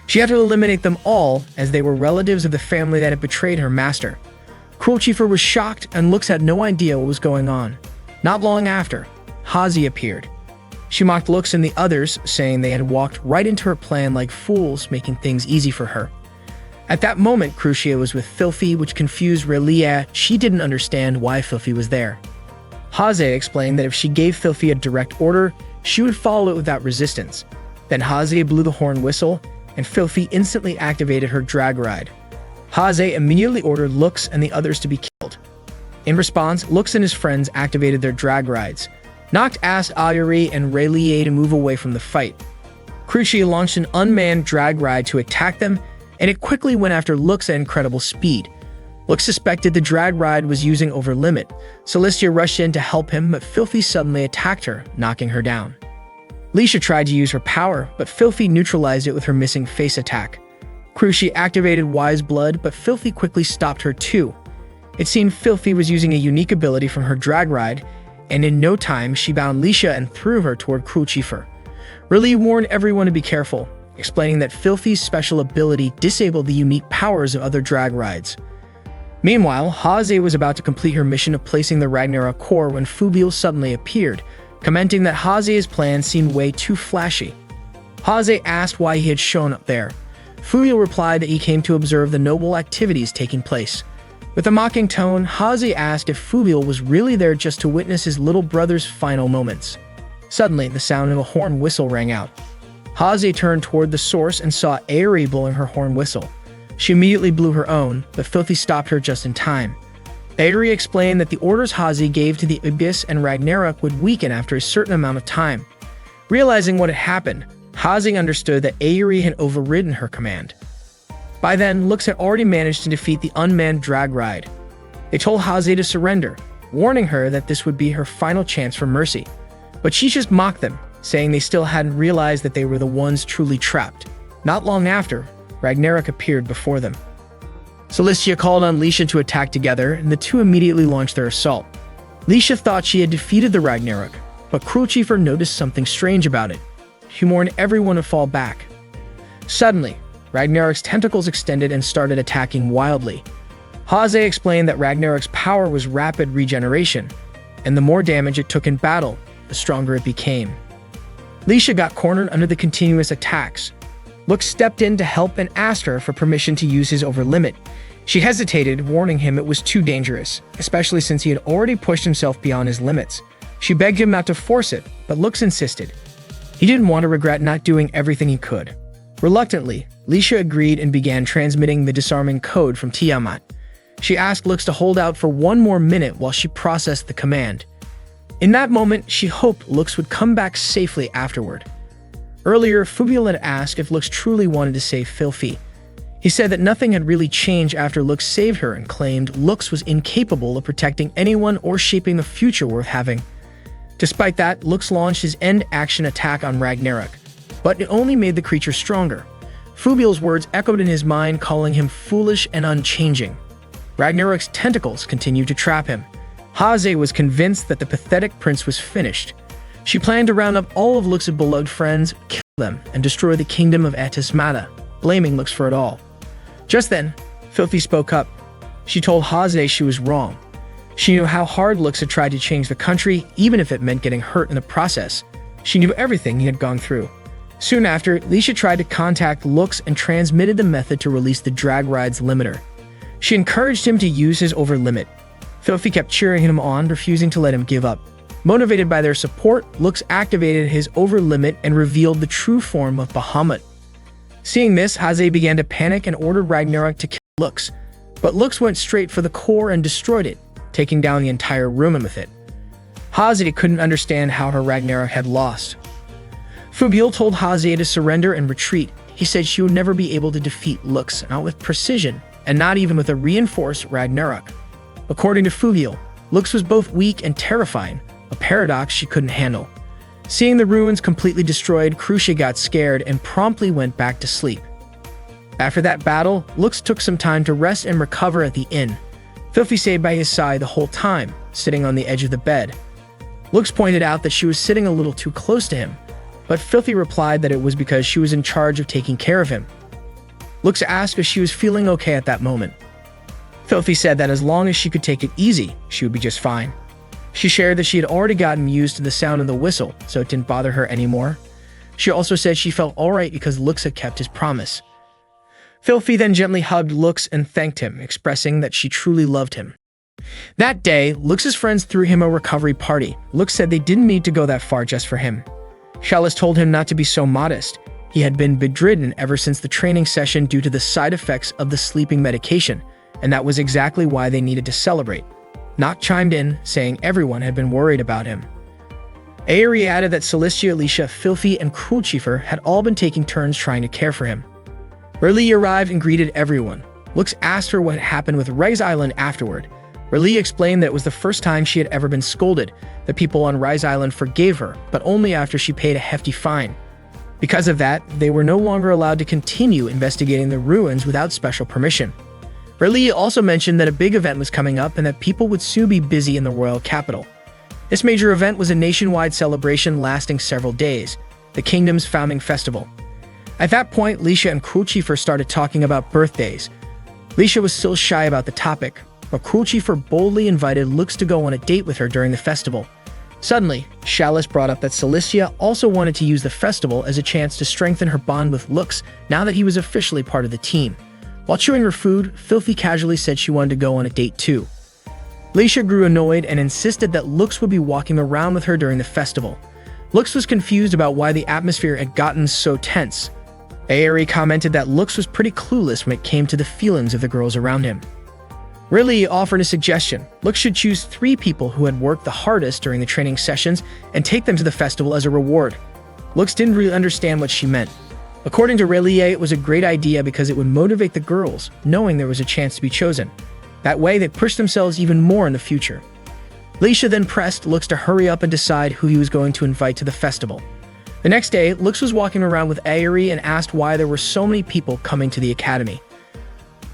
She had to eliminate them all, as they were relatives of the family that had betrayed her master. Crucifer was shocked, and Lux had no idea what was going on. Not long after, Hazi appeared. She mocked Lux and the others, saying they had walked right into her plan like fools, making things easy for her. At that moment, Crucia was with Filthy, which confused R'lyeh. She didn't understand why Filthy was there. Haze explained that if she gave Filthy a direct order, she would follow it without resistance. Then Haze blew the horn whistle, and Filthy instantly activated her drag ride. Haze immediately ordered Lux and the others to be killed. In response, Lux and his friends activated their drag rides. Noct asked Ayuri and R'lyeh to move away from the fight. Crucia launched an unmanned drag ride to attack them, and it quickly went after Lux at incredible speed. Lux suspected the drag ride was using over limit. Celestia rushed in to help him, but Filthy suddenly attacked her, knocking her down. Leisha tried to use her power, but Filthy neutralized it with her missing face attack. Crucia activated Wise Blood, but Filthy quickly stopped her too. It seemed Filthy was using a unique ability from her drag ride, and in no time she bound Leisha and threw her toward Crucifer. R'lyeh warned everyone to be careful, explaining that Filthy's special ability disabled the unique powers of other drag rides. Meanwhile, Haze was about to complete her mission of placing the Ragnarok core when Fubiel suddenly appeared, commenting that Haze's plan seemed way too flashy. Haze asked why he had shown up there. Fubiel replied that he came to observe the noble activities taking place. With a mocking tone, Haze asked if Fubiel was really there just to witness his little brother's final moments. Suddenly, the sound of a horn whistle rang out. Haze turned toward the source and saw Ayuri blowing her horn whistle. She immediately blew her own, but Filthy stopped her just in time. Ayuri explained that the orders Haze gave to the Abyss and Ragnarok would weaken after a certain amount of time. Realizing what had happened, Haze understood that Ayuri had overridden her command. By then, Lux had already managed to defeat the unmanned drag ride. They told Haze to surrender, warning her that this would be her final chance for mercy. But she just mocked them, saying they still hadn't realized that they were the ones truly trapped. Not long after, Ragnarok appeared before them. Celestia called on Leisha to attack together, and the two immediately launched their assault. Leisha thought she had defeated the Ragnarok, but Crucifer noticed something strange about it. He warned everyone to fall back. Suddenly, Ragnarok's tentacles extended and started attacking wildly. Haze explained that Ragnarok's power was rapid regeneration, and the more damage it took in battle, the stronger it became. Leisha got cornered under the continuous attacks. Lux stepped in to help and asked her for permission to use his overlimit. She hesitated, warning him it was too dangerous, especially since he had already pushed himself beyond his limits. She begged him not to force it, but Lux insisted. He didn't want to regret not doing everything he could. Reluctantly, Leisha agreed and began transmitting the disarming code from Tiamat. She asked Lux to hold out for one more minute while she processed the command. In that moment, she hoped Lux would come back safely afterward. Earlier, Fubiel had asked if Lux truly wanted to save Filthy. He said that nothing had really changed after Lux saved her and claimed Lux was incapable of protecting anyone or shaping the future worth having. Despite that, Lux launched his end-action attack on Ragnarok, but it only made the creature stronger. Fubiel's words echoed in his mind, calling him foolish and unchanging. Ragnarok's tentacles continued to trap him. Haze was convinced that the pathetic prince was finished. She planned to round up all of Lux's beloved friends, kill them, and destroy the kingdom of Etismata, blaming Lux for it all. Just then, Filthy spoke up. She told Haze she was wrong. She knew how hard Lux had tried to change the country, even if it meant getting hurt in the process. She knew everything he had gone through. Soon after, Leisha tried to contact Lux and transmitted the method to release the drag ride's limiter. She encouraged him to use his over-limit. Filthy kept cheering him on, refusing to let him give up. Motivated by their support, Lux activated his over-limit and revealed the true form of Bahamut. Seeing this, Haze began to panic and ordered Ragnarok to kill Lux. But Lux went straight for the core and destroyed it, taking down the entire room with it. Haze couldn't understand how her Ragnarok had lost. Fubil told Haze to surrender and retreat. He said she would never be able to defeat Lux, not with precision, and not even with a reinforced Ragnarok. According to Fubil, Lux was both weak and terrifying, a paradox she couldn't handle. Seeing the ruins completely destroyed, Crucia got scared and promptly went back to sleep. After that battle, Lux took some time to rest and recover at the inn. Filthy stayed by his side the whole time, sitting on the edge of the bed. Lux pointed out that she was sitting a little too close to him, but Filthy replied that it was because she was in charge of taking care of him. Lux asked if she was feeling okay at that moment. Filthy said that as long as she could take it easy, she would be just fine. She shared that she had already gotten used to the sound of the whistle, so it didn't bother her anymore. She also said she felt alright because Lux had kept his promise. Filthy then gently hugged Lux and thanked him, expressing that she truly loved him. That day, Lux's friends threw him a recovery party. Lux said they didn't need to go that far just for him. Chalice told him not to be so modest. He had been bedridden ever since the training session due to the side effects of the sleeping medication, and that was exactly why they needed to celebrate. Noct chimed in, saying everyone had been worried about him. Aerie added that Celestia, Alicia, Filthy, and Crucifer had all been taking turns trying to care for him. R'lyeh arrived and greeted everyone. Lux asked her what had happened with Rise Island afterward. R'lyeh explained that it was the first time she had ever been scolded. The people on Rise Island forgave her, but only after she paid a hefty fine. Because of that, they were no longer allowed to continue investigating the ruins without special permission. R'lyeh also mentioned that a big event was coming up and that people would soon be busy in the royal capital. This major event was a nationwide celebration lasting several days, the kingdom's founding festival. At that point, Leisha and Crucifer started talking about birthdays. Leisha was still shy about the topic, but Crucifer boldly invited Lux to go on a date with her during the festival. Suddenly, Chalice brought up that Celestia also wanted to use the festival as a chance to strengthen her bond with Lux now that he was officially part of the team. While chewing her food, Filthy casually said she wanted to go on a date too. Leisha grew annoyed and insisted that Lux would be walking around with her during the festival. Lux was confused about why the atmosphere had gotten so tense. Aerie commented that Lux was pretty clueless when it came to the feelings of the girls around him. R'lyeh offered a suggestion. Lux should choose 3 people who had worked the hardest during the training sessions and take them to the festival as a reward. Lux didn't really understand what she meant. According to R'lyeh, it was a great idea because it would motivate the girls, knowing there was a chance to be chosen. That way, they pushed themselves even more in the future. Leisha then pressed Lux to hurry up and decide who he was going to invite to the festival. The next day, Lux was walking around with Aerie and asked why there were so many people coming to the academy.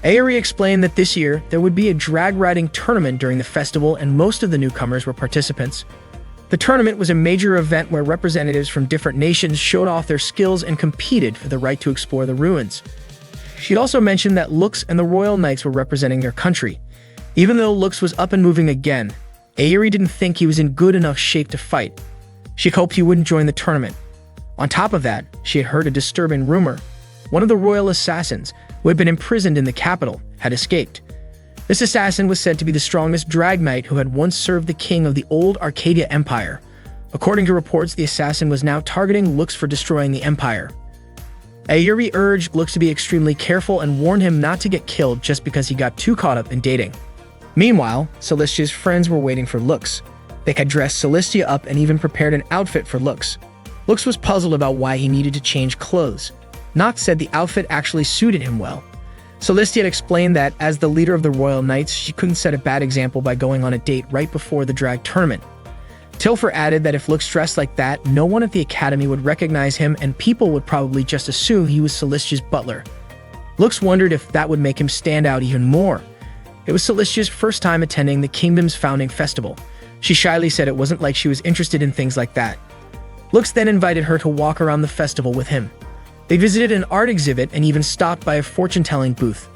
Aerie explained that this year, there would be a drag riding tournament during the festival and most of the newcomers were participants. The tournament was a major event where representatives from different nations showed off their skills and competed for the right to explore the ruins. She'd also mentioned that Lux and the Royal Knights were representing their country. Even though Lux was up and moving again, Aerie didn't think he was in good enough shape to fight. She hoped he wouldn't join the tournament. On top of that, she had heard a disturbing rumor. One of the royal assassins, who had been imprisoned in the capital, had escaped. This assassin was said to be the strongest drag knight who had once served the king of the old Arcadia Empire. According to reports, the assassin was now targeting Lux for destroying the empire. Aerie urged Lux to be extremely careful and warned him not to get killed just because he got too caught up in dating. Meanwhile, Celestia's friends were waiting for Lux. They had dressed Celestia up and even prepared an outfit for Lux. Lux was puzzled about why he needed to change clothes. Noct said the outfit actually suited him well. Celestia had explained that, as the leader of the Royal Knights, she couldn't set a bad example by going on a date right before the drag tournament. Tilfer added that if Lux dressed like that, no one at the academy would recognize him and people would probably just assume he was Celestia's butler. Lux wondered if that would make him stand out even more. It was Celestia's first time attending the kingdom's founding festival. She shyly said it wasn't like she was interested in things like that. Lux then invited her to walk around the festival with him. They visited an art exhibit and even stopped by a fortune-telling booth.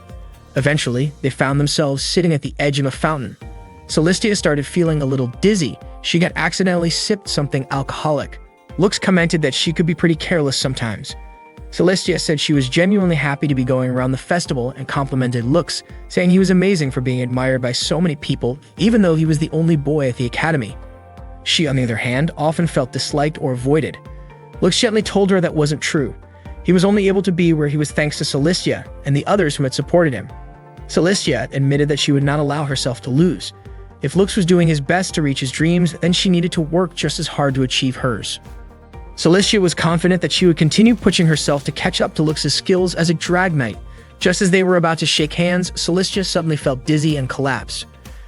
Eventually, they found themselves sitting at the edge of a fountain. Celestia started feeling a little dizzy. She got accidentally sipped something alcoholic. Lux commented that she could be pretty careless sometimes. Celestia said she was genuinely happy to be going around the festival and complimented Lux, saying he was amazing for being admired by so many people, even though he was the only boy at the academy. She, on the other hand, often felt disliked or avoided. Lux gently told her that wasn't true. He was only able to be where he was thanks to Celestia and the others who had supported him. Celestia admitted that she would not allow herself to lose. If Lux was doing his best to reach his dreams, then she needed to work just as hard to achieve hers. Celestia was confident that she would continue pushing herself to catch up to Lux's skills as a drag knight. Just as they were about to shake hands, Celestia suddenly felt dizzy and collapsed.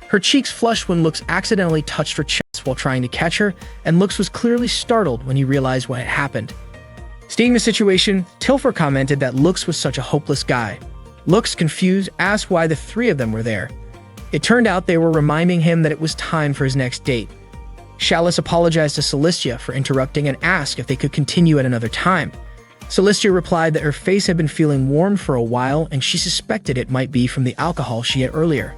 Her cheeks flushed when Lux accidentally touched her chest while trying to catch her, and Lux was clearly startled when he realized what had happened. Seeing the situation, Tilfer commented that Lux was such a hopeless guy. Lux, confused, asked why the three of them were there. It turned out they were reminding him that it was time for his next date. Chalice apologized to Celestia for interrupting and asked if they could continue at another time. Celestia replied that her face had been feeling warm for a while and she suspected it might be from the alcohol she had earlier.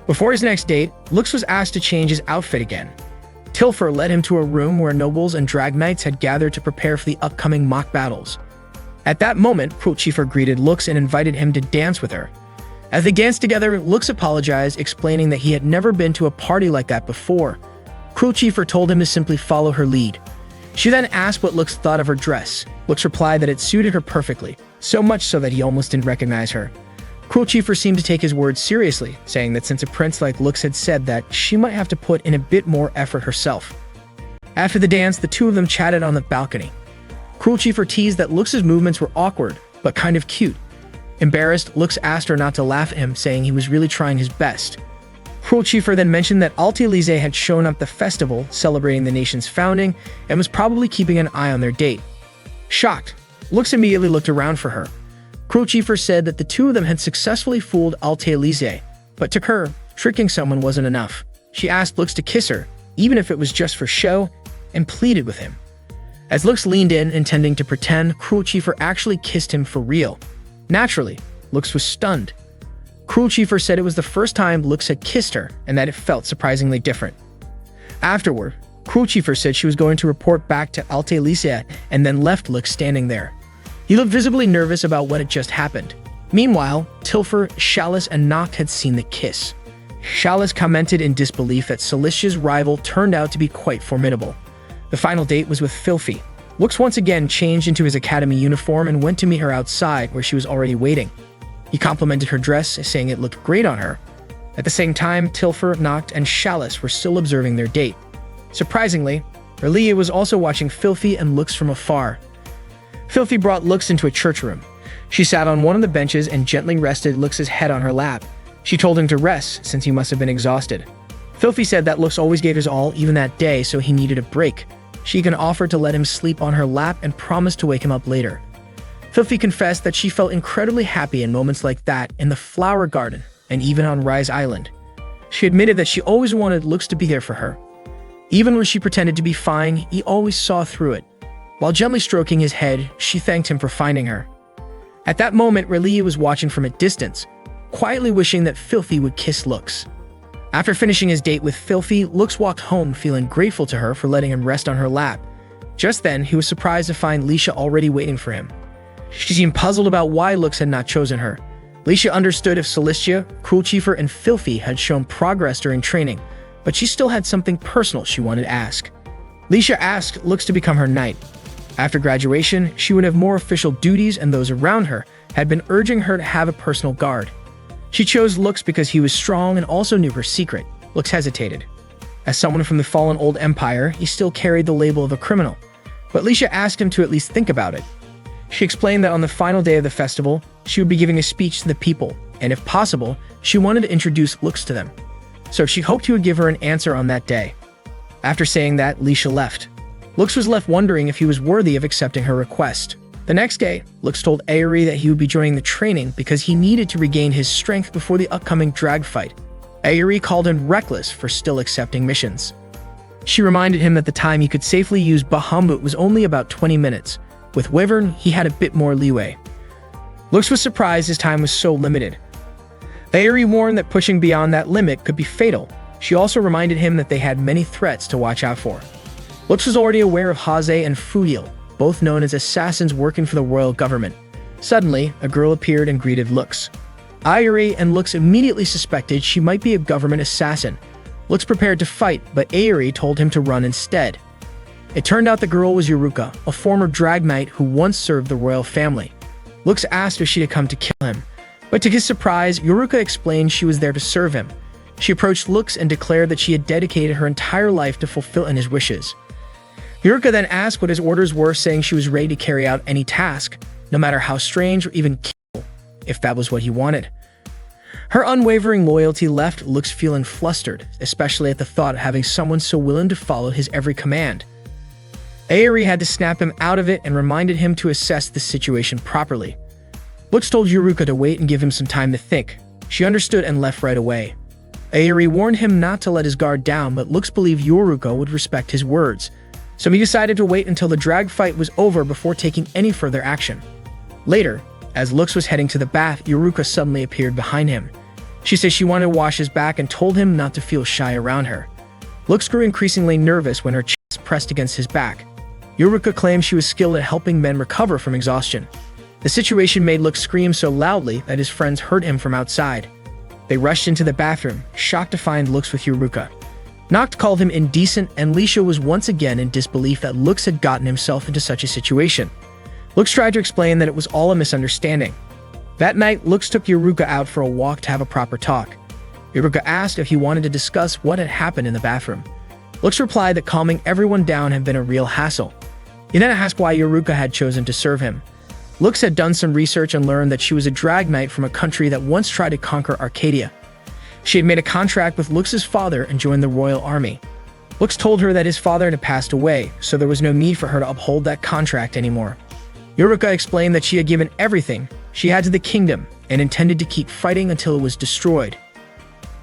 Before his next date, Lux was asked to change his outfit again. Tilfer led him to a room where nobles and drag knights had gathered to prepare for the upcoming mock battles. At that moment, Cruelchifer greeted Lux and invited him to dance with her. As they danced together, Lux apologized, explaining that he had never been to a party like that before. Cruelchifer told him to simply follow her lead. She then asked what Lux thought of her dress. Lux replied that it suited her perfectly, so much so that he almost didn't recognize her. Cruelchifer seemed to take his words seriously, saying that since a prince like Lux had said that, she might have to put in a bit more effort herself. After the dance, the two of them chatted on the balcony. Cruelchifer teased that Lux's movements were awkward, but kind of cute. Embarrassed, Lux asked her not to laugh at him, saying he was really trying his best. Cruelchifer then mentioned that Alti-Elise had shown up at the festival, celebrating the nation's founding, and was probably keeping an eye on their date. Shocked, Lux immediately looked around for her. Cruelchifer said that the two of them had successfully fooled Alti-Elise, but to her, tricking someone wasn't enough. She asked Lux to kiss her, even if it was just for show, and pleaded with him. As Lux leaned in, intending to pretend, Cruelchifer actually kissed him for real. Naturally, Lux was stunned. Cruelchifer said it was the first time Lux had kissed her and that it felt surprisingly different. Afterward, Cruelchifer said she was going to report back to Alti-Elise and then left Lux standing there. He looked visibly nervous about what had just happened. Meanwhile, Tilfer, Chalice, and Noct had seen the kiss. Chalice commented in disbelief that Celestia's rival turned out to be quite formidable. The final date was with Filthy. Lux once again changed into his academy uniform and went to meet her outside where she was already waiting. He complimented her dress, saying it looked great on her. At the same time, Tilfer, Noct, and Chalice were still observing their date. Surprisingly, Relia was also watching Filthy and Lux from afar. Filthy brought Lux into a church room. She sat on one of the benches and gently rested Lux's head on her lap. She told him to rest, since he must have been exhausted. Filthy said that Lux always gave his all even that day, so he needed a break. She even offered to let him sleep on her lap and promised to wake him up later. Filthy confessed that she felt incredibly happy in moments like that in the flower garden and even on Rise Island. She admitted that she always wanted Lux to be there for her. Even when she pretended to be fine, he always saw through it. While gently stroking his head, she thanked him for finding her. At that moment, Relia was watching from a distance, quietly wishing that Filthy would kiss Lux. After finishing his date with Filthy, Lux walked home feeling grateful to her for letting him rest on her lap. Just then, he was surprised to find Leisha already waiting for him. She seemed puzzled about why Lux had not chosen her. Leisha understood if Celestia, Cruelchifer, and Filthy had shown progress during training, but she still had something personal she wanted to ask. Leisha asked Lux to become her knight. After graduation, she would have more official duties, and those around her had been urging her to have a personal guard. She chose Lux because he was strong and also knew her secret. Lux hesitated. As someone from the fallen old empire, he still carried the label of a criminal, but Leisha asked him to at least think about it. She explained that on the final day of the festival, she would be giving a speech to the people, and if possible, she wanted to introduce Lux to them. So she hoped he would give her an answer on that day. After saying that, Leisha left. Lux was left wondering if he was worthy of accepting her request. The next day, Lux told Aerie that he would be joining the training because he needed to regain his strength before the upcoming drag fight. Aerie called him reckless for still accepting missions. She reminded him that the time he could safely use Bahamut was only about 20 minutes. With Wyvern, he had a bit more leeway. Lux was surprised his time was so limited. Aerie warned that pushing beyond that limit could be fatal. She also reminded him that they had many threats to watch out for. Lux was already aware of Haze and Fuyil, both known as assassins working for the royal government. Suddenly, a girl appeared and greeted Lux. Ayuri and Lux immediately suspected she might be a government assassin. Lux prepared to fight, but Ayuri told him to run instead. It turned out the girl was Yuruka, a former drag knight who once served the royal family. Lux asked if she had come to kill him, but to his surprise, Yuruka explained she was there to serve him. She approached Lux and declared that she had dedicated her entire life to fulfilling his wishes. Yuruka then asked what his orders were, saying she was ready to carry out any task, no matter how strange or even kill, if that was what he wanted. Her unwavering loyalty left Lux feeling flustered, especially at the thought of having someone so willing to follow his every command. Ayuri had to snap him out of it and reminded him to assess the situation properly. Lux told Yuruka to wait and give him some time to think. She understood and left right away. Ayuri warned him not to let his guard down, but Lux believed Yuruka would respect his words, so he decided to wait until the drag fight was over before taking any further action. Later, as Lux was heading to the bath, Yuruka suddenly appeared behind him. She said she wanted to wash his back and told him not to feel shy around her. Lux grew increasingly nervous when her chest pressed against his back. Yuruka claimed she was skilled at helping men recover from exhaustion. The situation made Lux scream so loudly that his friends heard him from outside. They rushed into the bathroom, shocked to find Lux with Yuruka. Noct called him indecent, and Lisha was once again in disbelief that Lux had gotten himself into such a situation. Lux tried to explain that it was all a misunderstanding. That night, Lux took Yuruka out for a walk to have a proper talk. Yuruka asked if he wanted to discuss what had happened in the bathroom. Lux replied that calming everyone down had been a real hassle. He then asked why Yuruka had chosen to serve him. Lux had done some research and learned that she was a drag knight from a country that once tried to conquer Arcadia. She had made a contract with Lux's father and joined the royal army. Lux told her that his father had passed away, so there was no need for her to uphold that contract anymore. Yuruka explained that she had given everything she had to the kingdom and intended to keep fighting until it was destroyed.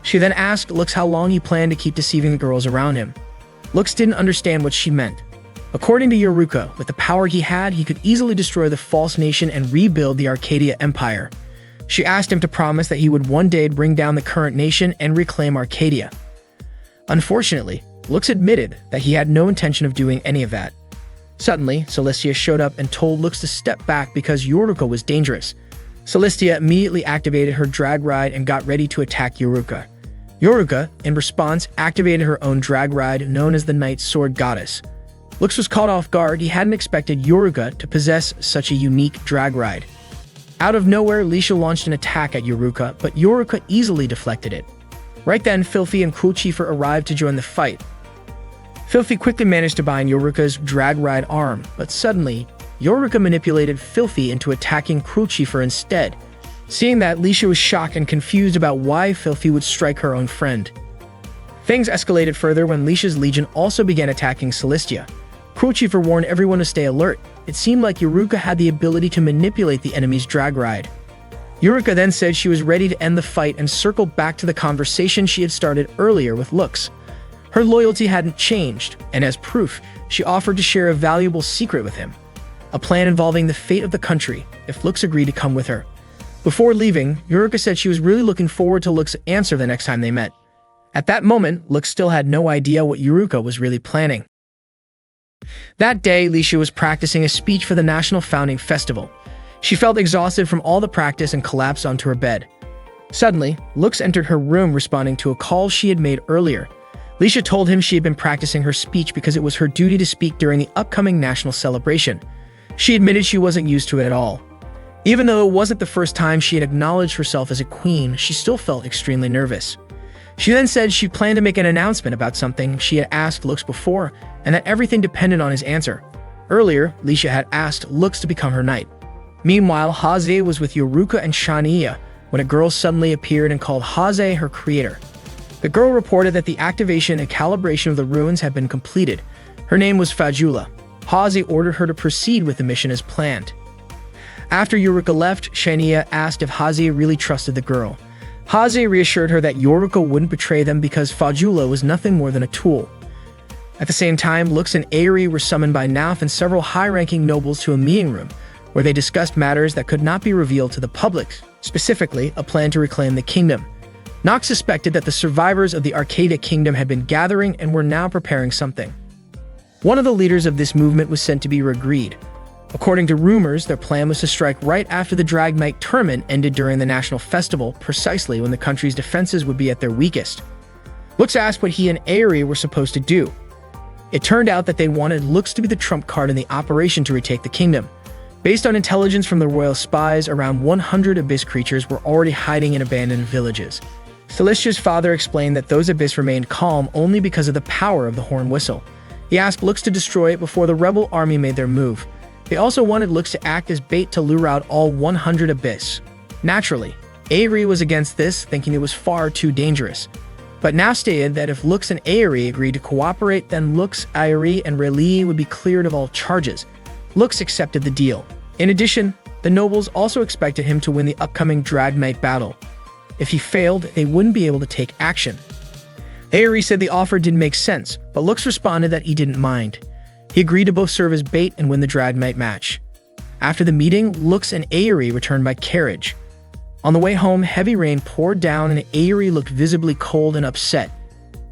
She then asked Lux how long he planned to keep deceiving the girls around him. Lux didn't understand what she meant. According to Yuruka, with the power he had, he could easily destroy the false nation and rebuild the Arcadia Empire. She asked him to promise that he would one day bring down the current nation and reclaim Arcadia. Unfortunately, Lux admitted that he had no intention of doing any of that. Suddenly, Celestia showed up and told Lux to step back because Yuruka was dangerous. Celestia immediately activated her drag ride and got ready to attack Yuruka. Yuruka, in response, activated her own drag ride known as the Night Sword Goddess. Lux was caught off guard. He hadn't expected Yuruka to possess such a unique drag ride. Out of nowhere, Lisha launched an attack at Yuruka, but Yuruka easily deflected it. Right then, Filthy and Crucifer arrived to join the fight. Filthy quickly managed to bind Yuruka's drag ride arm, but suddenly, Yuruka manipulated Filthy into attacking Crucifer instead. Seeing that, Lisha was shocked and confused about why Filthy would strike her own friend. Things escalated further when Lisha's legion also began attacking Celestia. Crucifer warned everyone to stay alert. It seemed like Yuruka had the ability to manipulate the enemy's drag ride. Yuruka then said she was ready to end the fight and circled back to the conversation she had started earlier with Lux. Her loyalty hadn't changed, and as proof, she offered to share a valuable secret with him. A plan involving the fate of the country, if Lux agreed to come with her. Before leaving, Yuruka said she was really looking forward to Lux's answer the next time they met. At that moment, Lux still had no idea what Yuruka was really planning. That day, Lisha was practicing a speech for the National Founding Festival. She felt exhausted from all the practice and collapsed onto her bed. Suddenly, Lux entered her room responding to a call she had made earlier. Lisha told him she had been practicing her speech because it was her duty to speak during the upcoming national celebration. She admitted she wasn't used to it at all. Even though it wasn't the first time she had acknowledged herself as a queen, she still felt extremely nervous. She then said she planned to make an announcement about something she had asked Lux before, and that everything depended on his answer. Earlier, Lisha had asked Lux to become her knight. Meanwhile, Haze was with Yuruka and Shania when a girl suddenly appeared and called Haze her creator. The girl reported that the activation and calibration of the ruins had been completed. Her name was Fajula. Haze ordered her to proceed with the mission as planned. After Yuruka left, Shania asked if Haze really trusted the girl. Haze reassured her that Yuruka wouldn't betray them because Fajula was nothing more than a tool. At the same time, Lux and Ayuri were summoned by Nauf and several high-ranking nobles to a meeting room, where they discussed matters that could not be revealed to the public, specifically a plan to reclaim the kingdom. Nox suspected that the survivors of the Arcadia Kingdom had been gathering and were now preparing something. One of the leaders of this movement was said to be Regreed. According to rumors, their plan was to strike right after the Drag Night tournament ended during the national festival, precisely when the country's defenses would be at their weakest. Lux asked what he and Aerie were supposed to do. It turned out that they wanted Lux to be the trump card in the operation to retake the kingdom. Based on intelligence from the royal spies, around 100 Abyss creatures were already hiding in abandoned villages. Celestia's father explained that those Abyss remained calm only because of the power of the horn whistle. He asked Lux to destroy it before the rebel army made their move. They also wanted Lux to act as bait to lure out all 100 Abyss. Naturally, Aerie was against this, thinking it was far too dangerous, but now stated that if Lux and Aerie agreed to cooperate, then Lux, Aerie, and Rayleigh would be cleared of all charges. Lux accepted the deal. In addition, the nobles also expected him to win the upcoming Drag Night battle. If he failed, they wouldn't be able to take action. Aerie said the offer didn't make sense, but Lux responded that he didn't mind. He agreed to both serve as bait and win the Drag Night match. After the meeting, Lux and Aerie returned by carriage. On the way home, heavy rain poured down and Aerie looked visibly cold and upset.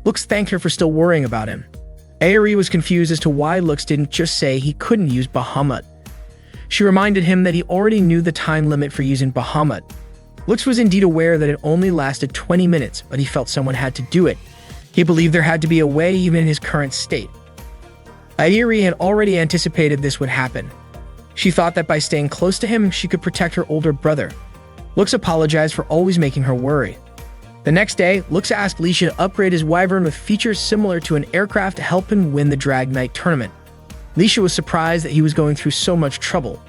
Lux thanked her for still worrying about him. Aerie was confused as to why Lux didn't just say he couldn't use Bahamut. She reminded him that he already knew the time limit for using Bahamut. Lux was indeed aware that it only lasted 20 minutes, but he felt someone had to do it. He believed there had to be a way even in his current state. Aerie had already anticipated this would happen. She thought that by staying close to him, she could protect her older brother. Lux apologized for always making her worry. The next day, Lux asked Leisha to upgrade his wyvern with features similar to an aircraft to help him win the Drag Night tournament. Leisha was surprised that he was going through so much trouble.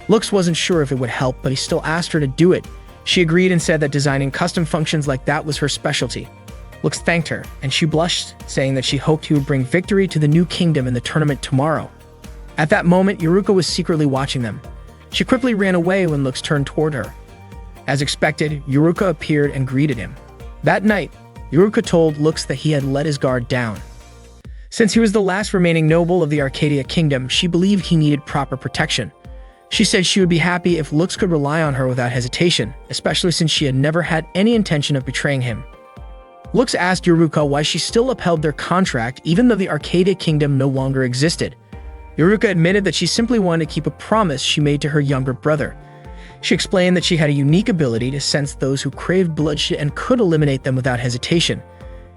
Lux wasn't sure if it would help, but he still asked her to do it. She agreed and said that designing custom functions like that was her specialty. Lux thanked her, and she blushed, saying that she hoped he would bring victory to the new kingdom in the tournament tomorrow. At that moment, Yuruka was secretly watching them. She quickly ran away when Lux turned toward her. As expected, Yuruka appeared and greeted him. That night, Yuruka told Lux that he had let his guard down. Since he was the last remaining noble of the Arcadia Kingdom, she believed he needed proper protection. She said she would be happy if Lux could rely on her without hesitation, especially since she had never had any intention of betraying him. Lux asked Yuruka why she still upheld their contract even though the Arcadia Kingdom no longer existed. Yuruka admitted that she simply wanted to keep a promise she made to her younger brother. She explained that she had a unique ability to sense those who craved bloodshed and could eliminate them without hesitation.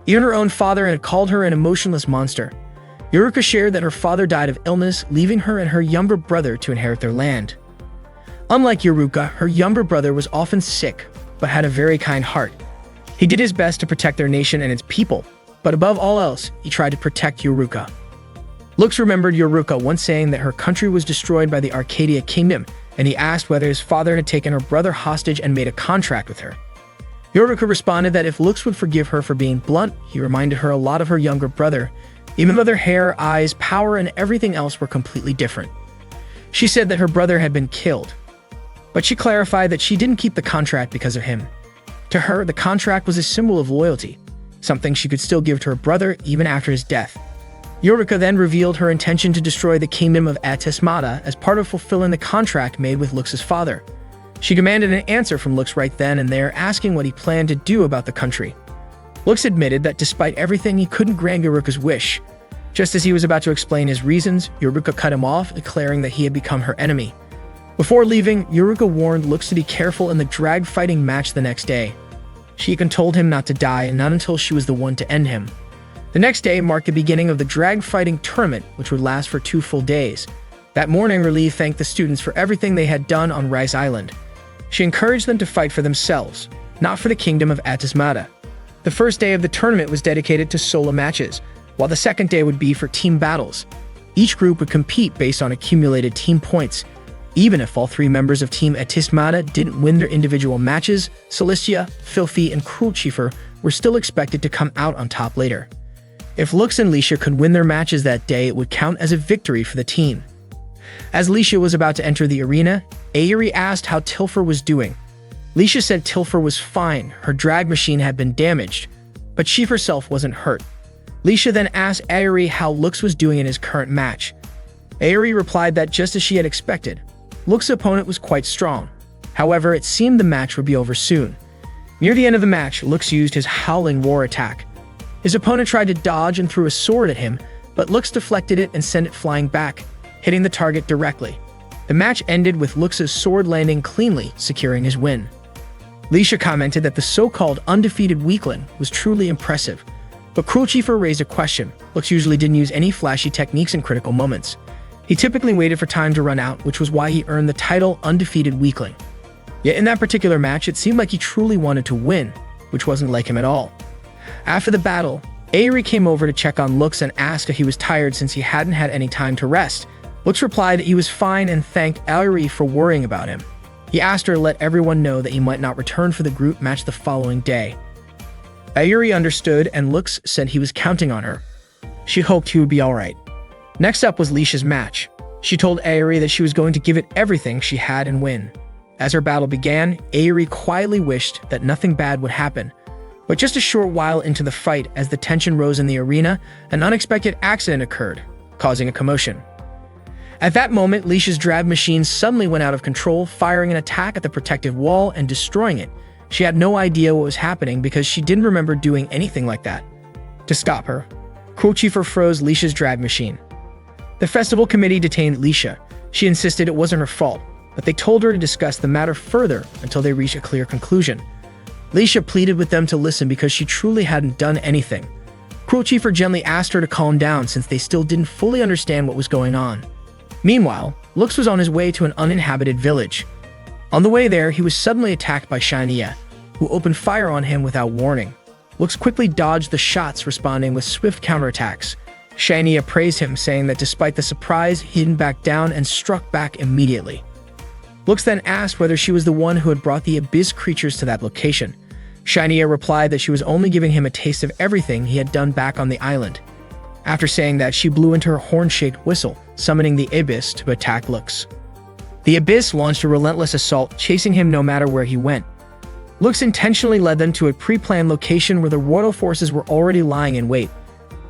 Even her own father had called her an emotionless monster. Yuruka shared that her father died of illness, leaving her and her younger brother to inherit their land. Unlike Yuruka, her younger brother was often sick, but had a very kind heart. He did his best to protect their nation and its people, but above all else, he tried to protect Yuruka. Lux remembered Yuruka once saying that her country was destroyed by the Arcadia Kingdom, and he asked whether his father had taken her brother hostage and made a contract with her. Yuruka responded that if Lux would forgive her for being blunt, he reminded her a lot of her younger brother, even though their hair, eyes, power, and everything else were completely different. She said that her brother had been killed, but she clarified that she didn't keep the contract because of him. To her, the contract was a symbol of loyalty, something she could still give to her brother even after his death. Yuruka then revealed her intention to destroy the kingdom of Atismata as part of fulfilling the contract made with Lux's father. She demanded an answer from Lux right then and there, asking what he planned to do about the country. Lux admitted that despite everything, he couldn't grant Yuruka's wish. Just as he was about to explain his reasons, Yuruka cut him off, declaring that he had become her enemy. Before leaving, Yuruka warned Lux to be careful in the drag fighting match the next day. She even told him not to die, and not until she was the one to end him. The next day marked the beginning of the drag fighting tournament, which would last for 2 full days. That morning, Rayleigh thanked the students for everything they had done on Rice Island. She encouraged them to fight for themselves, not for the kingdom of Atismata. The first day of the tournament was dedicated to solo matches, while the second day would be for team battles. Each group would compete based on accumulated team points. Even if all 3 members of Team Atismata didn't win their individual matches, Celestia, Filthy, and Cruel Chiefer were still expected to come out on top later. If Lux and Leisha could win their matches that day, it would count as a victory for the team. As Leisha was about to enter the arena, Aerie asked how Tilfer was doing. Leisha said Tilfer was fine, her drag machine had been damaged, but she herself wasn't hurt. Leisha then asked Aerie how Lux was doing in his current match. Aerie replied that just as she had expected, Lux's opponent was quite strong. However, it seemed the match would be over soon. Near the end of the match, Lux used his Howling Roar attack. His opponent tried to dodge and threw a sword at him, but Lux deflected it and sent it flying back, hitting the target directly. The match ended with Lux's sword landing cleanly, securing his win. Leisha commented that the so-called undefeated weakling was truly impressive, but Cruel Chieffer raised a question. Lux usually didn't use any flashy techniques in critical moments. He typically waited for time to run out, which was why he earned the title Undefeated Weakling. Yet in that particular match, it seemed like he truly wanted to win, which wasn't like him at all. After the battle, Aerie came over to check on Lux and asked if he was tired since he hadn't had any time to rest. Lux replied that he was fine and thanked Aerie for worrying about him. He asked her to let everyone know that he might not return for the group match the following day. Aerie understood, and Lux said he was counting on her. She hoped he would be alright. Next up was Leisha's match. She told Aerie that she was going to give it everything she had and win. As her battle began, Aerie quietly wished that nothing bad would happen. But just a short while into the fight, as the tension rose in the arena, an unexpected accident occurred, causing a commotion. At that moment, Leisha's drag machine suddenly went out of control, firing an attack at the protective wall and destroying it. She had no idea what was happening because she didn't remember doing anything like that. To stop her, Cruel Chieffer froze Leisha's drag machine. The festival committee detained Leisha. She insisted it wasn't her fault, but they told her to discuss the matter further until they reached a clear conclusion. Leisha pleaded with them to listen because she truly hadn't done anything. Cruel Chieffer gently asked her to calm down since they still didn't fully understand what was going on. Meanwhile, Lux was on his way to an uninhabited village. On the way there, he was suddenly attacked by Shania, who opened fire on him without warning. Lux quickly dodged the shots, responding with swift counterattacks. Shania praised him, saying that despite the surprise, he didn't back down and struck back immediately. Lux then asked whether she was the one who had brought the abyss creatures to that location. Shania replied that she was only giving him a taste of everything he had done back on the island. After saying that, she blew into her horn-shaped whistle, summoning the abyss to attack Lux. The abyss launched a relentless assault, chasing him no matter where he went. Lux intentionally led them to a pre-planned location where the royal forces were already lying in wait.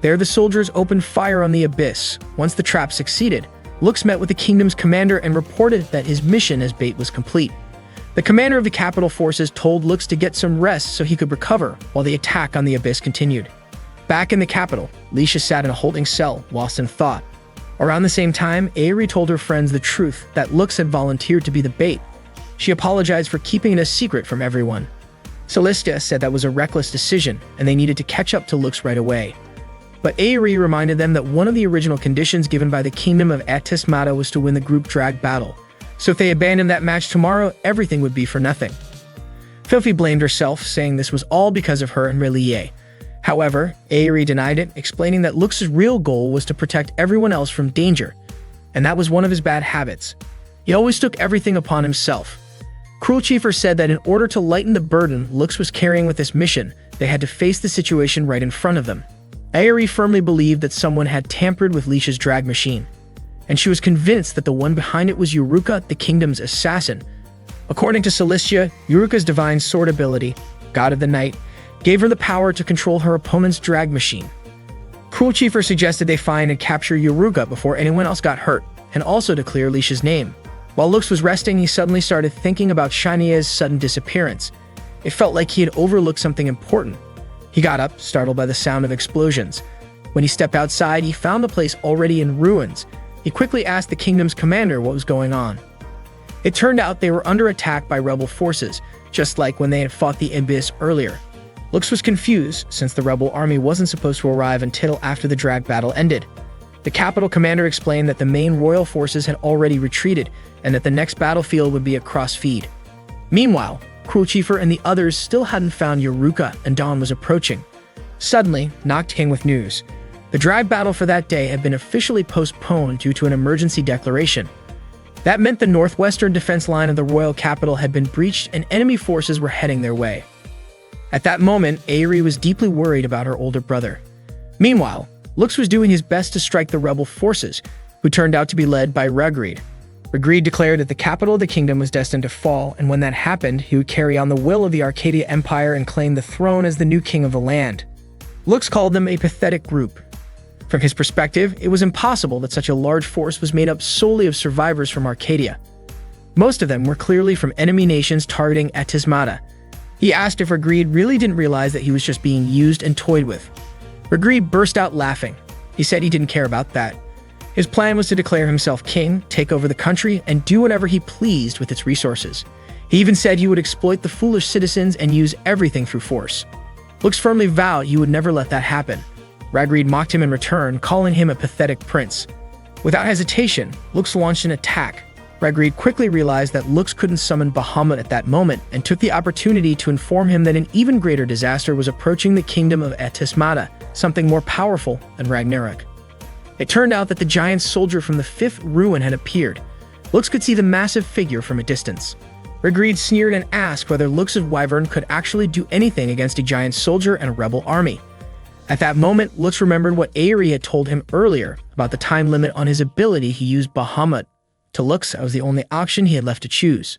There, the soldiers opened fire on the abyss. Once the trap succeeded, Lux met with the kingdom's commander and reported that his mission as bait was complete. The commander of the capital forces told Lux to get some rest so he could recover, while the attack on the abyss continued. Back in the capital, Leisha sat in a holding cell, lost in thought. Around the same time, Aerie told her friends the truth, that Lux had volunteered to be the bait. She apologized for keeping it a secret from everyone. Celestia said that was a reckless decision, and they needed to catch up to Lux right away. But Aerie reminded them that one of the original conditions given by the kingdom of Atismata was to win the group drag battle. So if they abandoned that match tomorrow, everything would be for nothing. Filthy blamed herself, saying this was all because of her and Relie. However, Aerie denied it, explaining that Lux's real goal was to protect everyone else from danger, and that was one of his bad habits. He always took everything upon himself. Cruel Chieffer said that in order to lighten the burden Lux was carrying with this mission, they had to face the situation right in front of them. Aerie firmly believed that someone had tampered with Leisha's drag machine, and she was convinced that the one behind it was Yuruka, the kingdom's assassin. According to Celestia, Yuruka's divine sword ability, God of the Night, gave her the power to control her opponent's drag machine. Cruel Chieffer suggested they find and capture Yuruka before anyone else got hurt, and also to clear Leisha's name. While Lux was resting, he suddenly started thinking about Shania's sudden disappearance. It felt like he had overlooked something important. He got up, startled by the sound of explosions. When he stepped outside, he found the place already in ruins. He quickly asked the kingdom's commander what was going on. It turned out they were under attack by rebel forces, just like when they had fought the Abyss earlier. Lux was confused, since the rebel army wasn't supposed to arrive until after the drag battle ended. The capital commander explained that the main royal forces had already retreated, and that the next battlefield would be at Crossfeed. Meanwhile, Cruel Chieffer and the others still hadn't found Yuruka, and dawn was approaching. Suddenly, Noct came with news. The drag battle for that day had been officially postponed due to an emergency declaration. That meant the northwestern defense line of the royal capital had been breached and enemy forces were heading their way. At that moment, Aerie was deeply worried about her older brother. Meanwhile, Lux was doing his best to strike the rebel forces, who turned out to be led by Rugreed. Rugreed declared that the capital of the kingdom was destined to fall, and when that happened, he would carry on the will of the Arcadia Empire and claim the throne as the new king of the land. Lux called them a pathetic group. From his perspective, it was impossible that such a large force was made up solely of survivors from Arcadia. Most of them were clearly from enemy nations targeting Atismata. He asked if Ragrid really didn't realize that he was just being used and toyed with. Ragrid burst out laughing. He said he didn't care about that. His plan was to declare himself king, take over the country, and do whatever he pleased with its resources. He even said he would exploit the foolish citizens and use everything through force. Lux firmly vowed he would never let that happen. Ragrid mocked him in return, calling him a pathetic prince. Without hesitation, Lux launched an attack. Ragrid quickly realized that Lux couldn't summon Bahamut at that moment and took the opportunity to inform him that an even greater disaster was approaching the kingdom of Etismata, something more powerful than Ragnarok. It turned out that the giant soldier from the fifth ruin had appeared. Lux could see the massive figure from a distance. Ragrid sneered and asked whether Lux's wyvern could actually do anything against a giant soldier and a rebel army. At that moment, Lux remembered what Aerie had told him earlier about the time limit on his ability. He used Bahamut. To Lux, that was the only option he had left to choose.